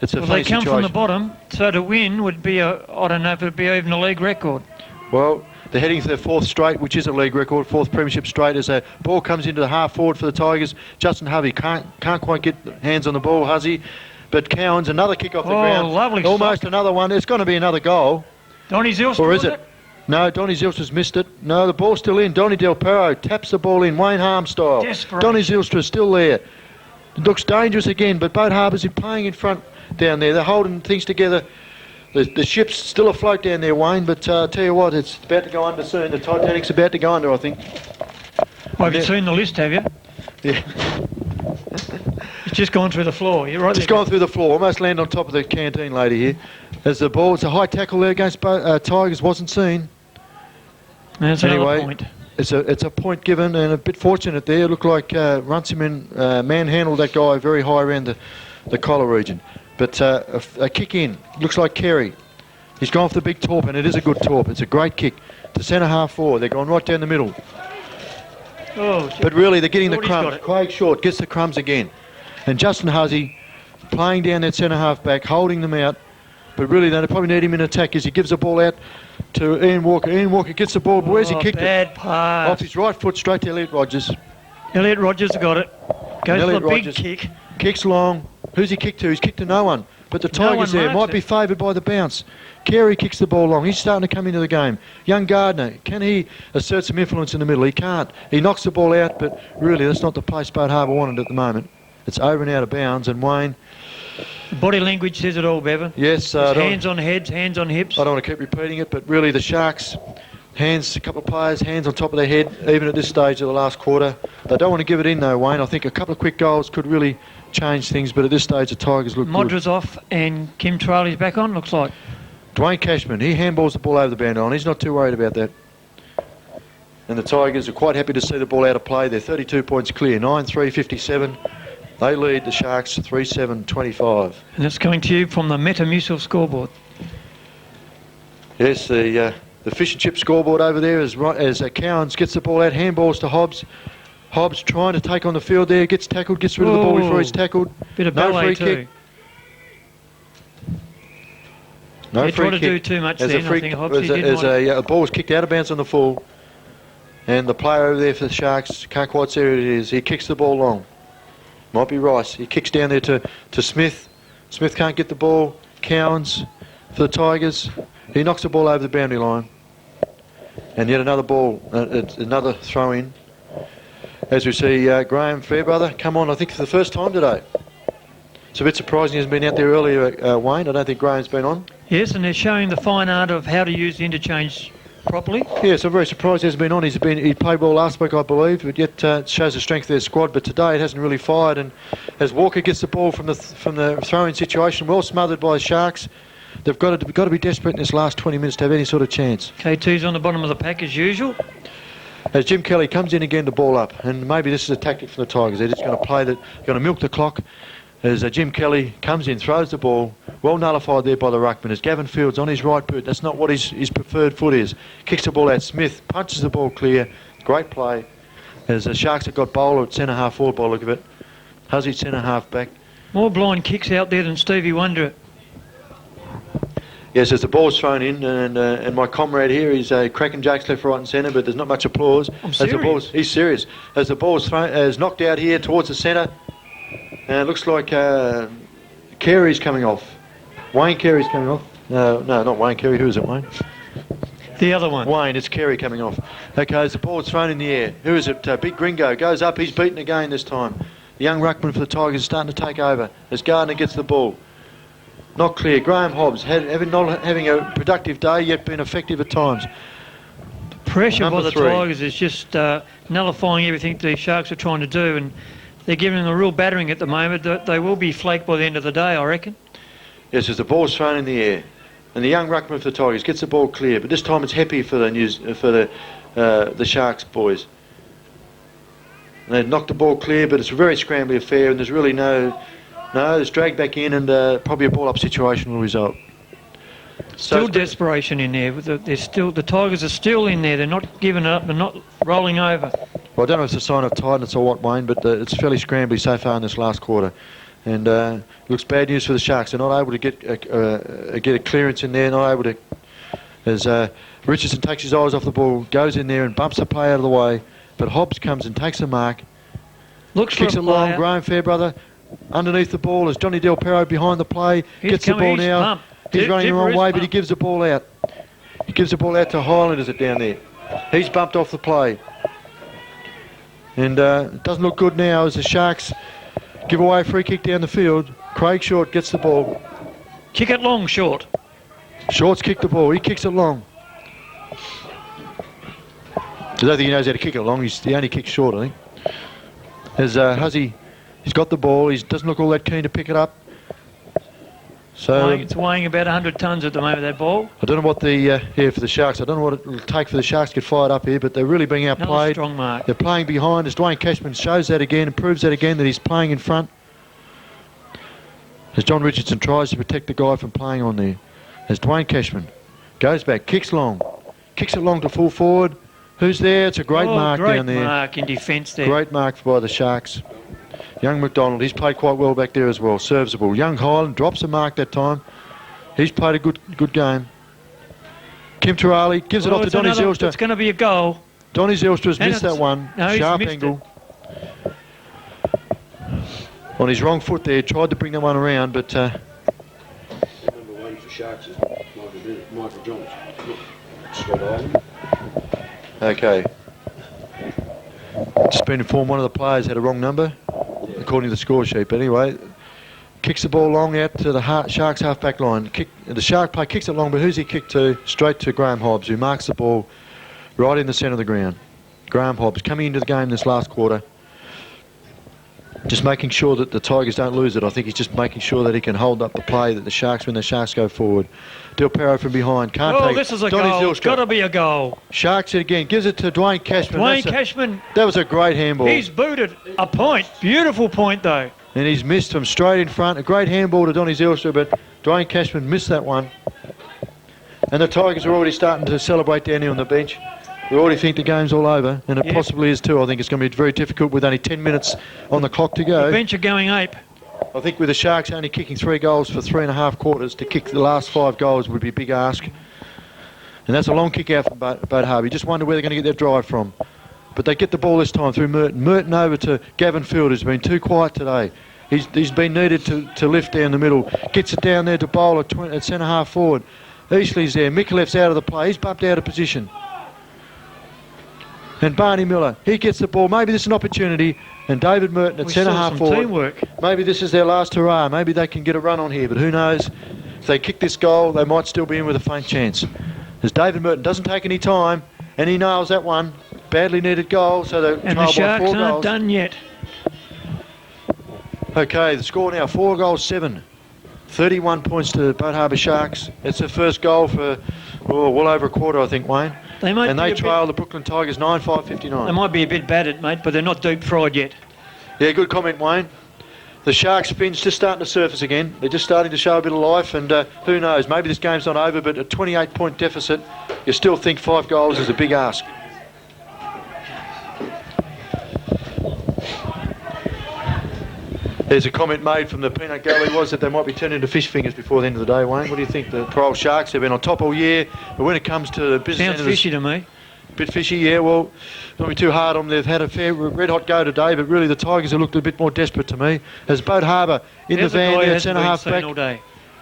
Speaker 1: it's a funny situation.
Speaker 2: They come from the bottom, so to win would be I don't know if it would be even a league record.
Speaker 1: Well, they're heading for their 4th straight, which is a league record, 4th premiership straight, as a ball comes into the half forward for the Tigers. Justin Hovey can't quite get hands on the ball, Huzzy, but Cowan's another kick off the ground.
Speaker 2: Lovely
Speaker 1: almost
Speaker 2: sock.
Speaker 1: Another one. It's going to be another goal.
Speaker 2: Donny Zylstra,
Speaker 1: or is it? No, Donny Zylstra's missed it. No, the ball's still in. Donny Del Perro taps the ball in, Wayne Harm style. Donny Zylstra's still there. It looks dangerous again, but Boatharbour's playing in front down there. They're holding things together. The ship's still afloat down there, Wayne, but tell you what, it's about to go under soon. The Titanic's about to go under, I think.
Speaker 2: Well, have you seen the list, have you?
Speaker 1: Yeah.
Speaker 2: It's just gone through the floor. You're right.
Speaker 1: Just gone through the floor. Almost landed on top of the canteen lady here. As the ball, it's a high tackle there against Tigers, wasn't seen.
Speaker 2: That's anyway, another point.
Speaker 1: It's a point given, and a bit fortunate there. It looked like Runciman manhandled that guy very high around the collar region. But a kick in, looks like Kerry. He's gone for the big torp, and it is a good torp. It's a great kick to centre half forward. They're going right down the middle.
Speaker 2: Oh,
Speaker 1: but really, they're getting the crumbs. Craig Short gets the crumbs again. And Justin Hussey playing down that centre half back, holding them out. But really, they probably need him in attack as he gives the ball out to Ian Walker. Ian Walker gets the ball, but where's he kicked
Speaker 2: bad
Speaker 1: it?
Speaker 2: Pass.
Speaker 1: Off his right foot straight to Elliot Rogers.
Speaker 2: Elliot Rogers got it. Goes for the big
Speaker 1: Rogers
Speaker 2: kick.
Speaker 1: Kicks long. Who's he kicked to? He's kicked to no one. But the Tigers there might be favoured by the bounce. Carey kicks the ball long. He's starting to come into the game. Young Gardner, can he assert some influence in the middle? He can't. He knocks the ball out, but really that's not the place Boatharbour wanted at the moment. It's over and out of bounds, and Wayne...
Speaker 2: Body language says it all, Bevan.
Speaker 1: Yes.
Speaker 2: Hands on heads, hands on hips.
Speaker 1: I don't want to keep repeating it, but really the Sharks, hands, a couple of players, hands on top of their head, even at this stage of the last quarter. They don't want to give it in though, Wayne. I think a couple of quick goals could really change things, but at this stage the Tigers look
Speaker 2: Modra's
Speaker 1: good.
Speaker 2: off and Kim Traley's back on, looks like.
Speaker 1: Dwayne Cashman, he handballs the ball over the boundary line. He's not too worried about that. And the Tigers are quite happy to see the ball out of play. They're 32 points clear, 9-3-57. They lead the Sharks 3-7-25.
Speaker 2: And that's coming to you from the Metamucil scoreboard.
Speaker 1: Yes, the fish and chip scoreboard over there as Cowans gets the ball out, handballs to Hobbs. Hobbs trying to take on the field there, gets tackled, gets rid of the ball before he's tackled.
Speaker 2: Bit of
Speaker 1: No
Speaker 2: ballet
Speaker 1: free kick.
Speaker 2: too.
Speaker 1: No
Speaker 2: He
Speaker 1: free
Speaker 2: tried to
Speaker 1: kick.
Speaker 2: do too much
Speaker 1: As
Speaker 2: then,
Speaker 1: a free,
Speaker 2: I think Hobbs,
Speaker 1: as
Speaker 2: he
Speaker 1: a,
Speaker 2: didn't
Speaker 1: as
Speaker 2: want
Speaker 1: a ball was kicked out of bounds on the full, and the player over there for the Sharks can't quite see who it is. He kicks the ball long. Might be Rice. He kicks down there to Smith. Smith can't get the ball. Cowans for the Tigers. He knocks the ball over the boundary line, and yet another ball, another throw in. As we see Graham Fairbrother come on, I think for the first time today. It's a bit surprising he hasn't been out there earlier, Wayne. I don't think Graham's been on.
Speaker 2: Yes, and they're showing the fine art of how to use the interchange properly.
Speaker 1: Yes, I'm very surprised he hasn't been on. He played well last week, I believe, but yet it shows the strength of their squad. But today it hasn't really fired. And as Walker gets the ball from the throw-in situation, well smothered by the Sharks, they've got to be desperate in this last 20 minutes to have any sort of chance.
Speaker 2: K2's on the bottom of the pack as usual.
Speaker 1: As Jim Kelly comes in again to ball up, and maybe this is a tactic from the Tigers. They're just going to play that, going to milk the clock. As Jim Kelly comes in, throws the ball, well nullified there by the ruckman. As Gavin Fields on his right boot, that's not what his preferred foot is. Kicks the ball out. Smith punches the ball clear. Great play. As the Sharks have got bowler at centre half forward by the look of it. Huzzy centre half back.
Speaker 2: More blind kicks out there than Stevie Wonder.
Speaker 1: Yes, as the ball's thrown in, and my comrade here is cracking jokes left, right and centre, but there's not much applause.
Speaker 2: I'm serious.
Speaker 1: He's serious. As the ball's knocked out here towards the centre, and it looks like Carey's coming off. Wayne Carey's coming off. No, not Wayne Carey. Who is it, Wayne?
Speaker 2: The other one.
Speaker 1: Wayne, it's Carey coming off. Okay, as the ball's thrown in the air. Who is it? Big Gringo goes up. He's beaten again this time. The young ruckman for the Tigers is starting to take over. As Gardner gets the ball. Not clear. Graham Hobbs, not having a productive day, yet been effective at times.
Speaker 2: Pressure by
Speaker 1: Number
Speaker 2: the
Speaker 1: 3.
Speaker 2: Tigers is just nullifying everything the Sharks are trying to do, and they're giving them a real battering at the moment. They will be flaked by the end of the day, I reckon.
Speaker 1: Yes, as the ball's thrown in the air, and the young ruckman for the Tigers gets the ball clear, but this time it's happy for the Sharks boys. And they've knocked the ball clear, but it's a very scrambly affair, and there's really no, it's dragged back in, and probably a ball-up situation will result.
Speaker 2: Still
Speaker 1: So
Speaker 2: desperation in there. The Tigers are still in there. They're not giving up. They're not rolling over.
Speaker 1: Well, I don't know if it's a sign of tiredness or what, Wayne, but it's fairly scrambly so far in this last quarter. And looks bad news for the Sharks. They're not able to get a clearance in there, not able to... As Richardson takes his eyes off the ball, goes in there and bumps the play out of the way, but Hobbs comes and takes the mark.
Speaker 2: Looks
Speaker 1: Kicks
Speaker 2: for
Speaker 1: it
Speaker 2: a
Speaker 1: long,
Speaker 2: player.
Speaker 1: Graham Fairbrother underneath the ball as Johnny Del Perro behind the play,
Speaker 2: He's
Speaker 1: gets the
Speaker 2: coming,
Speaker 1: ball
Speaker 2: he's
Speaker 1: now.
Speaker 2: pumped.
Speaker 1: He's running the wrong
Speaker 2: Dipper is
Speaker 1: way, but he
Speaker 2: pumped.
Speaker 1: gives the ball out. He gives the ball out to Highlanders it down there. He's bumped off the play. And it doesn't look good now as the Sharks give away a free kick down the field. Craig Short gets the ball.
Speaker 2: Kick it long, short.
Speaker 1: Short's kicked the ball. He kicks it long. I don't think he knows how to kick it long. He only kicks short, I think. As Huzzy, he's got the ball. He doesn't look all that keen to pick it up. So
Speaker 2: It's weighing about 100 tonnes at the moment, that ball.
Speaker 1: I don't know what for the Sharks. I don't know what it will take for the Sharks to get fired up here, but they're really being
Speaker 2: Another
Speaker 1: outplayed.
Speaker 2: strong mark.
Speaker 1: They're playing behind as Dwayne Cashman shows that again and proves that again that he's playing in front. As John Richardson tries to protect the guy from playing on there. As Dwayne Cashman goes back, kicks long, kicks it long to full forward. Who's there? It's a great mark down there.
Speaker 2: Great mark in defence there.
Speaker 1: Great mark by the Sharks. Young McDonald, he's played quite well back there as well. Serves the ball. Young Highland drops the mark that time. He's played a good game. Kim Turali gives it off to Donny Zylstra.
Speaker 2: It's going to be a goal.
Speaker 1: Donny Zylstra's
Speaker 2: And
Speaker 1: missed that one.
Speaker 2: No, he's
Speaker 1: Sharp
Speaker 2: missed
Speaker 1: angle. On his wrong foot there, tried to bring that one around, but
Speaker 3: Number 1 for Sharks is Michael Johns. Scott Island.
Speaker 1: okay. Just been informed one of the players had a wrong number, according to the score sheet. But anyway, kicks the ball long out to the Sharks half-back line. The Shark player kicks it long, but who's he kicked to? Straight to Graham Hobbs, who marks the ball right in the centre of the ground. Graham Hobbs coming into the game this last quarter. Just making sure that the Tigers don't lose it. I think he's just making sure that he can hold up the play that the Sharks, when the Sharks go forward. Del Perro from behind. Can't take
Speaker 2: this is a
Speaker 1: Donny
Speaker 2: goal. It's
Speaker 1: Zylstra.
Speaker 2: got to be a goal.
Speaker 1: Sharks it again. Gives it to Dwayne Cashman.
Speaker 2: Dwayne Cashman,
Speaker 1: That was a great handball.
Speaker 2: he's booted a point. Beautiful point, though.
Speaker 1: And he's missed from straight in front. A great handball to Donny Zylstra, but Dwayne Cashman missed that one. And the Tigers are already starting to celebrate down here on the bench. We already think the game's all over, and it possibly is too. I think it's going to be very difficult with only 10 minutes on the clock to go.
Speaker 2: The bench are going ape.
Speaker 1: I think with the Sharks only kicking 3 goals for 3.5 quarters, to kick the last 5 goals would be a big ask. And that's a long kick out from Boatharbour. You just wonder where they're going to get their drive from. But they get the ball this time through Merton. Merton over to Gavin Field, who's been too quiet today. He's been needed to lift down the middle. Gets it down there to Bowl at centre-half forward. Eastley's there. Mikulev's out of the play. He's bumped out of position. And Barney Miller, he gets the ball. Maybe this is an opportunity. And David Merton at centre-half forward.
Speaker 2: Teamwork.
Speaker 1: Maybe this is their last hurrah. Maybe they can get a run on here. But who knows? If they kick this goal, they might still be in with a faint chance. As David Merton doesn't take any time, and he nails that one. Badly needed goal, so they're
Speaker 2: And the
Speaker 1: trailed by 4
Speaker 2: Sharks aren't
Speaker 1: goals.
Speaker 2: done yet.
Speaker 1: Okay, the score now, 4-7. 31 points to the Boatharbour Sharks. It's the first goal for well over a quarter, I think, Wayne.
Speaker 2: They might
Speaker 1: And
Speaker 2: be
Speaker 1: they
Speaker 2: a
Speaker 1: trail the Brooklyn Tigers 9-5-59.
Speaker 2: They might be a bit battered, mate, but they're not deep fried yet.
Speaker 1: Yeah, good comment, Wayne. The Sharks' spin's just starting to surface again. They're just starting to show a bit of life, and who knows, maybe this game's not over, but a 28-point deficit, you still think 5 goals is a big ask. There's a comment made from the peanut gallery was that they might be turning into fish fingers before the end of the day, Wayne. What do you think? The poor old Sharks have been on top all year, but when it comes to the business
Speaker 2: Sounds
Speaker 1: end of
Speaker 2: fishy to me.
Speaker 1: bit fishy, yeah, well, don't be too hard on them. They've had a fair red-hot go today, but really the Tigers have looked a bit more desperate to me. As Boatharbour in
Speaker 2: There's
Speaker 1: the
Speaker 2: a guy
Speaker 1: van
Speaker 2: who
Speaker 1: there,
Speaker 2: hasn't been
Speaker 1: centre-half
Speaker 2: seen
Speaker 1: back.
Speaker 2: all day.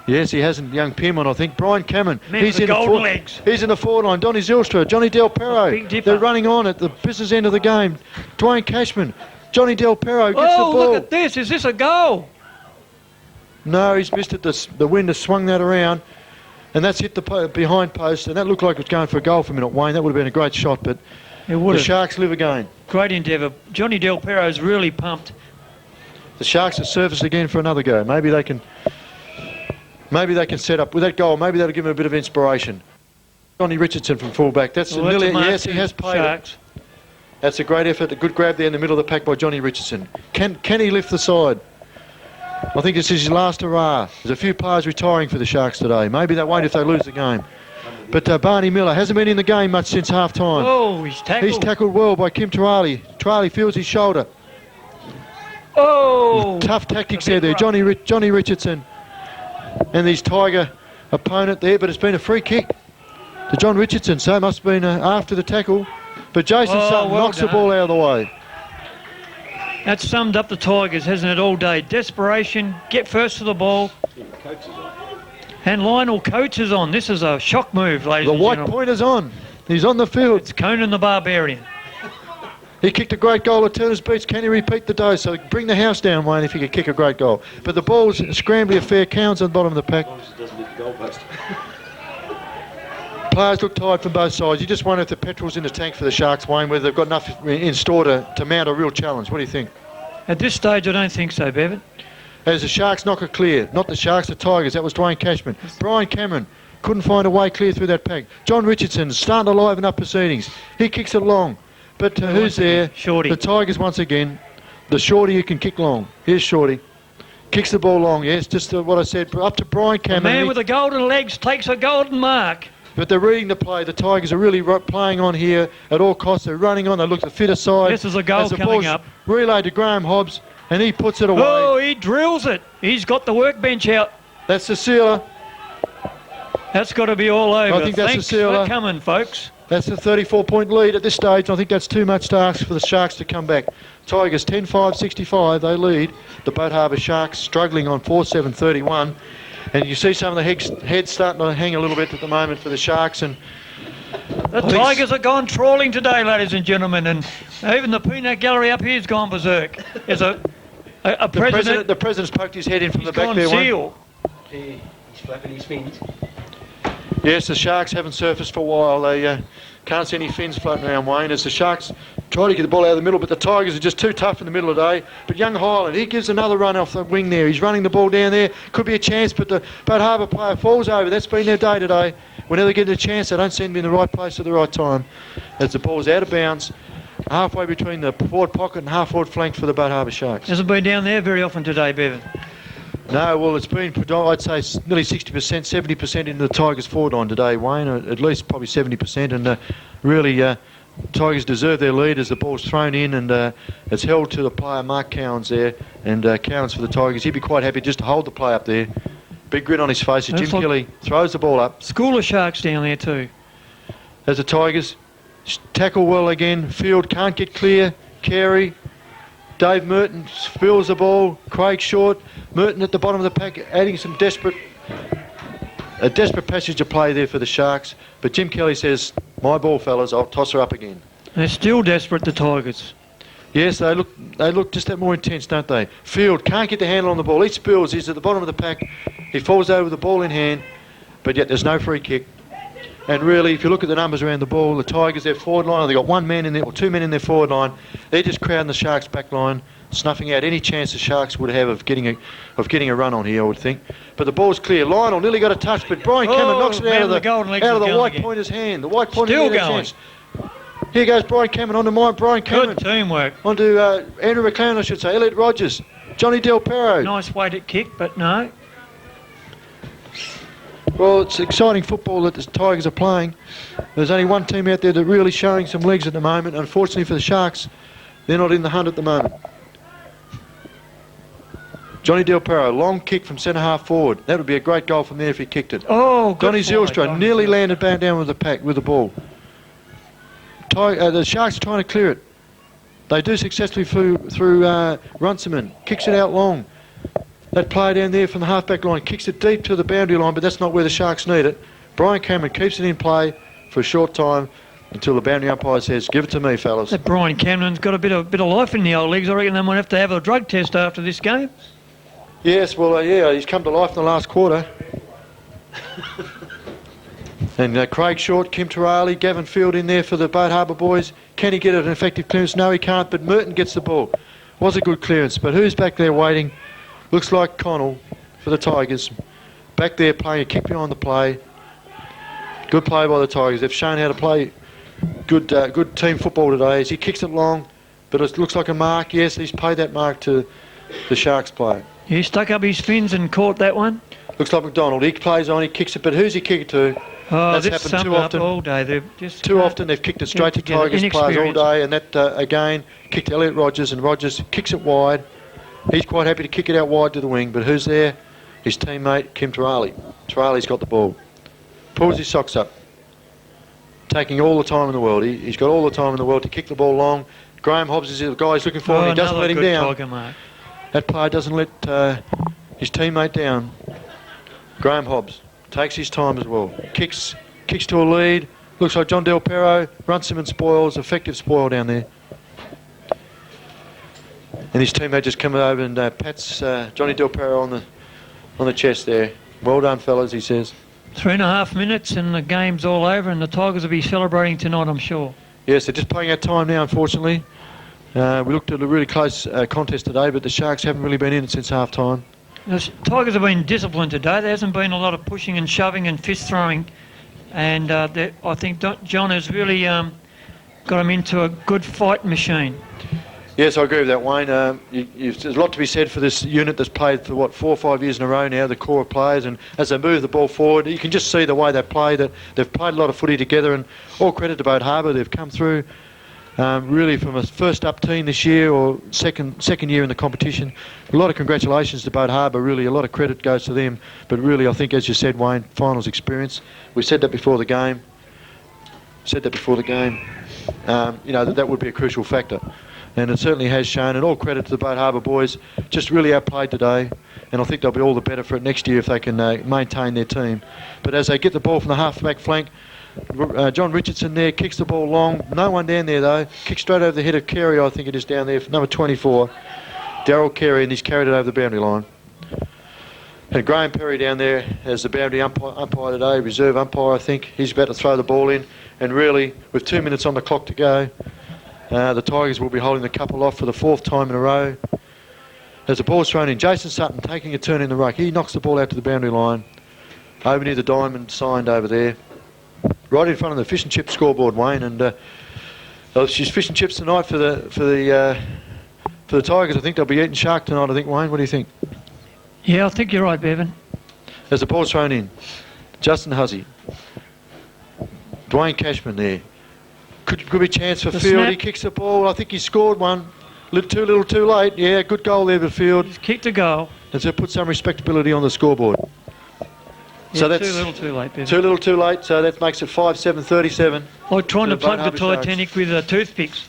Speaker 1: Yes, he hasn't. Young Pyrmont, I think. Brian Cameron.
Speaker 2: Man with the
Speaker 1: in
Speaker 2: golden
Speaker 1: forward.
Speaker 2: legs.
Speaker 1: He's in the forward line. Donny Zylstra. Johnny Del Perro.
Speaker 2: Big dipper.
Speaker 1: They're running on at the business end of the game. Dwayne Cashman. Johnny Del Perro gets the
Speaker 2: Oh,
Speaker 1: ball.
Speaker 2: look at this. Is this a goal?
Speaker 1: No, he's missed it. The wind has swung that around. And that's hit the behind post. And that looked like it was going for a goal for a minute, Wayne. That would have been a great shot. But
Speaker 2: It would
Speaker 1: the
Speaker 2: have.
Speaker 1: Sharks live again.
Speaker 2: Great endeavour. Johnny Del Perro's really pumped.
Speaker 1: The Sharks have surfaced again for another go. Maybe they can set up with that goal. Maybe that'll give them a bit of inspiration. Johnny Richardson from fullback. That's
Speaker 2: Well, that's a mark
Speaker 1: yes, he
Speaker 2: to
Speaker 1: has played it.
Speaker 2: Sharks.
Speaker 1: That's a great effort. A good grab there in the middle of the pack by Johnny Richardson. Can he lift the side? I think this is his last hurrah. There's a few players retiring for the Sharks today. Maybe they won't if they lose the game. But Barney Miller hasn't been in the game much since half-time.
Speaker 2: Oh, he's tackled.
Speaker 1: He's tackled well by Kim Trali. Trali feels his shoulder.
Speaker 2: Oh!
Speaker 1: Tough tactics
Speaker 2: A bit
Speaker 1: there.
Speaker 2: rough.
Speaker 1: Johnny Richardson and his Tiger opponent there, but it's been a free kick to John Richardson, so it must have been after the tackle. But Jason Sutton
Speaker 2: well
Speaker 1: knocks the
Speaker 2: done.
Speaker 1: ball out of the way.
Speaker 2: That summed up the Tigers, hasn't it, all day? Desperation, get first to the ball. And Lionel Coates is on. This is a shock move, ladies
Speaker 1: The
Speaker 2: and
Speaker 1: white
Speaker 2: gentlemen.
Speaker 1: pointer's on. He's on the field.
Speaker 2: It's Conan the Barbarian.
Speaker 1: He kicked a great goal at Turner's Beach. Can he repeat the dose? So bring the house down, Wayne, if he could kick a great goal. But the ball's scrambly affair. Counts on the bottom of the pack.
Speaker 3: As long as it doesn't hit the goalpost.
Speaker 1: Players look tired from both sides. You just wonder if the petrol's in the tank for the Sharks, Wayne, whether they've got enough in store to mount a real challenge. What do you think?
Speaker 2: At this stage, I don't think so, Bevan.
Speaker 1: As the Sharks knock it clear. Not the Sharks, the Tigers. That was Dwayne Cashman. Brian Cameron couldn't find a way clear through that pack. John Richardson starting to liven up proceedings. He kicks it long. But who's there?
Speaker 2: Shorty.
Speaker 1: The Tigers once again. The Shorty who can kick long. Here's Shorty. Kicks the ball long, yes. Just what I said. Up to Brian
Speaker 2: The
Speaker 1: Cameron.
Speaker 2: man with the golden legs takes a golden mark.
Speaker 1: But they're reading the play. The Tigers are really playing on here at all costs. They're running on. They look the fitter side.
Speaker 2: This is a goal
Speaker 1: As the
Speaker 2: coming
Speaker 1: ball's
Speaker 2: up.
Speaker 1: relayed to Graham Hobbs, and he puts it away.
Speaker 2: Oh, he drills it. He's got the workbench out.
Speaker 1: That's the sealer.
Speaker 2: That's got to be all over.
Speaker 1: I think that's
Speaker 2: Thanks
Speaker 1: the sealer.
Speaker 2: for coming, folks.
Speaker 1: That's a 34-point lead at this stage. I think that's too much to ask for the Sharks to come back. Tigers 10-5-65. They lead. The Boatharbour Sharks struggling on 4-7-31. And you see some of the heads starting to hang a little bit at the moment for the Sharks. And
Speaker 2: The Tigers are gone trawling today, ladies and gentlemen, and even the peanut gallery up here's gone berserk. There's a president.
Speaker 1: the president's poked his head in from
Speaker 2: He's
Speaker 1: the back
Speaker 2: gone
Speaker 1: there.
Speaker 2: seal.
Speaker 3: He's flapping his fins.
Speaker 1: Yes, the Sharks haven't surfaced for a while. They can't see any fins floating around, Wayne, as the Sharks try to get the ball out of the middle, but the Tigers are just too tough in the middle of the day. But young Highland, he gives another run off the wing there. He's running the ball down there. Could be a chance, but the Boatharbour player falls over. That's been their day today. Whenever they get a chance, they don't seem to be in the right place at the right time. As the ball's out of bounds, halfway between the forward pocket and half-forward flank for the Boatharbour Sharks.
Speaker 2: Hasn't been down there very often today, Bevan.
Speaker 1: No, well, it's been, I'd say, nearly 60%, 70% in the Tigers' forward line today, Wayne, at least probably 70%, and really, Tigers deserve their lead as the ball's thrown in, and it's held to the player, Mark Cowans there, and Cowans for the Tigers. He'd be quite happy just to hold the play up there. Big grin on his face as Jim Kelly throws the ball up.
Speaker 2: School of Sharks down there too.
Speaker 1: As the Tigers tackle well again, Field can't get clear, Carey, Dave Merton spills the ball, Craig short, Merton at the bottom of the pack, adding some desperate passage of play there for the Sharks. But Jim Kelly says, my ball, fellas, I'll toss her up again.
Speaker 2: They're still desperate, the Tigers.
Speaker 1: Yes, they look just that more intense, don't they? Field can't get the handle on the ball. He spills, he's at the bottom of the pack. He falls over with the ball in hand, but yet there's no free kick. And really, if you look at the numbers around the ball, the Tigers, their forward line, they've got one man in there, or two men in their forward line. They're just crowding the Sharks' back line, snuffing out any chance the Sharks would have of getting a run on here, I would think. But the ball's clear. Lionel nearly got a touch, but Brian Cameron knocks it out of the white pointer's hand. The white pointer
Speaker 2: still
Speaker 1: going.
Speaker 2: Chance.
Speaker 1: Here goes Brian Cameron onto Brian Cameron.
Speaker 2: Good teamwork.
Speaker 1: Onto Andrew McLean, I should say. Elliot Rogers, Johnny Del Perro.
Speaker 2: Nice weighted kick, but no.
Speaker 1: Well, it's exciting football that the Tigers are playing. There's only one team out there that's really showing some legs at the moment. Unfortunately for the Sharks, they're not in the hunt at the moment. Johnny Del Perro, long kick from centre half forward. That would be a great goal from there if he kicked it.
Speaker 2: Oh, good.
Speaker 1: Donny Zylstra nearly landed back down with the pack with the ball. The Sharks are trying to clear it. They do successfully through Runciman. Kicks it out long. That player down there from the half-back line kicks it deep to the boundary line, but that's not where the Sharks need it. Brian Cameron keeps it in play for a short time until the boundary umpire says, give it to me, fellas.
Speaker 2: That Brian Cameron's got a bit of life in the old legs. I reckon they might have to have a drug test after this game.
Speaker 1: Yes, well, yeah, he's come to life in the last quarter. And Craig Short, Kim Terali, Gavin Field in there for the Boatharbour boys. Can he get an effective clearance? No, he can't, but Merton gets the ball. Was a good clearance, but who's back there waiting? Looks like Connell for the Tigers. Back there playing a kick behind the play. Good play by the Tigers. They've shown how to play good team football today as he kicks it long, but it looks like a mark. Yes, he's paid that mark to the Sharks player.
Speaker 2: He stuck up his fins and caught that one.
Speaker 1: Looks like McDonald. He plays on, he kicks it, but who's he kick it to?
Speaker 2: Oh, that's happened too often. All day. They've just
Speaker 1: too often they've kicked it straight to Tigers players all day, and that again kicked Elliot Rogers, and Rogers kicks it wide. He's quite happy to kick it out wide to the wing, but who's there? His teammate Kim Terali. Terali's got the ball. Pulls his socks up. Taking all the time in the world. He's got all the time in the world to kick the ball long. Graham Hobbs is the guy he's looking for, and he doesn't let him down. That player doesn't let his teammate down. Graham Hobbs takes his time as well. Kicks to a lead. Looks like John Del Perro. Runciman spoils. Effective spoil down there. And his teammate just comes over and pats Johnny Del Perro on the chest there. Well done, fellas, he says.
Speaker 2: 3.5 minutes and the game's all over, and the Tigers will be celebrating tonight, I'm sure.
Speaker 1: Yes, they're just playing out time now, unfortunately. We looked at a really close contest today, but the Sharks haven't really been in it since half-time.
Speaker 2: The Tigers have been disciplined today. There hasn't been a lot of pushing and shoving and fist throwing, and I think John has really got them into a good fight machine.
Speaker 1: Yes, I agree with that, Wayne. There's a lot to be said for this unit that's played for, 4 or 5 years in a row now, the core of players, and as they move the ball forward, you can just see the way they play, that they've played a lot of footy together, and all credit to Boatharbour. They've come through really from a first-up team this year, or second year in the competition. A lot of congratulations to Boatharbour, really. A lot of credit goes to them, but really, I think, as you said, Wayne, finals experience. We said that before the game. You know, that would be a crucial factor. And it certainly has shown, and all credit to the Boatharbour boys, just really outplayed today, and I think they'll be all the better for it next year if they can maintain their team. But as they get the ball from the half-back flank, John Richardson there kicks the ball long, no one down there though, kicks straight over the head of Carey, I think it is down there, number 24, Darryl Carey, and he's carried it over the boundary line. Graham Perry down there as the boundary umpire today, reserve umpire I think. He's about to throw the ball in, and really with 2 minutes on the clock to go, the Tigers will be holding the couple off for the 4th time in a row. As the ball's thrown in, Jason Sutton taking a turn in the ruck. He knocks the ball out to the boundary line, over near the diamond signed over there, right in front of the fish and chips scoreboard, Wayne. And she's fish and chips tonight for the Tigers. I think they'll be eating shark tonight. I think, Wayne. What do you think?
Speaker 2: Yeah, I think you're right, Bevan.
Speaker 1: As the ball's thrown in, Justin Hussey, Dwayne Cashman there. Could be a chance for
Speaker 2: The
Speaker 1: Field.
Speaker 2: snap.
Speaker 1: He kicks the ball. I think he scored one. Little too late. Yeah, good goal there for Field.
Speaker 2: He's kicked a goal.
Speaker 1: And so put some respectability on the scoreboard.
Speaker 2: Yeah,
Speaker 1: So that's
Speaker 2: too little, too late, Bevan.
Speaker 1: too little, too late. So that makes it 5-7-37.
Speaker 2: Like trying
Speaker 1: to
Speaker 2: to plug the
Speaker 1: Boatharbour Sharks.
Speaker 2: Titanic with toothpicks.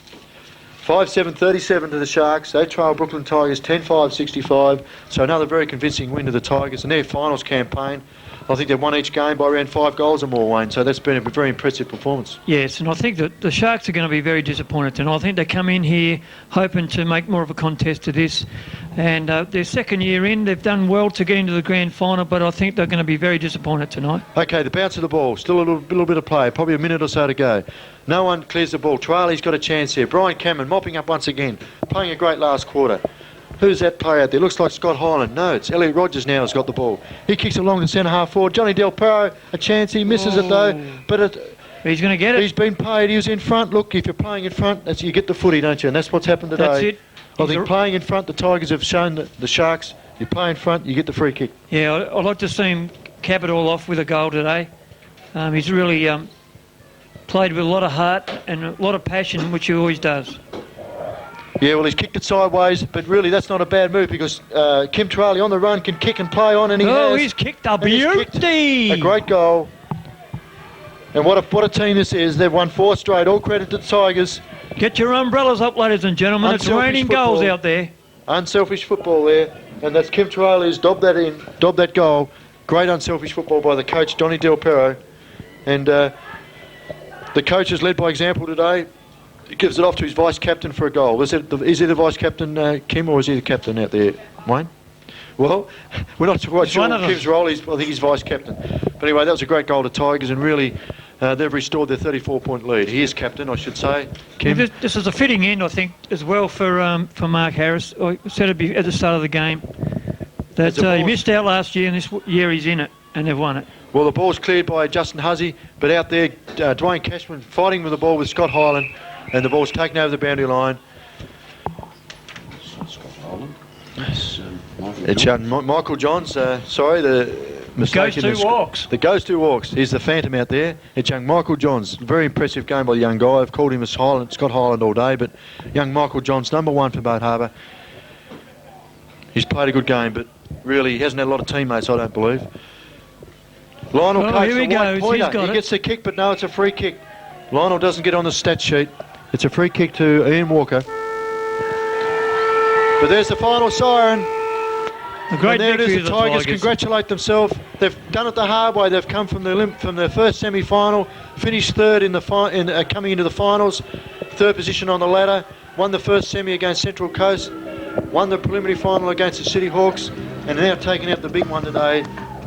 Speaker 1: 5-7-37 to the Sharks. They trail Brooklyn Tigers 10-5-65. So another very convincing win to the Tigers in their finals campaign. I think they've won each game by around 5 goals or more, Wayne. So that's been a very impressive performance.
Speaker 2: Yes, and I think that the Sharks are going to be very disappointed, and I think they come in here hoping to make more of a contest to this. And their second year in, they've done well to get into the grand final, but I think they're going to be very disappointed tonight.
Speaker 1: Okay, the bounce of the ball. Still a little bit of play. Probably a minute or so to go. No one clears the ball. Traily's got a chance here. Brian Cameron mopping up once again. Playing a great last quarter. Who's that player out there? Looks like Scott Hyland. No, it's Elliot Rogers now has got the ball. He kicks along the centre half forward. Johnny Del Perro, a chance. He misses it though. But
Speaker 2: He's going to get it.
Speaker 1: he's been paid. He was in front. Look, if you're playing in front, you get the footy, don't you? And that's what's happened today.
Speaker 2: That's it.
Speaker 1: I think playing in front, the Tigers have shown the Sharks, you play in front, you get the free kick.
Speaker 2: Yeah, I'd like to see him cap it all off with a goal today. He's really played with a lot of heart and a lot of passion, which he always does.
Speaker 1: Yeah, well, he's kicked it sideways, but really that's not a bad move because Kim Traley on the run can kick and play on, and he has.
Speaker 2: He's kicked a
Speaker 1: And he's kicked
Speaker 2: beauty.
Speaker 1: a great goal. And what a team this is. They've won 4 straight. All credit to the Tigers.
Speaker 2: Get your umbrellas up, ladies and gentlemen. It's
Speaker 1: Unselfish
Speaker 2: raining goals
Speaker 1: football.
Speaker 2: out there.
Speaker 1: Unselfish football there. And that's Kim Traley's dobbed that goal. Great unselfish football by the coach, Johnny Del Perro. And the coach has led by example today. He gives it off to his vice-captain for a goal. Is he the vice-captain, Kim, or is he the captain out there, Wayne? Well, we're not quite sure
Speaker 2: one of
Speaker 1: what
Speaker 2: them.
Speaker 1: Kim's role is. I think he's vice-captain. But anyway, that was a great goal to Tigers, and really they've restored their 34-point lead. He is captain, I should say. Kim.
Speaker 2: This is a fitting end, I think, as well for Mark Harris. I said it at the start of the game that he missed out last year, and this year he's in it, and they've won it.
Speaker 1: Well, the ball's cleared by Justin Hussey, but out there, Dwayne Cashman fighting with the ball with Scott Hyland, and the ball's taken over the boundary line.
Speaker 3: Scott Holland. It's Michael
Speaker 1: It's
Speaker 3: John.
Speaker 1: Michael Johns, sorry, the mistake
Speaker 2: Goes
Speaker 1: in
Speaker 2: to
Speaker 1: the
Speaker 2: walks.
Speaker 1: The goes to walks. He's the phantom out there. It's young Michael Johns. Very impressive game by the young guy. I've called him Scott Hyland all day, but young Michael Johns, number 1 for Boatharbour. He's played a good game, but really he hasn't had a lot of teammates, I don't believe. Lionel
Speaker 2: Oh,
Speaker 1: Coates,
Speaker 2: here he
Speaker 1: the white
Speaker 2: goes.
Speaker 1: pointer.
Speaker 2: He's got
Speaker 1: He
Speaker 2: it.
Speaker 1: gets the kick, but no, it's a free kick. Lionel doesn't get on the stat sheet. It's a free kick to Ian Walker. But there's the final siren.
Speaker 2: A great
Speaker 1: And there it
Speaker 2: victory
Speaker 1: is.
Speaker 2: of
Speaker 1: The
Speaker 2: the
Speaker 1: Tigers
Speaker 2: Tigers.
Speaker 1: congratulate themselves. They've done it the hard way. They've come from the first semi-final, finished third in coming into the finals, 3rd position on the ladder. Won the first semi against Central Coast, won the preliminary final against the City Hawks, and now taking out the big one today,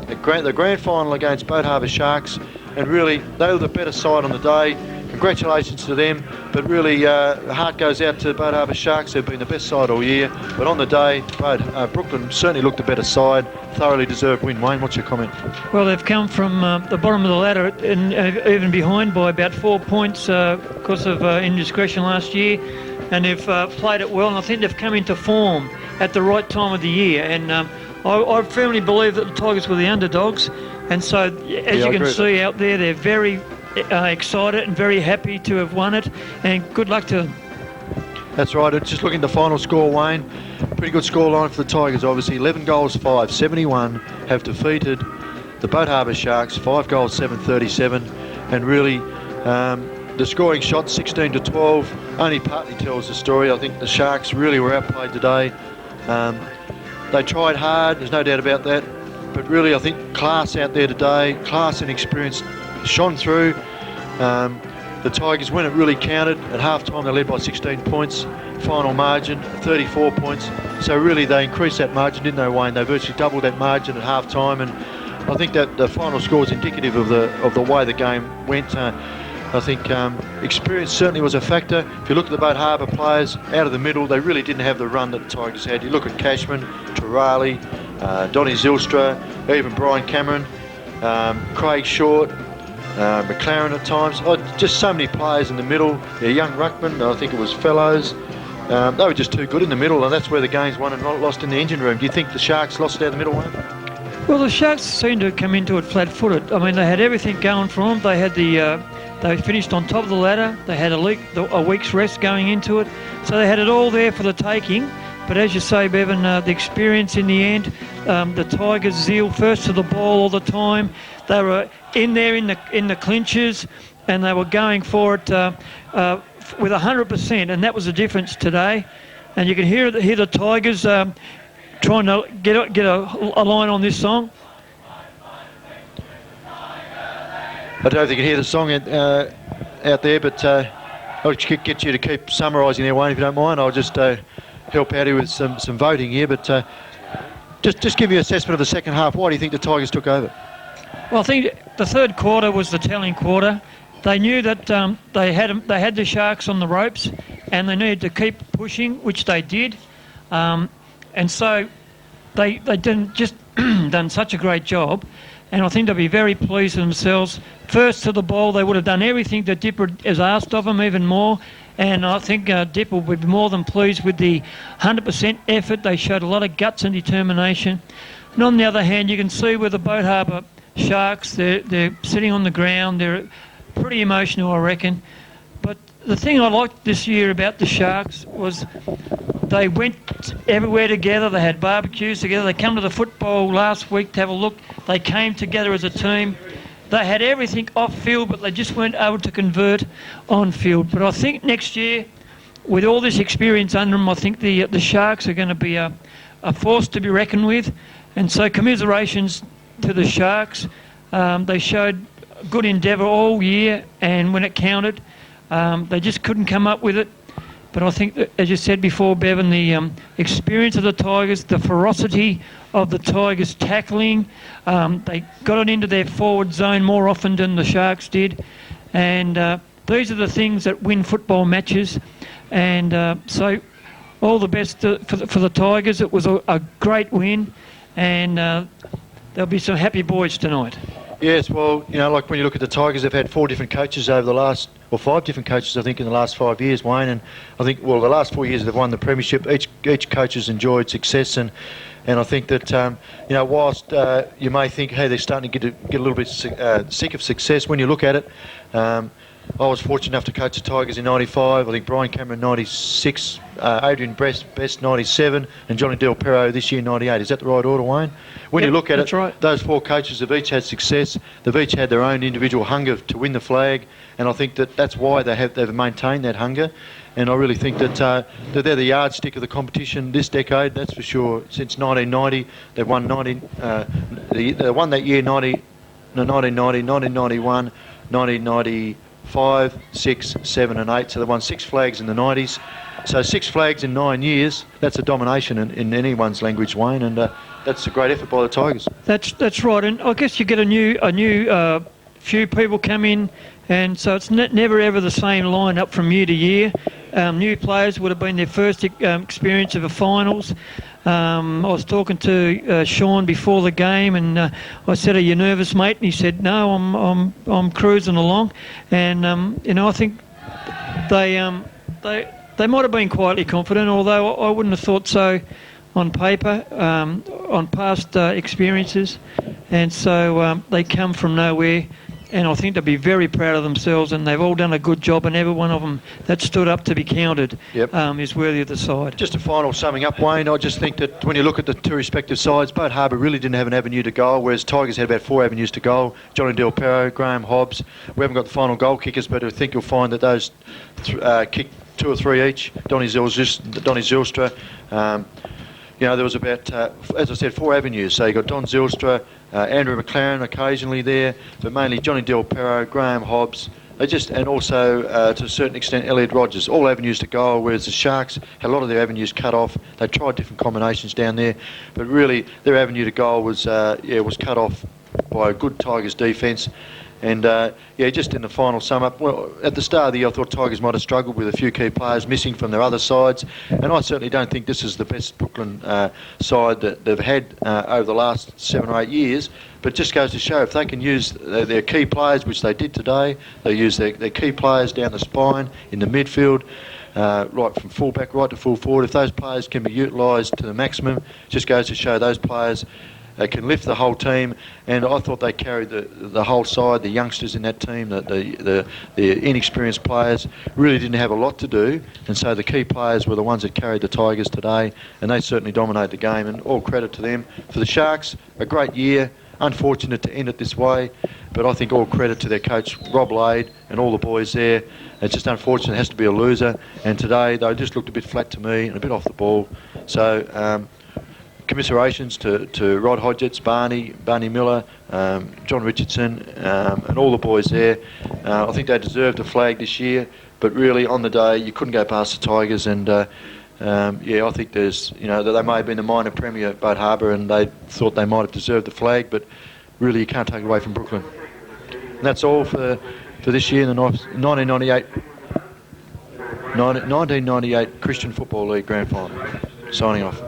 Speaker 1: the grand final against Boatharbour Sharks. And really, they were the better side on the day. Congratulations to them, but really the heart goes out to Boatharbour Sharks. They've been the best side all year, but on the day, Brooklyn certainly looked the better side. Thoroughly deserved win. Wayne, what's your comment?
Speaker 2: Well, they've come from the bottom of the ladder and even behind by about 4 points because of indiscretion last year, and they've played it well, and I think they've come into form at the right time of the year. And I firmly believe that the Tigers were the underdogs, and so as you can see out there, they're very excited and very happy to have won it, and good luck to them.
Speaker 1: That's right. Just looking at the final score, Wayne. Pretty good score line for the Tigers, obviously. 11 goals, 5, 71 have defeated the Boatharbour Sharks, 5 goals, 7, 37. And really, the scoring shot, 16 to 12, only partly tells the story. I think the Sharks really were outplayed today. They tried hard, there's no doubt about that. But really, I think class out there today, class and experience shone through. the Tigers, when it really counted, at half-time they led by 16 points, final margin 34 points. So really they increased that margin, didn't they, Wayne? They virtually doubled that margin at half-time, and I think that the final score is indicative of the way the game went. I think experience certainly was a factor. If you look at the Boatharbour players out of the middle, they really didn't have the run that the Tigers had. You look at Cashman, Turali, Donny Zylstra, even Brian Cameron, Craig Short, McLaren at times. Just so many players in the middle. Their young ruckman, I think it was Fellows. They were just too good in the middle, and that's where the game's won and not lost in the engine room. Do you think the Sharks lost it out of the middle, Wayne?
Speaker 2: Well, the Sharks seemed to come into it flat-footed. I mean, they had everything going for them. They had they finished on top of the ladder. They had a week's rest going into it. So they had it all there for the taking. But as you say, Bevan, the experience in the end, the Tigers' zeal first to the ball all the time. They were in there in the clinches, and they were going for it with 100%, and that was the difference today. And you can hear the Tigers trying to get a line on this song.
Speaker 1: I don't know if you can hear the song out there, but I'll get you to keep summarising there, Wayne, if you don't mind. I'll just help out here with some voting here, but just give you an assessment of the second half. Why do you think the Tigers took over?
Speaker 2: Well, I think the third quarter was the telling quarter. They knew that they had the Sharks on the ropes, and they needed to keep pushing, which they did. And so they didn't just done such a great job, and I think they'll be very pleased with themselves. First to the ball, they would have done everything that Dipper has asked of them, even more. And I think Dipper will be more than pleased with the 100% effort. They showed a lot of guts and determination. And on the other hand, you can see with the Boatharbour Sharks, they're sitting on the ground. They're pretty emotional, I reckon. But the thing I liked this year about the Sharks was they went everywhere together. They had barbecues together. They come to the football last week to have a look. They came together as a team. They had everything off field, but they just weren't able to convert on field. But I think next year, with all this experience under them, I think the Sharks are going to be a force to be reckoned with. And so commiserations to the Sharks. They showed good endeavour all year, and when it counted, they just couldn't come up with it. But I think that, as you said before, Bevan, the experience of the Tigers, the ferocity of the Tigers tackling, they got it into their forward zone more often than the Sharks did. And these are the things that win football matches. And so all the best for the Tigers. It was a great win, and there'll be some happy boys tonight.
Speaker 1: Yes, well, like when you look at the Tigers, they've had 4 different coaches over the last, or 5 different coaches, I think, in the last 5 years, Wayne. And I think, the last 4 years they've won the premiership. Each coach has enjoyed success, and I think that, whilst you may think, hey, they're starting to get a little bit sick of success, when you look at it, I was fortunate enough to coach the Tigers in 95. I think Brian Cameron 96, Adrian Best 97, and Johnny Del Perro this year 98. Is that the right order, Wayne? When you look at it,
Speaker 2: right.
Speaker 1: Those 4 coaches have each had success. They've each had their own individual hunger to win the flag, and I think that's why they've maintained that hunger. And I really think that they're the yardstick of the competition this decade. That's for sure. Since 1990, they've won they won that year 1990, 1991, 1995, 6, 7 and 8. So they won 6 flags in the 90s. So 6 flags in 9 years, that's a domination in anyone's language, Wayne, and that's a great effort by the Tigers.
Speaker 2: That's right, and I guess you get a new few people come in, and so it's never ever the same line-up from year to year. New players would have been their first experience of the finals. I was talking to Sean before the game, and I said, "Are you nervous, mate?" And he said, "No, I'm cruising along." And I think they might have been quietly confident, although I wouldn't have thought so on paper, on past experiences. And so they come from nowhere, and I think they'll be very proud of themselves, and they've all done a good job, and every one of them that stood up to be counted is worthy of the side.
Speaker 1: Just a final summing up, Wayne, I just think that when you look at the 2 respective sides, Boatharbour really didn't have an avenue to goal, whereas Tigers had about 4 avenues to goal. Johnny Del Perro, Graham Hobbs. We haven't got the final goal kickers, but I think you'll find that those kicked 2 or 3 each. Donny Zylstra. There was about, as I said, 4 avenues. So you got Don Zylstra, Andrew McLaren occasionally there, but mainly Johnny Del Perro, Graham Hobbs, they just, and also to a certain extent Elliot Rogers, all avenues to goal, whereas the Sharks had a lot of their avenues cut off. They tried different combinations down there, but really their avenue to goal was was cut off by a good Tigers defence. And just in the final sum up, well, at the start of the year I thought Tigers might have struggled with a few key players missing from their other sides, and I certainly don't think this is the best Brooklyn side that they've had over the last 7 or 8 years, but it just goes to show if they can use their key players, which they did today, they use their key players down the spine, in the midfield, right from full-back right to full forward, if those players can be utilised to the maximum, it just goes to show those players can lift the whole team. And I thought they carried the whole side, the youngsters in that team, the inexperienced players really didn't have a lot to do, and so the key players were the ones that carried the Tigers today, and they certainly dominated the game, and all credit to them. For the Sharks, a great year, unfortunate to end it this way, but I think all credit to their coach Rob Lade and all the boys there. It's just unfortunate it has to be a loser, and today they just looked a bit flat to me and a bit off the ball. So commiserations to Rod Hodgetts, Barney Miller, John Richardson, and all the boys there. I think they deserved a flag this year, but really on the day you couldn't go past the Tigers, and I think there's, that they may have been the minor premier at Boatharbour and they thought they might have deserved the flag, but really you can't take it away from Brooklyn. And that's all for this year in the 1998 Christian Football League Grand Final. Signing off.